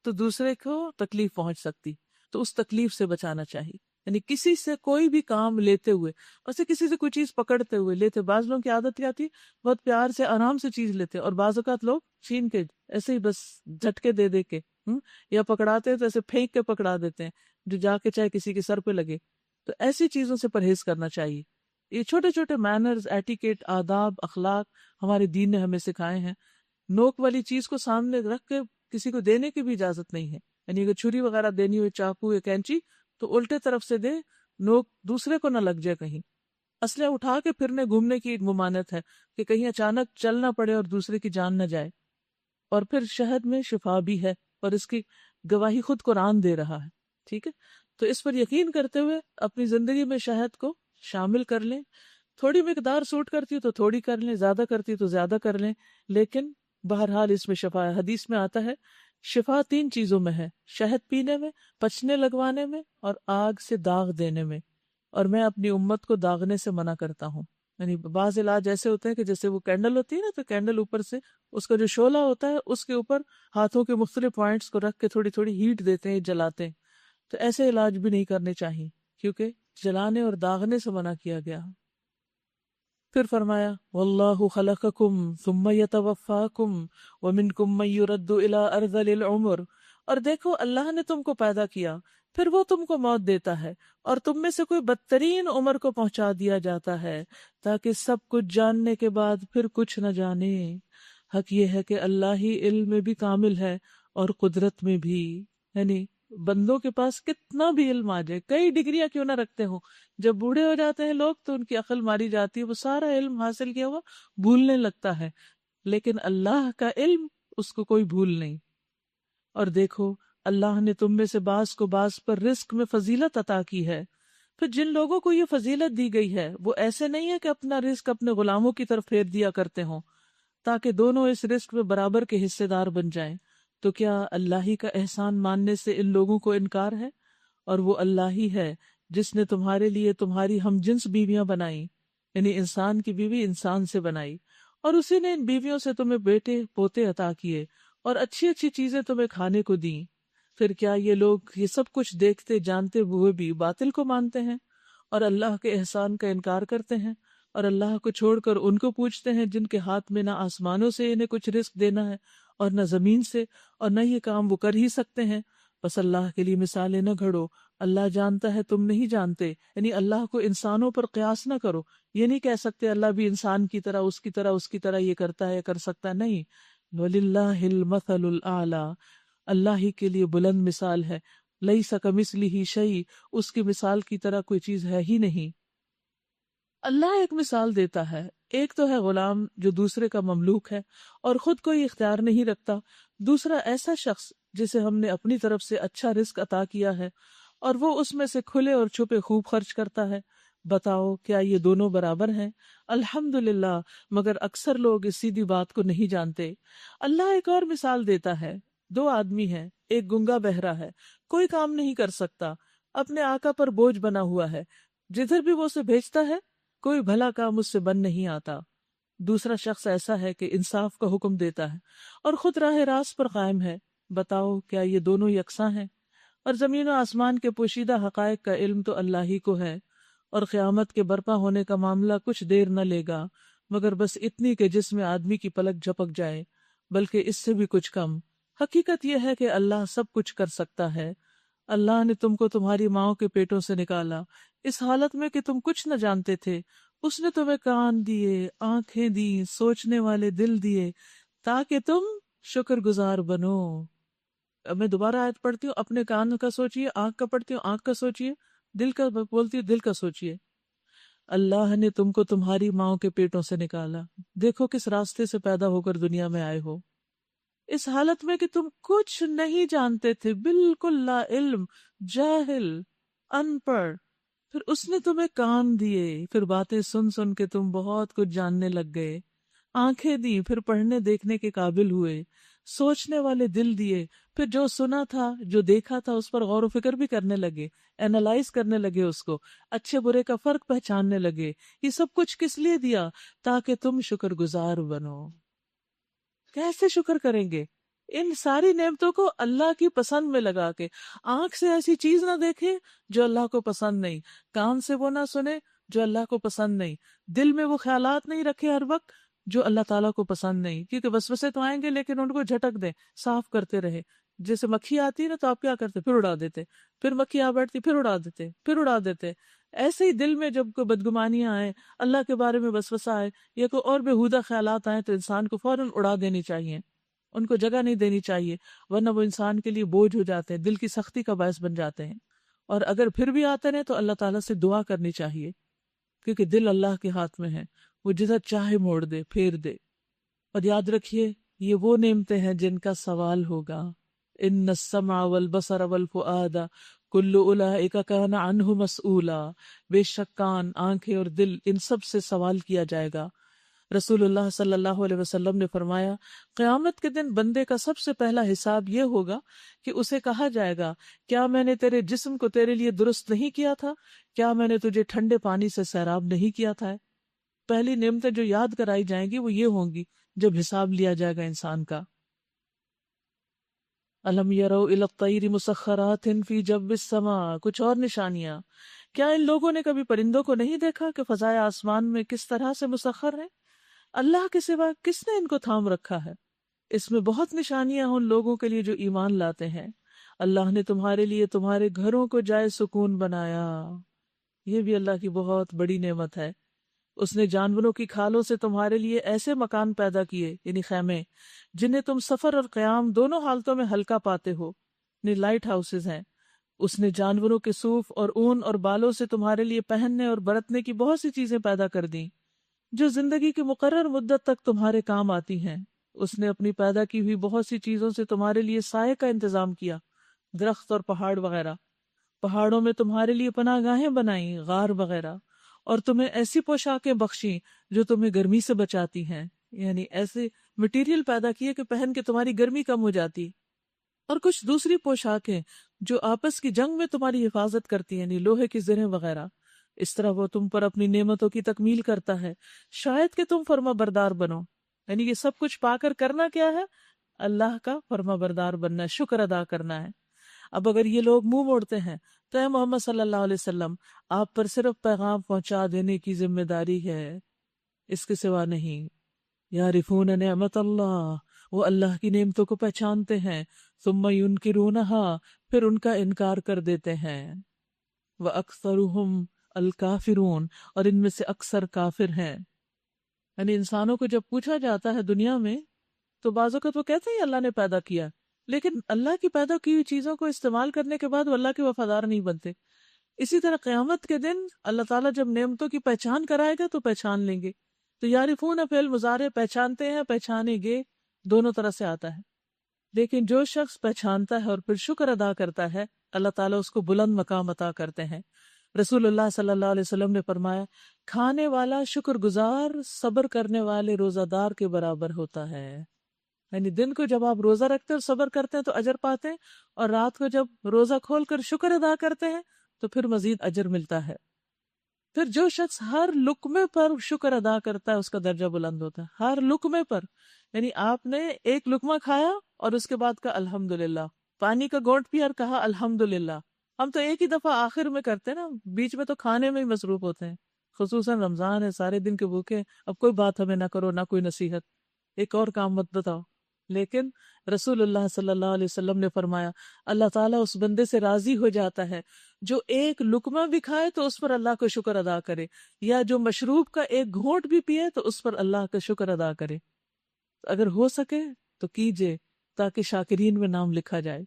تو دوسرے کو تکلیف پہنچ سکتی، تو اس تکلیف سے بچانا چاہیے۔ یعنی کسی سے کوئی بھی کام لیتے ہوئے، ویسے کسی سے کوئی چیز پکڑتے ہوئے لیتے، بعض لوگوں کی عادت کیا آتی، بہت پیار سے آرام سے چیز لیتے، اور بعض اوقات لوگ چھین کے ایسے ہی بس جھٹکے دے دے کے یا پکڑاتے تو ایسے پھینک کے پکڑا دیتے ہیں جو جا کے چاہے کسی کے سر پہ لگے۔ تو ایسی چیزوں سے پرہیز کرنا چاہیے۔ یہ چھوٹے چھوٹے مینرز، ایٹیکیٹ، آداب، اخلاق ہمارے دین نے ہمیں سکھائے ہیں۔ نوک والی چیز کو سامنے رکھ کے کسی کو دینے کی بھی اجازت نہیں ہے، یعنی اگر چھری وغیرہ دینی ہو، چاقو یا کینچی، تو الٹے طرف سے دے، نوک دوسرے کو نہ لگ جائے کہیں۔ اسلحہ اٹھا کے پھرنے گھومنے کی ایک ممانعت ہے کہ کہیں اچانک چلنا پڑے اور دوسرے کی جان نہ جائے۔ اور پھر شہد میں شفا بھی ہے اور اس کی گواہی خود قرآن دے رہا ہے، ٹھیک ہے؟ تو اس پر یقین کرتے ہوئے اپنی زندگی میں شہد کو شامل کر لیں۔ تھوڑی مقدار سوٹ کرتی تو تھوڑی کر لیں، زیادہ کرتی تو زیادہ کر لیں، لیکن بہرحال اس میں شفا ہے۔ حدیث میں آتا ہے شفا 3 چیزوں میں ہے، شہد پینے میں، پچنے لگوانے میں، اور آگ سے داغ دینے میں، اور میں اپنی امت کو داغنے سے منع کرتا ہوں۔ یعنی بعض علاج ایسے ہوتے ہیں کہ جیسے وہ کینڈل ہوتی ہے نا، تو کینڈل اوپر سے اس کا جو شعلہ ہوتا ہے اس کے اوپر ہاتھوں کے مختلف پوائنٹس کو رکھ کے تھوڑی تھوڑی ہیٹ دیتے ہیں، جلاتے ہیں. تو ایسے علاج بھی نہیں کرنے چاہیے کیونکہ جلانے اور داغنے سے منع کیا گیا. پھر فرمایا واللہ خلقکم ثم یتوفاکم ومنکم من یرد الی ارذل العمر، اور دیکھو اللہ نے تم کو پیدا کیا، پھر وہ تم کو موت دیتا ہے، اور تم میں سے کوئی بدترین عمر کو پہنچا دیا جاتا ہے تاکہ سب کچھ جاننے کے بعد پھر کچھ نہ جانے. حق یہ ہے کہ اللہ ہی علم میں بھی کامل ہے اور قدرت میں بھی. یعنی بندوں کے پاس کتنا بھی علم آ جائے، کئی ڈگریاں کیوں نہ رکھتے ہوں، جب بوڑھے ہو جاتے ہیں لوگ تو ان کی عقل ماری جاتی ہے، وہ سارا علم حاصل کیا ہوا بھولنے لگتا ہے، لیکن اللہ کا علم اس کو کوئی بھول نہیں. اور دیکھو اللہ نے تم میں سے بعض کو بعض پر رزق میں فضیلت عطا کی ہے. پھر جن لوگوں کو یہ فضیلت دی گئی ہے وہ ایسے نہیں ہے کہ اپنا رزق اپنے غلاموں کی طرف پھیر دیا کرتے ہوں تاکہ دونوں اس رزق میں برابر کے حصے دار بن جائیں. تو کیا اللہ ہی کا احسان ماننے سے ان لوگوں کو انکار ہے؟ اور وہ اللہ ہی ہے جس نے تمہارے لیے تمہاری ہم جنس بیویاں بنائی، یعنی انسان کی بیوی انسان سے بنائی، اور اسی نے ان بیویوں سے تمہیں بیٹے پوتے عطا کیے اور اچھی اچھی چیزیں تمہیں کھانے کو دیں. پھر کیا یہ لوگ یہ سب کچھ دیکھتے جانتے ہوئے بھی باطل کو مانتے ہیں اور اللہ کے احسان کا انکار کرتے ہیں، اور اللہ کو چھوڑ کر ان کو پوچھتے ہیں جن کے ہاتھ میں نہ آسمانوں سے انہیں کچھ رزق دینا ہے اور نہ زمین سے، اور نہ یہ کام وہ کر ہی سکتے ہیں. بس اللہ کے لیے مثالیں نہ گھڑو، اللہ جانتا ہے تم نہیں جانتے. یعنی اللہ کو انسانوں پر قیاس نہ کرو. یہ نہیں کہہ سکتے اللہ بھی انسان کی طرح اس کی طرح یہ کرتا ہے کر سکتا ہے، نہیں. وَلِلَّهِ الْمَثَلُ الْأَعْلَى، اللہ ہی کے لیے بلند مثال ہے. لَيْسَ كَمِثْلِهِ شَيْءٌ، اس کی مثال کی طرح کوئی چیز ہے ہی نہیں. اللہ ایک مثال دیتا ہے، ایک تو ہے غلام جو دوسرے کا مملوک ہے اور خود کوئی اختیار نہیں رکھتا، دوسرا ایسا شخص جسے ہم نے اپنی طرف سے اچھا رزق عطا کیا ہے اور وہ اس میں سے کھلے اور چھپے خوب خرچ کرتا ہے. بتاؤ کیا یہ دونوں برابر ہیں؟ الحمدللہ، مگر اکثر لوگ اس سیدھی بات کو نہیں جانتے. اللہ ایک اور مثال دیتا ہے، دو آدمی ہیں، ایک گنگا بہرا ہے، کوئی کام نہیں کر سکتا، اپنے آقا پر بوجھ بنا ہوا ہے، جدھر بھی وہ اسے بھیجتا ہے کوئی بھلا کام اس سے بن نہیں آتا. دوسرا شخص ایسا ہے کہ انصاف کا حکم دیتا ہے اور خود راہ راست پر قائم ہے. بتاؤ کیا یہ دونوں یکساں ہیں؟ اور زمین و آسمان کے پوشیدہ حقائق کا علم تو اللہ ہی کو ہے، اور قیامت کے برپا ہونے کا معاملہ کچھ دیر نہ لے گا مگر بس اتنی کہ جس میں آدمی کی پلک جھپک جائے، بلکہ اس سے بھی کچھ کم. حقیقت یہ ہے کہ اللہ سب کچھ کر سکتا ہے. اللہ نے تم کو تمہاری ماؤں کے پیٹوں سے نکالا اس حالت میں کہ تم کچھ نہ جانتے تھے. اس نے تمہیں کان دیے، آنکھیں دی، سوچنے والے دل دیے تاکہ تم شکر گزار بنو. اب میں دوبارہ آیت پڑھتی ہوں، اپنے کان کا سوچئے، آنکھ کا پڑھتی ہوں آنکھ کا سوچئے، دل کا بولتی ہوں دل کا سوچئے. اللہ نے تم کو تمہاری ماؤں کے پیٹوں سے نکالا، دیکھو کس راستے سے پیدا ہو کر دنیا میں آئے ہو، اس حالت میں کہ تم کچھ نہیں جانتے تھے، بالکل لا علم، جاہل، ان پڑھ. پھر اس نے تمہیں کان دیے، پھر باتیں سن سن کے تم بہت کچھ جاننے لگ گئے. آنکھیں دی، پھر پڑھنے دیکھنے کے قابل ہوئے. سوچنے والے دل دیے، پھر جو سنا تھا جو دیکھا تھا اس پر غور و فکر بھی کرنے لگے، اینالائز کرنے لگے، اس کو اچھے برے کا فرق پہچاننے لگے. یہ سب کچھ کس لیے دیا؟ تاکہ تم شکر گزار بنو. کیسے شکر کریں گے ان ساری نعمتوں کو اللہ کی پسند میں لگا کے؟ آنکھ سے ایسی چیز نہ دیکھے جو اللہ کو پسند نہیں، کان سے وہ نہ سنے جو اللہ کو پسند نہیں، دل میں وہ خیالات نہیں رکھے ہر وقت جو اللہ تعالیٰ کو پسند نہیں. کیونکہ وسوسے تو آئیں گے لیکن ان کو جھٹک دیں، صاف کرتے رہے. جیسے مکھی آتی ہے نا تو آپ کیا کرتے؟ پھر اڑا دیتے، پھر مکھی آ بیٹھتی، پھر اڑا دیتے، پھر اڑا دیتے. ایسے ہی دل میں جب کوئی بدگمانیاں آئیں، اللہ کے بارے میں وسوسہ آئے یا کوئی اور بےہودہ خیالات آئیں تو انسان کو فوراً اڑا دینی چاہیے، ان کو جگہ نہیں دینی چاہیے، ورنہ وہ انسان کے لیے بوجھ ہو جاتے ہیں، دل کی سختی کا باعث بن جاتے ہیں. اور اگر پھر بھی آتے ہیں تو اللہ تعالیٰ سے دعا کرنی چاہیے، کیونکہ دل اللہ کے ہاتھ میں ہے، وہ جدھر چاہے موڑ دے، پھیر دے. اور یاد رکھیے یہ وہ نعمتیں ہیں جن کا سوال ہوگا. ان السمع والبصر والفؤاد کل اولئک کان عنہ مسئولا، بے شک کان، آنکھیں اور دل، ان سب سے سوال کیا جائے گا. رسول اللہ صلی اللہ علیہ وسلم نے فرمایا قیامت کے دن بندے کا سب سے پہلا حساب یہ ہوگا کہ اسے کہا جائے گا کیا میں نے تیرے جسم کو تیرے لیے درست نہیں کیا تھا؟ کیا میں نے تجھے ٹھنڈے پانی سے سیراب نہیں کیا تھا؟ پہلی نعمتیں جو یاد کرائی جائیں گی وہ یہ ہوں گی جب حساب لیا جائے گا انسان کا. الم یروا الی الطیر مسخرات فی جو السماء، کچھ اور نشانیاں. کیا ان لوگوں نے کبھی پرندوں کو نہیں دیکھا کہ فضائے آسمان میں کس طرح سے مسخر ہیں؟ اللہ کے سوا کس نے ان کو تھام رکھا ہے؟ اس میں بہت نشانیاں ہیں ان لوگوں کے لیے جو ایمان لاتے ہیں. اللہ نے تمہارے لیے تمہارے گھروں کو جائے سکون بنایا. یہ بھی اللہ کی بہت بڑی نعمت ہے. اس نے جانوروں کی کھالوں سے تمہارے لیے ایسے مکان پیدا کیے، یعنی خیمے، جنہیں تم سفر اور قیام دونوں حالتوں میں ہلکا پاتے ہو، یعنی لائٹ ہاؤسز ہیں. اس نے جانوروں کے صوف اور اون اور بالوں سے تمہارے لیے پہننے اور برتنے کی بہت سی چیزیں پیدا کر دیں جو زندگی کی مقرر مدت تک تمہارے کام آتی ہیں. اس نے اپنی پیدا کی ہوئی بہت سی چیزوں سے تمہارے لیے سائے کا انتظام کیا، درخت اور پہاڑ وغیرہ. پہاڑوں میں تمہارے لیے پناہ گاہیں بنائیں، غار وغیرہ، اور تمہیں ایسی پوشاکیں بخشیں جو تمہیں گرمی سے بچاتی ہیں، یعنی ایسے مٹیریل پیدا کیے کہ پہن کے تمہاری گرمی کم ہو جاتی. اور کچھ دوسری پوشاکیں جو آپس کی جنگ میں تمہاری حفاظت کرتی ہیں، یعنی لوہے کی زرہیں وغیرہ. اس طرح وہ تم پر اپنی نعمتوں کی تکمیل کرتا ہے، شاید کہ تم فرما بردار بنو. یعنی یہ سب کچھ پا کر کرنا کیا ہے؟ اللہ کا فرما بردار بننا ہے، شکر ادا کرنا ہے. اب اگر یہ لوگ منہ موڑتے ہیں تو اے محمد صلی اللہ علیہ وسلم، آپ پر صرف پیغام پہنچا دینے کی ذمہ داری ہے، اس کے سوا نہیں. یعرفون نعمت اللہ، وہ اللہ کی نعمتوں کو پہچانتے ہیں، ثم ینکرونہا، پھر ان کا انکار کر دیتے ہیں. وَأَكْثَرُهُمْ الْكَافِرُونَ، اور ان میں سے اکثر کافر ہیں. یعنی انسانوں کو جب پوچھا جاتا ہے دنیا میں تو بعض اوقات وہ کہتے ہیں اللہ نے پیدا کیا، لیکن اللہ کی پیدا کی ہوئی چیزوں کو استعمال کرنے کے بعد وہ اللہ کے وفادار نہیں بنتے. اسی طرح قیامت کے دن اللہ تعالیٰ جب نعمتوں کی پہچان کرائے گا تو پہچان لیں گے. تو یعرفون فعل مضارع، پہچانتے ہیں، پہچانیں گے، دونوں طرح سے آتا ہے. لیکن جو شخص پہچانتا ہے اور پھر شکر ادا کرتا ہے، اللہ تعالیٰ اس کو بلند مقام عطا کرتے ہیں. رسول اللہ صلی اللہ علیہ وسلم نے فرمایا، کھانے والا شکر گزار صبر کرنے والے روزہ دار کے برابر ہوتا ہے. یعنی دن کو جب آپ روزہ رکھتے اور صبر کرتے ہیں تو اجر پاتے ہیں، اور رات کو جب روزہ کھول کر شکر ادا کرتے ہیں تو پھر مزید اجر ملتا ہے. پھر جو شخص ہر لقمے پر شکر ادا کرتا ہے اس کا درجہ بلند ہوتا ہے. ہر لقمے پر، یعنی آپ نے ایک لقمہ کھایا اور اس کے بعد کہا الحمدللہ، پانی کا گھونٹ پیا اور کہا الحمدللہ. ہم تو ایک ہی دفعہ آخر میں کرتے ہیں نا، بیچ میں تو کھانے میں ہی مصروف ہوتے ہیں. خصوصاً رمضان ہے، سارے دن کے بھوکے، اب کوئی بات ہمیں نہ کرو، نہ کوئی نصیحت، ایک اور کام مت بتاؤ. لیکن رسول اللہ صلی اللہ علیہ وسلم نے فرمایا، اللہ تعالیٰ اس بندے سے راضی ہو جاتا ہے جو ایک لقمہ بھی کھائے تو اس پر اللہ کو شکر ادا کرے، یا جو مشروب کا ایک گھونٹ بھی پیے تو اس پر اللہ کا شکر ادا کرے. اگر ہو سکے تو کیجئے تاکہ شاکرین میں نام لکھا جائے.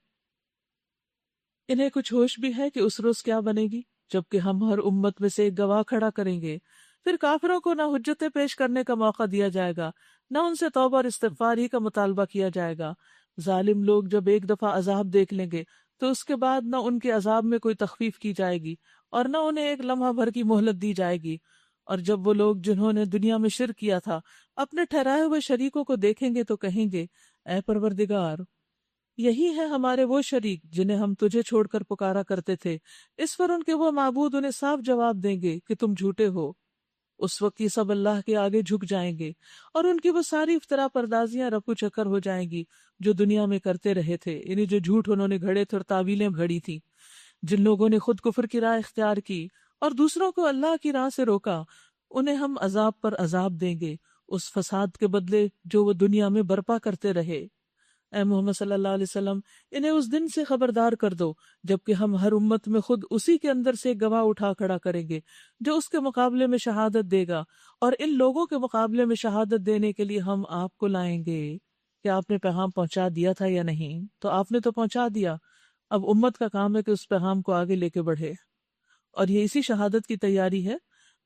انہیں کچھ ہوش بھی ہے کہ اس روز کیا بنے گی جبکہ ہم ہر امت میں سے ایک گواہ کھڑا کریں گے. پھر کافروں کو نہ حجتیں پیش کرنے کا موقع دیا جائے گا، نہ ان سے توبہ اور استغفار ہی کا مطالبہ کیا جائے گا. ظالم لوگ جب ایک دفعہ عذاب دیکھ لیں گے تو اس کے بعد نہ ان کے عذاب میں کوئی تخفیف کی جائے گی اور نہ انہیں ایک لمحہ بھر کی مہلت دی جائے گی. اور جب وہ لوگ جنہوں نے دنیا میں شرک کیا تھا اپنے ٹھہرائے ہوئے شریکوں کو دیکھیں گے تو کہیں گے، اے پروردگار، یہی ہے ہمارے وہ شریک جنہیں ہم تجھے چھوڑ کر پکارا کرتے تھے. اس پر ان کے وہ معبود انہیں صاف جواب دیں گے کہ تم جھوٹے ہو. اس وقت یہ سب اللہ کے آگے جھک جائیں گے اور ان کی وہ ساری افترا پردازیاں رفو چکر ہو جائیں گی جو دنیا میں کرتے رہے تھے، یعنی جو جھوٹ انہوں نے گھڑے تھے اور تعویلیں گھڑی تھی. جن لوگوں نے خود کفر کی راہ اختیار کی اور دوسروں کو اللہ کی راہ سے روکا، انہیں ہم عذاب پر عذاب دیں گے اس فساد کے بدلے جو وہ دنیا میں برپا کرتے رہے. اے محمد صلی اللہ علیہ وسلم، انہیں اس دن سے خبردار کر دو جبکہ ہم ہر امت میں خود اسی کے اندر سے ایک گواہ اٹھا کھڑا کریں گے جو اس کے مقابلے میں شہادت دے گا، اور ان لوگوں کے مقابلے میں شہادت دینے کے لیے ہم آپ کو لائیں گے کہ آپ نے پیغام پہنچا دیا تھا یا نہیں. تو آپ نے تو پہنچا دیا، اب امت کا کام ہے کہ اس پیغام کو آگے لے کے بڑھے. اور یہ اسی شہادت کی تیاری ہے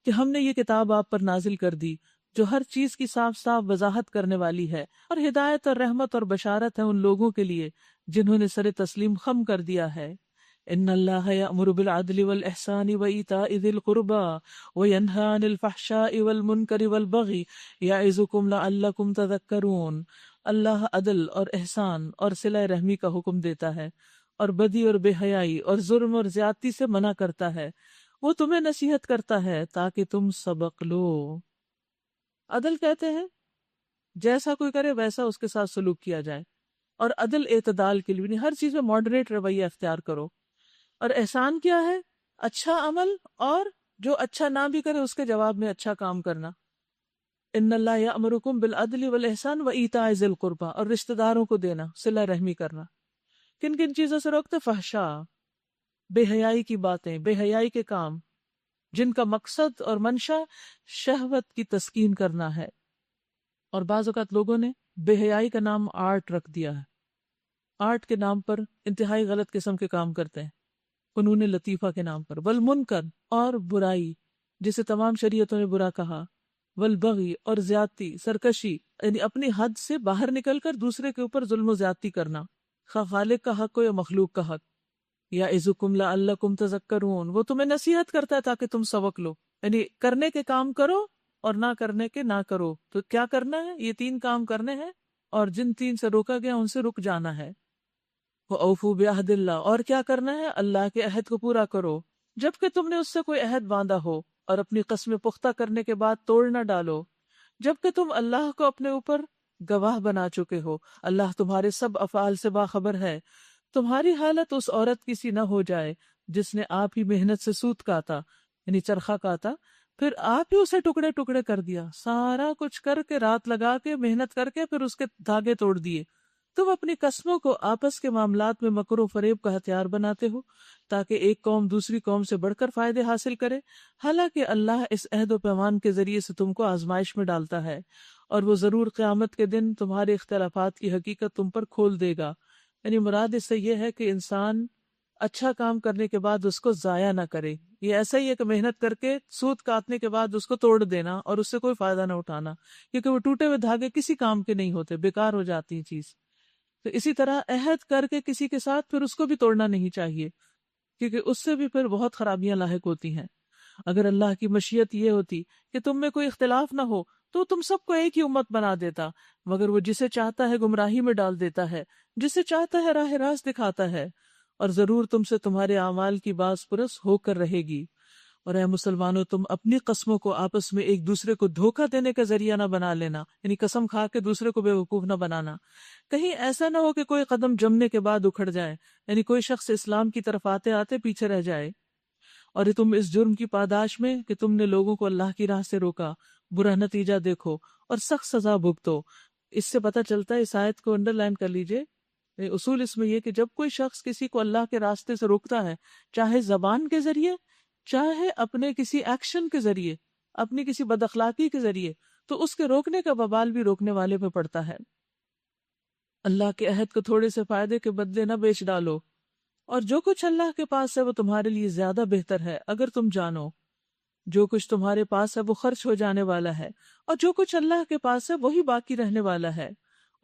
کہ ہم نے یہ کتاب آپ پر نازل کر دی جو ہر چیز کی صاف صاف وضاحت کرنے والی ہے، اور ہدایت اور رحمت اور بشارت ہے ان لوگوں کے لیے جنہوں نے سر تسلیم خم کر دیا ہے. ان اللہ یأمر بالعدل والاحسان وایتاء ذی القربى وینہی عن الفحشاء والمنکر والبغی یعظکم لعلکم تذکرون. اللہ عدل اور احسان اور صلہ رحمی کا حکم دیتا ہے اور بدی اور بے حیائی اور ظلم اور زیادتی سے منع کرتا ہے. وہ تمہیں نصیحت کرتا ہے تاکہ تم سبق لو. عدل کہتے ہیں جیسا کوئی کرے ویسا اس کے ساتھ سلوک کیا جائے، اور عدل اعتدال کے لیے نہیں، ہر چیز میں ماڈریٹ رویہ اختیار کرو۔ اور احسان کیا ہے؟ اچھا عمل، اور جو اچھا نہ بھی کرے اس کے جواب میں اچھا کام کرنا۔ ان اللہ یأمرکم بالعدل والاحسان وایتاء ذی القربی، اور رشتہ داروں کو دینا، صلہ رحمی کرنا۔ کن کن چیزوں سے روکتے؟ فحشاء، بے حیائی کی باتیں، بے حیائی کے کام جن کا مقصد اور منشا شہوت کی تسکین کرنا ہے۔ اور بعض اوقات لوگوں نے بے حیائی کا نام آرٹ رکھ دیا ہے، آرٹ کے نام پر انتہائی غلط قسم کے کام کرتے ہیں، فنون لطیفہ کے نام پر۔ والمنکر، اور برائی جسے تمام شریعتوں نے برا کہا۔ والبغی، اور زیادتی، سرکشی، یعنی اپنی حد سے باہر نکل کر دوسرے کے اوپر ظلم و زیادتی کرنا، خواہ خالق کا حق ہو یا مخلوق کا حق۔ یعظکم لعلکم تذکرون، وہ تمہیں نصیحت کرتا ہے تاکہ تم سبق لو، یعنی کرنے کے کام کرو اور نہ کرنے کے نہ کرو۔ تو کیا کرنا ہے؟ یہ 3 کام کرنے ہیں، اور جن 3 سے روکا گیا ان سے رک جانا ہے۔ وَأَوْفُوا بِعَهْدِ اللَّهِ، اور کیا کرنا ہے؟ اللہ کے عہد کو پورا کرو، جبکہ تم نے اس سے کوئی عہد باندھا ہو، اور اپنی قسمیں پختہ کرنے کے بعد توڑ نہ ڈالو، جبکہ تم اللہ کو اپنے اوپر گواہ بنا چکے ہو۔ اللہ تمہارے سب افعال سے باخبر ہے۔ تمہاری حالت اس عورت کی سی نہ ہو جائے جس نے آپ ہی محنت سے سوت کاتا، یعنی چرخا کاتا، پھر آپ ہی اسے ٹکڑے ٹکڑے کر دیا، سارا کچھ کر کے، رات لگا کے، محنت کر کے، پھر اس کے دھاگے توڑ دیے۔ تم اپنی قسموں کو آپس کے معاملات میں مکر و فریب کا ہتھیار بناتے ہو تاکہ ایک قوم دوسری قوم سے بڑھ کر فائدے حاصل کرے، حالانکہ اللہ اس عہد و پیمان کے ذریعے سے تم کو آزمائش میں ڈالتا ہے، اور وہ ضرور قیامت کے دن تمہارے اختلافات کی حقیقت تم پر کھول دے گا۔ یعنی مراد اس سے یہ ہے کہ انسان اچھا کام کرنے کے بعد اس کو ضائع نہ کرے۔ یہ ایسا ہی ہے کہ محنت کر کے سود کاٹنے کے بعد اس کو توڑ دینا اور اس سے کوئی فائدہ نہ اٹھانا، کیونکہ وہ ٹوٹے ہوئے دھاگے کسی کام کے نہیں ہوتے، بیکار ہو جاتی ہیں چیز۔ تو اسی طرح عہد کر کے کسی کے ساتھ پھر اس کو بھی توڑنا نہیں چاہیے، کیونکہ اس سے بھی پھر بہت خرابیاں لاحق ہوتی ہیں۔ اگر اللہ کی مشیت یہ ہوتی کہ تم میں کوئی اختلاف نہ ہو تو تم سب کو ایک ہی امت بنا دیتا، مگر وہ جسے چاہتا ہے گمراہی میں ڈال دیتا ہے، جسے چاہتا ہے راہ راست دکھاتا ہے، اور ضرور تم سے تمہارے اعمال کی باز پرس ہو کر رہے گی۔ اور اے مسلمانوں، تم اپنی قسموں کو آپس میں ایک دوسرے کو دھوکہ دینے کا ذریعہ نہ بنا لینا، یعنی قسم کھا کے دوسرے کو بے وقوف نہ بنانا۔ کہیں ایسا نہ ہو کہ کوئی قدم جمنے کے بعد اکھڑ جائے، یعنی کوئی شخص اسلام کی طرف آتے آتے پیچھے رہ جائے۔ اور تم اس جرم کی پاداش میں کہ تم نے لوگوں کو اللہ کی راہ سے روکا، برا نتیجہ دیکھو اور سخت سزا بھگتو۔ اس سے پتہ چلتا ہے، اس آیت کو انڈر لائن کر لیجئے، اصول اس میں یہ کہ جب کوئی شخص کسی کو اللہ کے راستے سے روکتا ہے، چاہے زبان کے ذریعے، چاہے اپنے کسی ایکشن کے ذریعے، اپنی کسی بد اخلاقی کے ذریعے، تو اس کے روکنے کا وبال بھی روکنے والے پہ پڑتا ہے۔ اللہ کے عہد کو تھوڑے سے فائدے کے بدلے نہ بیچ ڈالو، اور جو کچھ اللہ کے پاس ہے وہ تمہارے لیے زیادہ بہتر ہے اگر تم جانو۔ جو کچھ تمہارے پاس ہے وہ خرچ ہو جانے والا ہے، اور جو کچھ اللہ کے پاس ہے وہی باقی رہنے والا ہے۔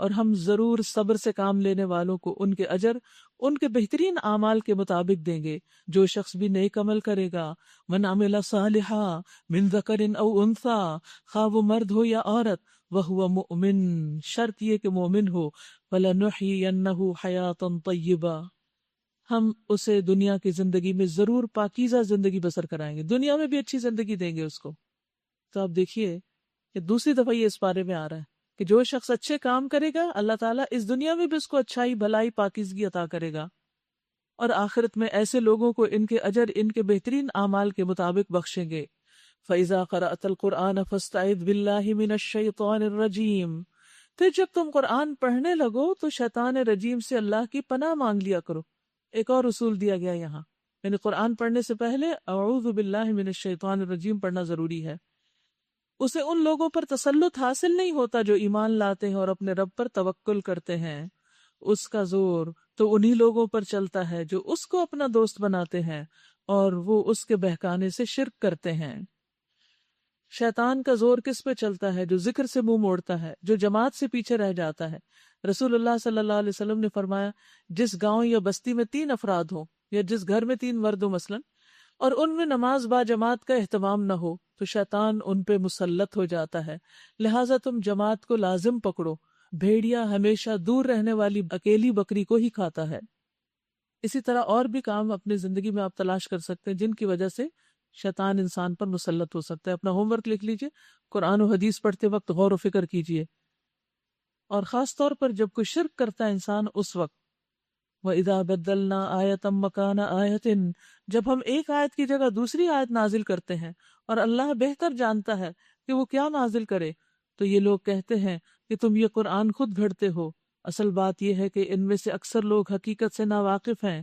اور ہم ضرور صبر سے کام لینے والوں کو ان کے اجر ان کے بہترین اعمال کے مطابق دیں گے۔ جو شخص بھی نیک عمل کرے گا، من عمل صالحا من ذکر او انثی، خواہ وہ مرد ہو یا عورت، وہو مؤمن، شرط یہ کہ مومن ہو، فلنحیینہ حیاتا طیبہ، ہم اسے دنیا کی زندگی میں ضرور پاکیزہ زندگی بسر کرائیں گے، دنیا میں بھی اچھی زندگی دیں گے اس کو۔ تو آپ دیکھیے کہ دوسری دفعہ یہ اس بارے میں آ رہا ہے کہ جو شخص اچھے کام کرے گا، اللہ تعالیٰ اس دنیا میں بھی اس کو اچھائی، بھلائی، پاکیزگی عطا کرے گا، اور آخرت میں ایسے لوگوں کو ان کے اجر ان کے بہترین اعمال کے مطابق بخشیں گے۔ فَإِذَا قَرَأْتَ الْقُرْآنَ فَاسْتَعِذْ بِاللَّهِ مِنَ الشَّيْطَانِ الرَّجِيمِ، پھر جب تم قرآن پڑھنے لگو تو شیطان رجیم سے اللہ کی پناہ مانگ لیا کرو۔ ایک اور اصول دیا گیا یہاں، یعنی قرآن پڑھنے سے پہلے اعوذ باللہ من الشیطان الرجیم پڑھنا ضروری ہے۔ اسے ان لوگوں پر تسلط حاصل نہیں ہوتا جو ایمان لاتے ہیں اور اپنے رب پر توکل کرتے ہیں، اس کا زور تو انہی لوگوں پر چلتا ہے جو اس کو اپنا دوست بناتے ہیں اور وہ اس کے بہکانے سے شرک کرتے ہیں۔ شیطان کا زور کس پہ چلتا ہے؟ جو ذکر سے منہ موڑتا ہے، جو جماعت سے پیچھے رہ جاتا ہے۔ رسول اللہ صلی اللہ علیہ وسلم نے فرمایا، جس گاؤں یا بستی میں 3 افراد ہوں، یا جس گھر میں 3 مرد ہوں مثلا، اور ان میں نماز با جماعت کا اہتمام نہ ہو تو شیطان ان پہ مسلط ہو جاتا ہے، لہٰذا تم جماعت کو لازم پکڑو۔ بھیڑیا ہمیشہ دور رہنے والی اکیلی بکری کو ہی کھاتا ہے۔ اسی طرح اور بھی کام اپنی زندگی میں آپ تلاش کر سکتے ہیں جن کی وجہ سے شیطان انسان پر مسلط ہو سکتا ہے۔ اپنا ہوم ورک لکھ لیجئے، قرآن و حدیث پڑھتے وقت غور و فکر کیجئے، اور خاص طور پر جب کوئی شرک کرتا ہے انسان اس وقت۔ وَإِذَا بَدَّلْنَا آیَةً مَّكَانَ آیَةٍ، جب ہم ایک آیت کی جگہ دوسری آیت نازل کرتے ہیں اور اللہ بہتر جانتا ہے کہ وہ کیا نازل کرے، تو یہ لوگ کہتے ہیں کہ تم یہ قرآن خود گھڑتے ہو۔ اصل بات یہ ہے کہ ان میں سے اکثر لوگ حقیقت سے ناواقف ہیں۔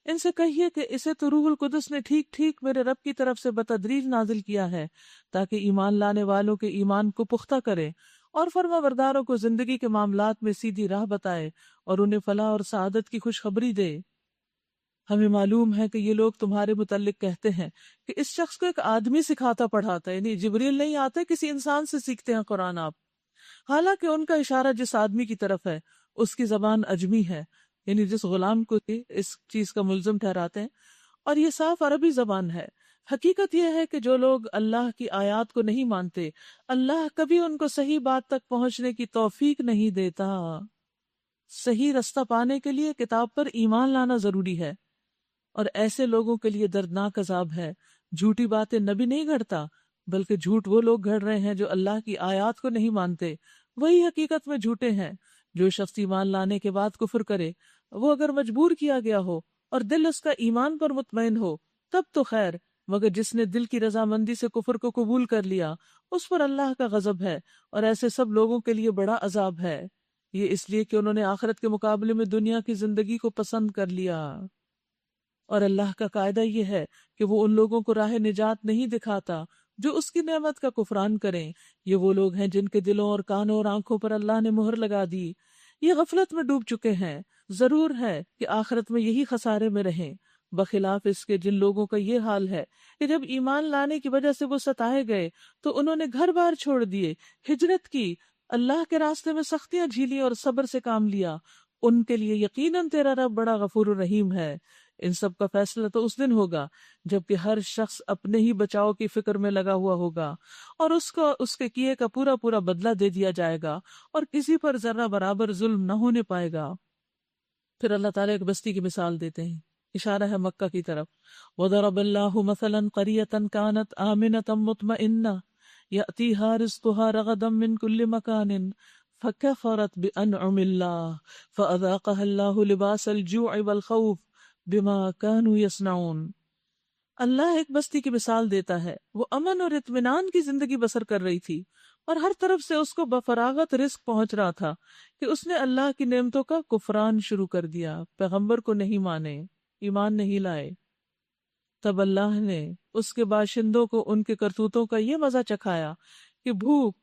ان سے کہیے کہ اسے تو روح القدس نے ٹھیک ٹھیک میرے رب کی طرف سے بتدریج نازل کیا ہے، تاکہ ایمان لانے والوں کے ایمان کو پختہ کرے اور فرما برداروں کو زندگی کے معاملات میں سیدھی راہ بتائے اور انہیں فلاح اور سعادت کی خوشخبری دے۔ ہمیں معلوم ہے کہ یہ لوگ تمہارے متعلق کہتے ہیں کہ اس شخص کو ایک آدمی سکھاتا پڑھاتا ہے، یعنی جبریل نہیں آتے، کسی انسان سے سیکھتے ہیں قرآن آپ۔ حالانکہ ان کا اشارہ جس آدمی کی طرف ہے اس کی زبان عجمی ہے، یعنی جس غلام کو اس چیز کا ملزم ٹھہراتے ہیں، اور یہ صاف عربی زبان ہے۔ حقیقت یہ ہے کہ جو لوگ اللہ کی آیات کو نہیں مانتے، اللہ کبھی ان کو صحیح بات تک پہنچنے کی توفیق نہیں دیتا۔ صحیح رستہ پانے کے لیے کتاب پر ایمان لانا ضروری ہے، اور ایسے لوگوں کے لیے دردناک عذاب ہے۔ جھوٹی باتیں نبی نہیں گھڑتا، بلکہ جھوٹ وہ لوگ گھڑ رہے ہیں جو اللہ کی آیات کو نہیں مانتے، وہی حقیقت میں جھوٹے ہیں۔ جو شخص ایمان لانے کے بعد کفر کرے، وہ اگر مجبور کیا گیا ہو اور دل اس کا ایمان پر مطمئن ہو تب تو خیر، مگر جس نے دل کی رضامندی سے کفر کو قبول کر لیا اس پر اللہ کا غضب ہے، اور ایسے سب لوگوں کے لیے بڑا عذاب ہے۔ یہ اس لیے کہ انہوں نے آخرت کے مقابلے میں دنیا کی زندگی کو پسند کر لیا، اور اللہ کا قاعدہ یہ ہے کہ وہ ان لوگوں کو راہ نجات نہیں دکھاتا جو اس کی نعمت کا کفران کریں۔ یہ وہ لوگ ہیں جن کے دلوں اور کانوں اور آنکھوں پر اللہ نے مہر لگا دی، یہ غفلت میں ڈوب چکے ہیں۔ ضرور ہے کہ آخرت میں یہی خسارے میں رہیں، بخلاف اس کے جن لوگوں کا یہ حال ہے کہ جب ایمان لانے کی وجہ سے وہ ستائے گئے تو انہوں نے گھر بار چھوڑ دیے، ہجرت کی، اللہ کے راستے میں سختیاں جھیلی اور صبر سے کام لیا۔ ان کے لیے یقیناً تیرا رب بڑا غفور الرحیم ہے۔ ان سب کا فیصلہ تو اس دن ہوگا جبکہ ہر شخص اپنے ہی بچاؤ کی فکر میں لگا ہوا ہوگا، اور اس کو اس کے کیے کا پورا پورا بدلہ دے دیا جائے گا، اور کسی پر ذرہ برابر ظلم نہ ہونے پائے گا۔ پھر اللہ تعالیٰ ایک بستی کی مثال دیتے ہیں، اشارہ ہے مکہ کی طرف۔ وَضَرَبَ اللَّهُ مَثَلًا قَرْيَةً كَانَتْ آمِنَةً مُطْمَئِنَّةً يَأْتِيهَا رِزْقُهَا رَغَدًا مِّن كُلِّ مَكَانٍ فَكَفَرَتْ بِأَنْعُمِ اللَّهِ فَأَذَاقَهَا اللَّهُ لِبَاسَ الْجُوعِ وَالْخَوْفِ بِمَا كَانُوا يَصْنَعُونَ۔ اللہ ایک بستی کی مثال دیتا ہے، وہ امن اور اطمینان کی زندگی بسر کر رہی تھی، اور ہر طرف سے اس کو بفراغت رزق پہنچ رہا تھا کہ اس نے اللہ کی نعمتوں کا کفران شروع کر دیا، پیغمبر کو نہیں مانے، ایمان نہیں لائے۔ تب اللہ نے اس کے باشندوں کو ان کے کرتوتوں کا یہ مزہ چکھایا کہ بھوک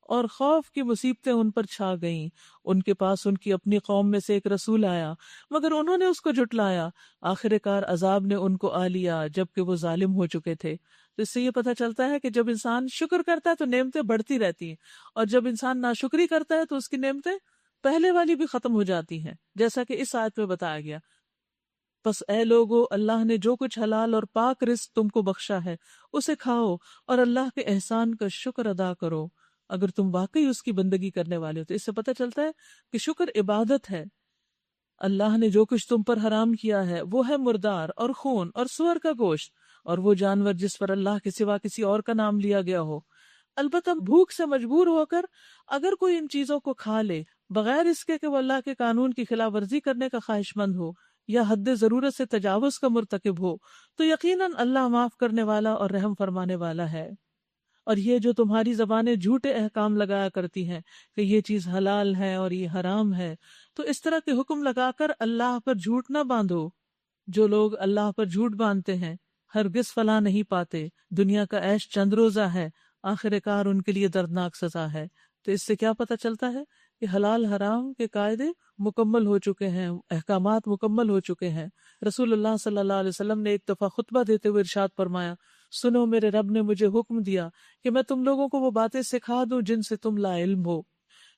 اور خوف کی مصیبتیں ان پر چھا گئیں۔ ان کے پاس ان کی اپنی قوم میں سے ایک رسول آیا، مگر انہوں نے اس کو جھٹلایا، آخر کار عذاب نے ان کو آ لیا جبکہ وہ ظالم ہو چکے تھے۔ تو اس سے یہ پتہ چلتا ہے کہ جب انسان شکر کرتا ہے تو نعمتیں بڑھتی رہتی ہیں، اور جب انسان ناشکری کرتا ہے تو اس کی نعمتیں پہلے والی بھی ختم ہو جاتی ہیں، جیسا کہ اس آیت میں بتایا گیا۔ پس اے لوگو، اللہ نے جو کچھ حلال اور پاک رزق تم کو بخشا ہے اسے کھاؤ اور اللہ کے احسان کا شکر ادا کرو اگر تم واقعی اس کی بندگی کرنے والے ہو۔ تو اس سے پتہ چلتا ہے کہ شکر عبادت ہے۔ اللہ نے جو کچھ تم پر حرام کیا ہے وہ ہے مردار اور خون اور سور کا گوشت اور وہ جانور جس پر اللہ کے سوا کسی اور کا نام لیا گیا ہو۔ البتہ بھوک سے مجبور ہو کر اگر کوئی ان چیزوں کو کھا لے بغیر اس کے کہ وہ اللہ کے قانون کی خلاف ورزی کرنے کا خواہش مند ہو یا حد ضرورت سے تجاوز کا مرتکب ہو، تو یقیناً اللہ معاف کرنے والا اور رحم فرمانے والا ہے۔ اور یہ جو تمہاری زبانیں جھوٹے احکام لگایا کرتی ہیں کہ یہ چیز حلال ہے اور یہ حرام ہے، تو اس طرح کے حکم لگا کر اللہ پر جھوٹ نہ باندھو۔ جو لوگ اللہ پر جھوٹ باندھتے ہیں ہرگز فلاح نہیں پاتے، دنیا کا عیش چند روزہ ہے، آخر کار ان کے لیے دردناک سزا ہے۔ تو اس سے کیا پتہ چلتا ہے کہ حلال حرام کے قاعدے مکمل ہو چکے ہیں، احکامات مکمل ہو چکے ہیں۔ رسول اللہ صلی اللہ علیہ وسلم نے ایک دفعہ خطبہ دیتے ہوئے ارشاد فرمایا، سنو، میرے رب نے مجھے حکم دیا کہ میں تم لوگوں کو وہ باتیں سکھا دوں جن سے تم لا علم ہو۔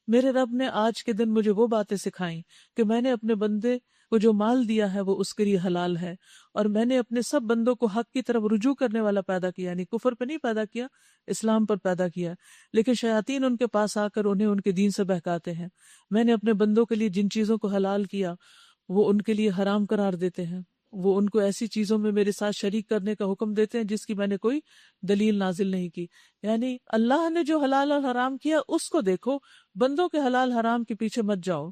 میرے رب نے آج کے دن مجھے وہ باتیں سکھائیں کہ میں نے اپنے بندے کو جو مال دیا ہے وہ اس کے لیے حلال ہے، اور میں نے اپنے سب بندوں کو حق کی طرف رجوع کرنے والا پیدا کیا، یعنی کفر پہ نہیں پیدا کیا، اسلام پر پیدا کیا، لیکن شیاطین ان کے پاس آ کر انہیں ان کے دین سے بہکاتے ہیں۔ میں نے اپنے بندوں کے لیے جن چیزوں کو حلال کیا وہ ان کے لیے حرام قرار دیتے ہیں، وہ ان کو ایسی چیزوں میں میرے ساتھ شریک کرنے کا حکم دیتے ہیں جس کی میں نے کوئی دلیل نازل نہیں کی. یعنی اللہ نے جو حلال اور حرام کیا اس کو دیکھو، بندوں کے حلال حرام کے پیچھے مت جاؤ.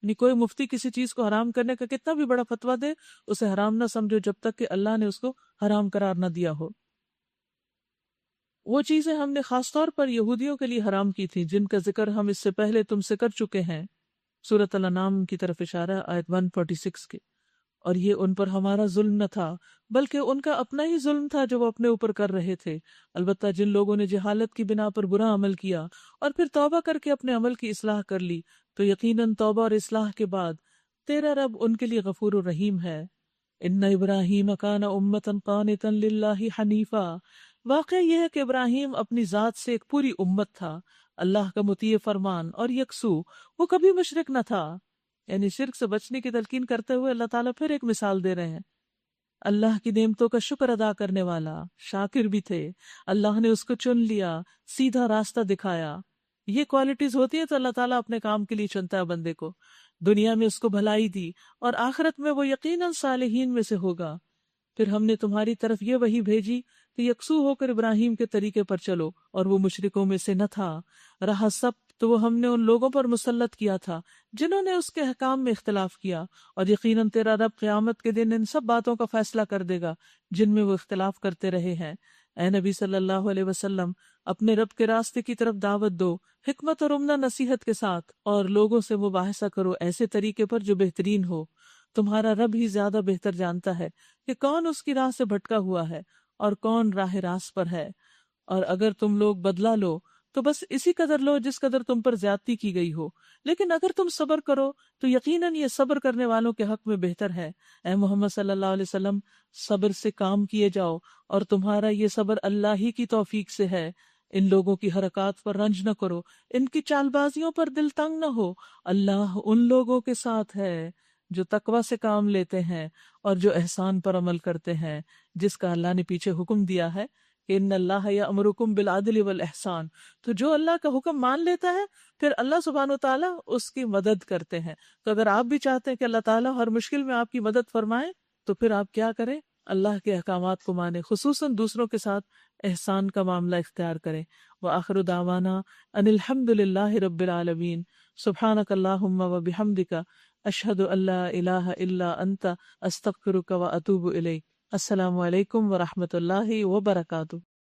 یعنی کوئی مفتی کسی چیز کو حرام کرنے کا کتنا بھی بڑا فتویٰ دے، اسے حرام نہ سمجھو جب تک کہ اللہ نے اس کو حرام قرار نہ دیا ہو. وہ چیزیں ہم نے خاص طور پر یہودیوں کے لیے حرام کی تھی جن کا ذکر ہم اس سے پہلے تم سے کر چکے ہیں. سورۃ الانعام کی طرف اشارہ، آیت 146 کے. اور یہ ان پر ہمارا ظلم نہ تھا بلکہ ان کا اپنا ہی ظلم تھا جو وہ اپنے اوپر کر رہے تھے. البتہ جن لوگوں نے جہالت کی بنا پر برا عمل کیا اور پھر توبہ کر کے اپنے عمل کی اصلاح کر لی تو یقیناً توبہ اور اصلاح کے بعد تیرا رب ان کے لیے غفور الرحیم ہے. ان ابراہیم کان امۃ قانتا للہ حنیفا. واقعہ یہ ہے کہ ابراہیم اپنی ذات سے ایک پوری امت تھا، اللہ کا مطیع فرمان اور یکسو، وہ کبھی مشرک نہ تھا. یعنی شرک سے بچنے کی تلقین کرتے ہوئے اللہ تعالیٰ پھر ایک مثال دے رہے ہیں. اللہ کی نعمتوں کا شکر ادا کرنے والا، شاکر بھی تھے. اللہ نے اس کو چن لیا، سیدھا راستہ دکھایا. یہ کوالٹیز ہوتی ہیں تو اللہ تعالیٰ اپنے کام کے لیے چنتا ہے بندے کو. دنیا میں اس کو بھلائی دی اور آخرت میں وہ یقیناً صالحین میں سے ہوگا. پھر ہم نے تمہاری طرف یہ وحی بھیجی کہ یکسو ہو کر ابراہیم کے طریقے پر چلو، اور وہ مشرکوں میں سے نہ تھا. رہا سب تو وہ ہم نے ان لوگوں پر مسلط کیا تھا جنہوں نے اس کے احکام میں اختلاف کیا، اور یقیناً تیرا رب قیامت کے دن ان سب باتوں کا فیصلہ کر دے گا جن میں وہ اختلاف کرتے رہے ہیں. اے نبی صلی اللہ علیہ وسلم، اپنے رب کے راستے کی طرف دعوت دو حکمت اور عمدہ نصیحت کے ساتھ، اور لوگوں سے مباحثہ کرو ایسے طریقے پر جو بہترین ہو. تمہارا رب ہی زیادہ بہتر جانتا ہے کہ کون اس کی راہ سے بھٹکا ہوا ہے اور کون راہ راست پر ہے. اور اگر تم لوگ بدلہ لو تو بس اسی قدر لو جس قدر تم پر زیادتی کی گئی ہو، لیکن اگر تم صبر کرو تو یقیناً یہ صبر کرنے والوں کے حق میں بہتر ہے. اے محمد صلی اللہ علیہ وسلم، صبر سے کام کیے جاؤ، اور تمہارا یہ صبر اللہ ہی کی توفیق سے ہے. ان لوگوں کی حرکات پر رنج نہ کرو، ان کی چال بازیوں پر دل تنگ نہ ہو. اللہ ان لوگوں کے ساتھ ہے جو تقوی سے کام لیتے ہیں اور جو احسان پر عمل کرتے ہیں، جس کا اللہ نے پیچھے حکم دیا ہے کہ ان اللہ یأمرکم بالعدل والاحسان. تو جو اللہ کا حکم مان لیتا ہے پھر اللہ سبحانہ و تعالیٰ اس کی مدد کرتے ہیں. تو اگر آپ بھی چاہتے ہیں کہ اللہ تعالیٰ ہر مشکل میں آپ کی مدد فرمائے تو پھر آپ کیا کریں؟ اللہ کے احکامات کو مانیں، خصوصاً دوسروں کے ساتھ احسان کا معاملہ اختیار کریں. وآخر دعوانا ان الحمد للہ رب العالمین. سبحانک اللہم وبحمدک، اشہد ان لا الہ الا انت، استغفرک واتوب الیک. السلام علیکم ورحمۃ اللہ وبرکاتہ.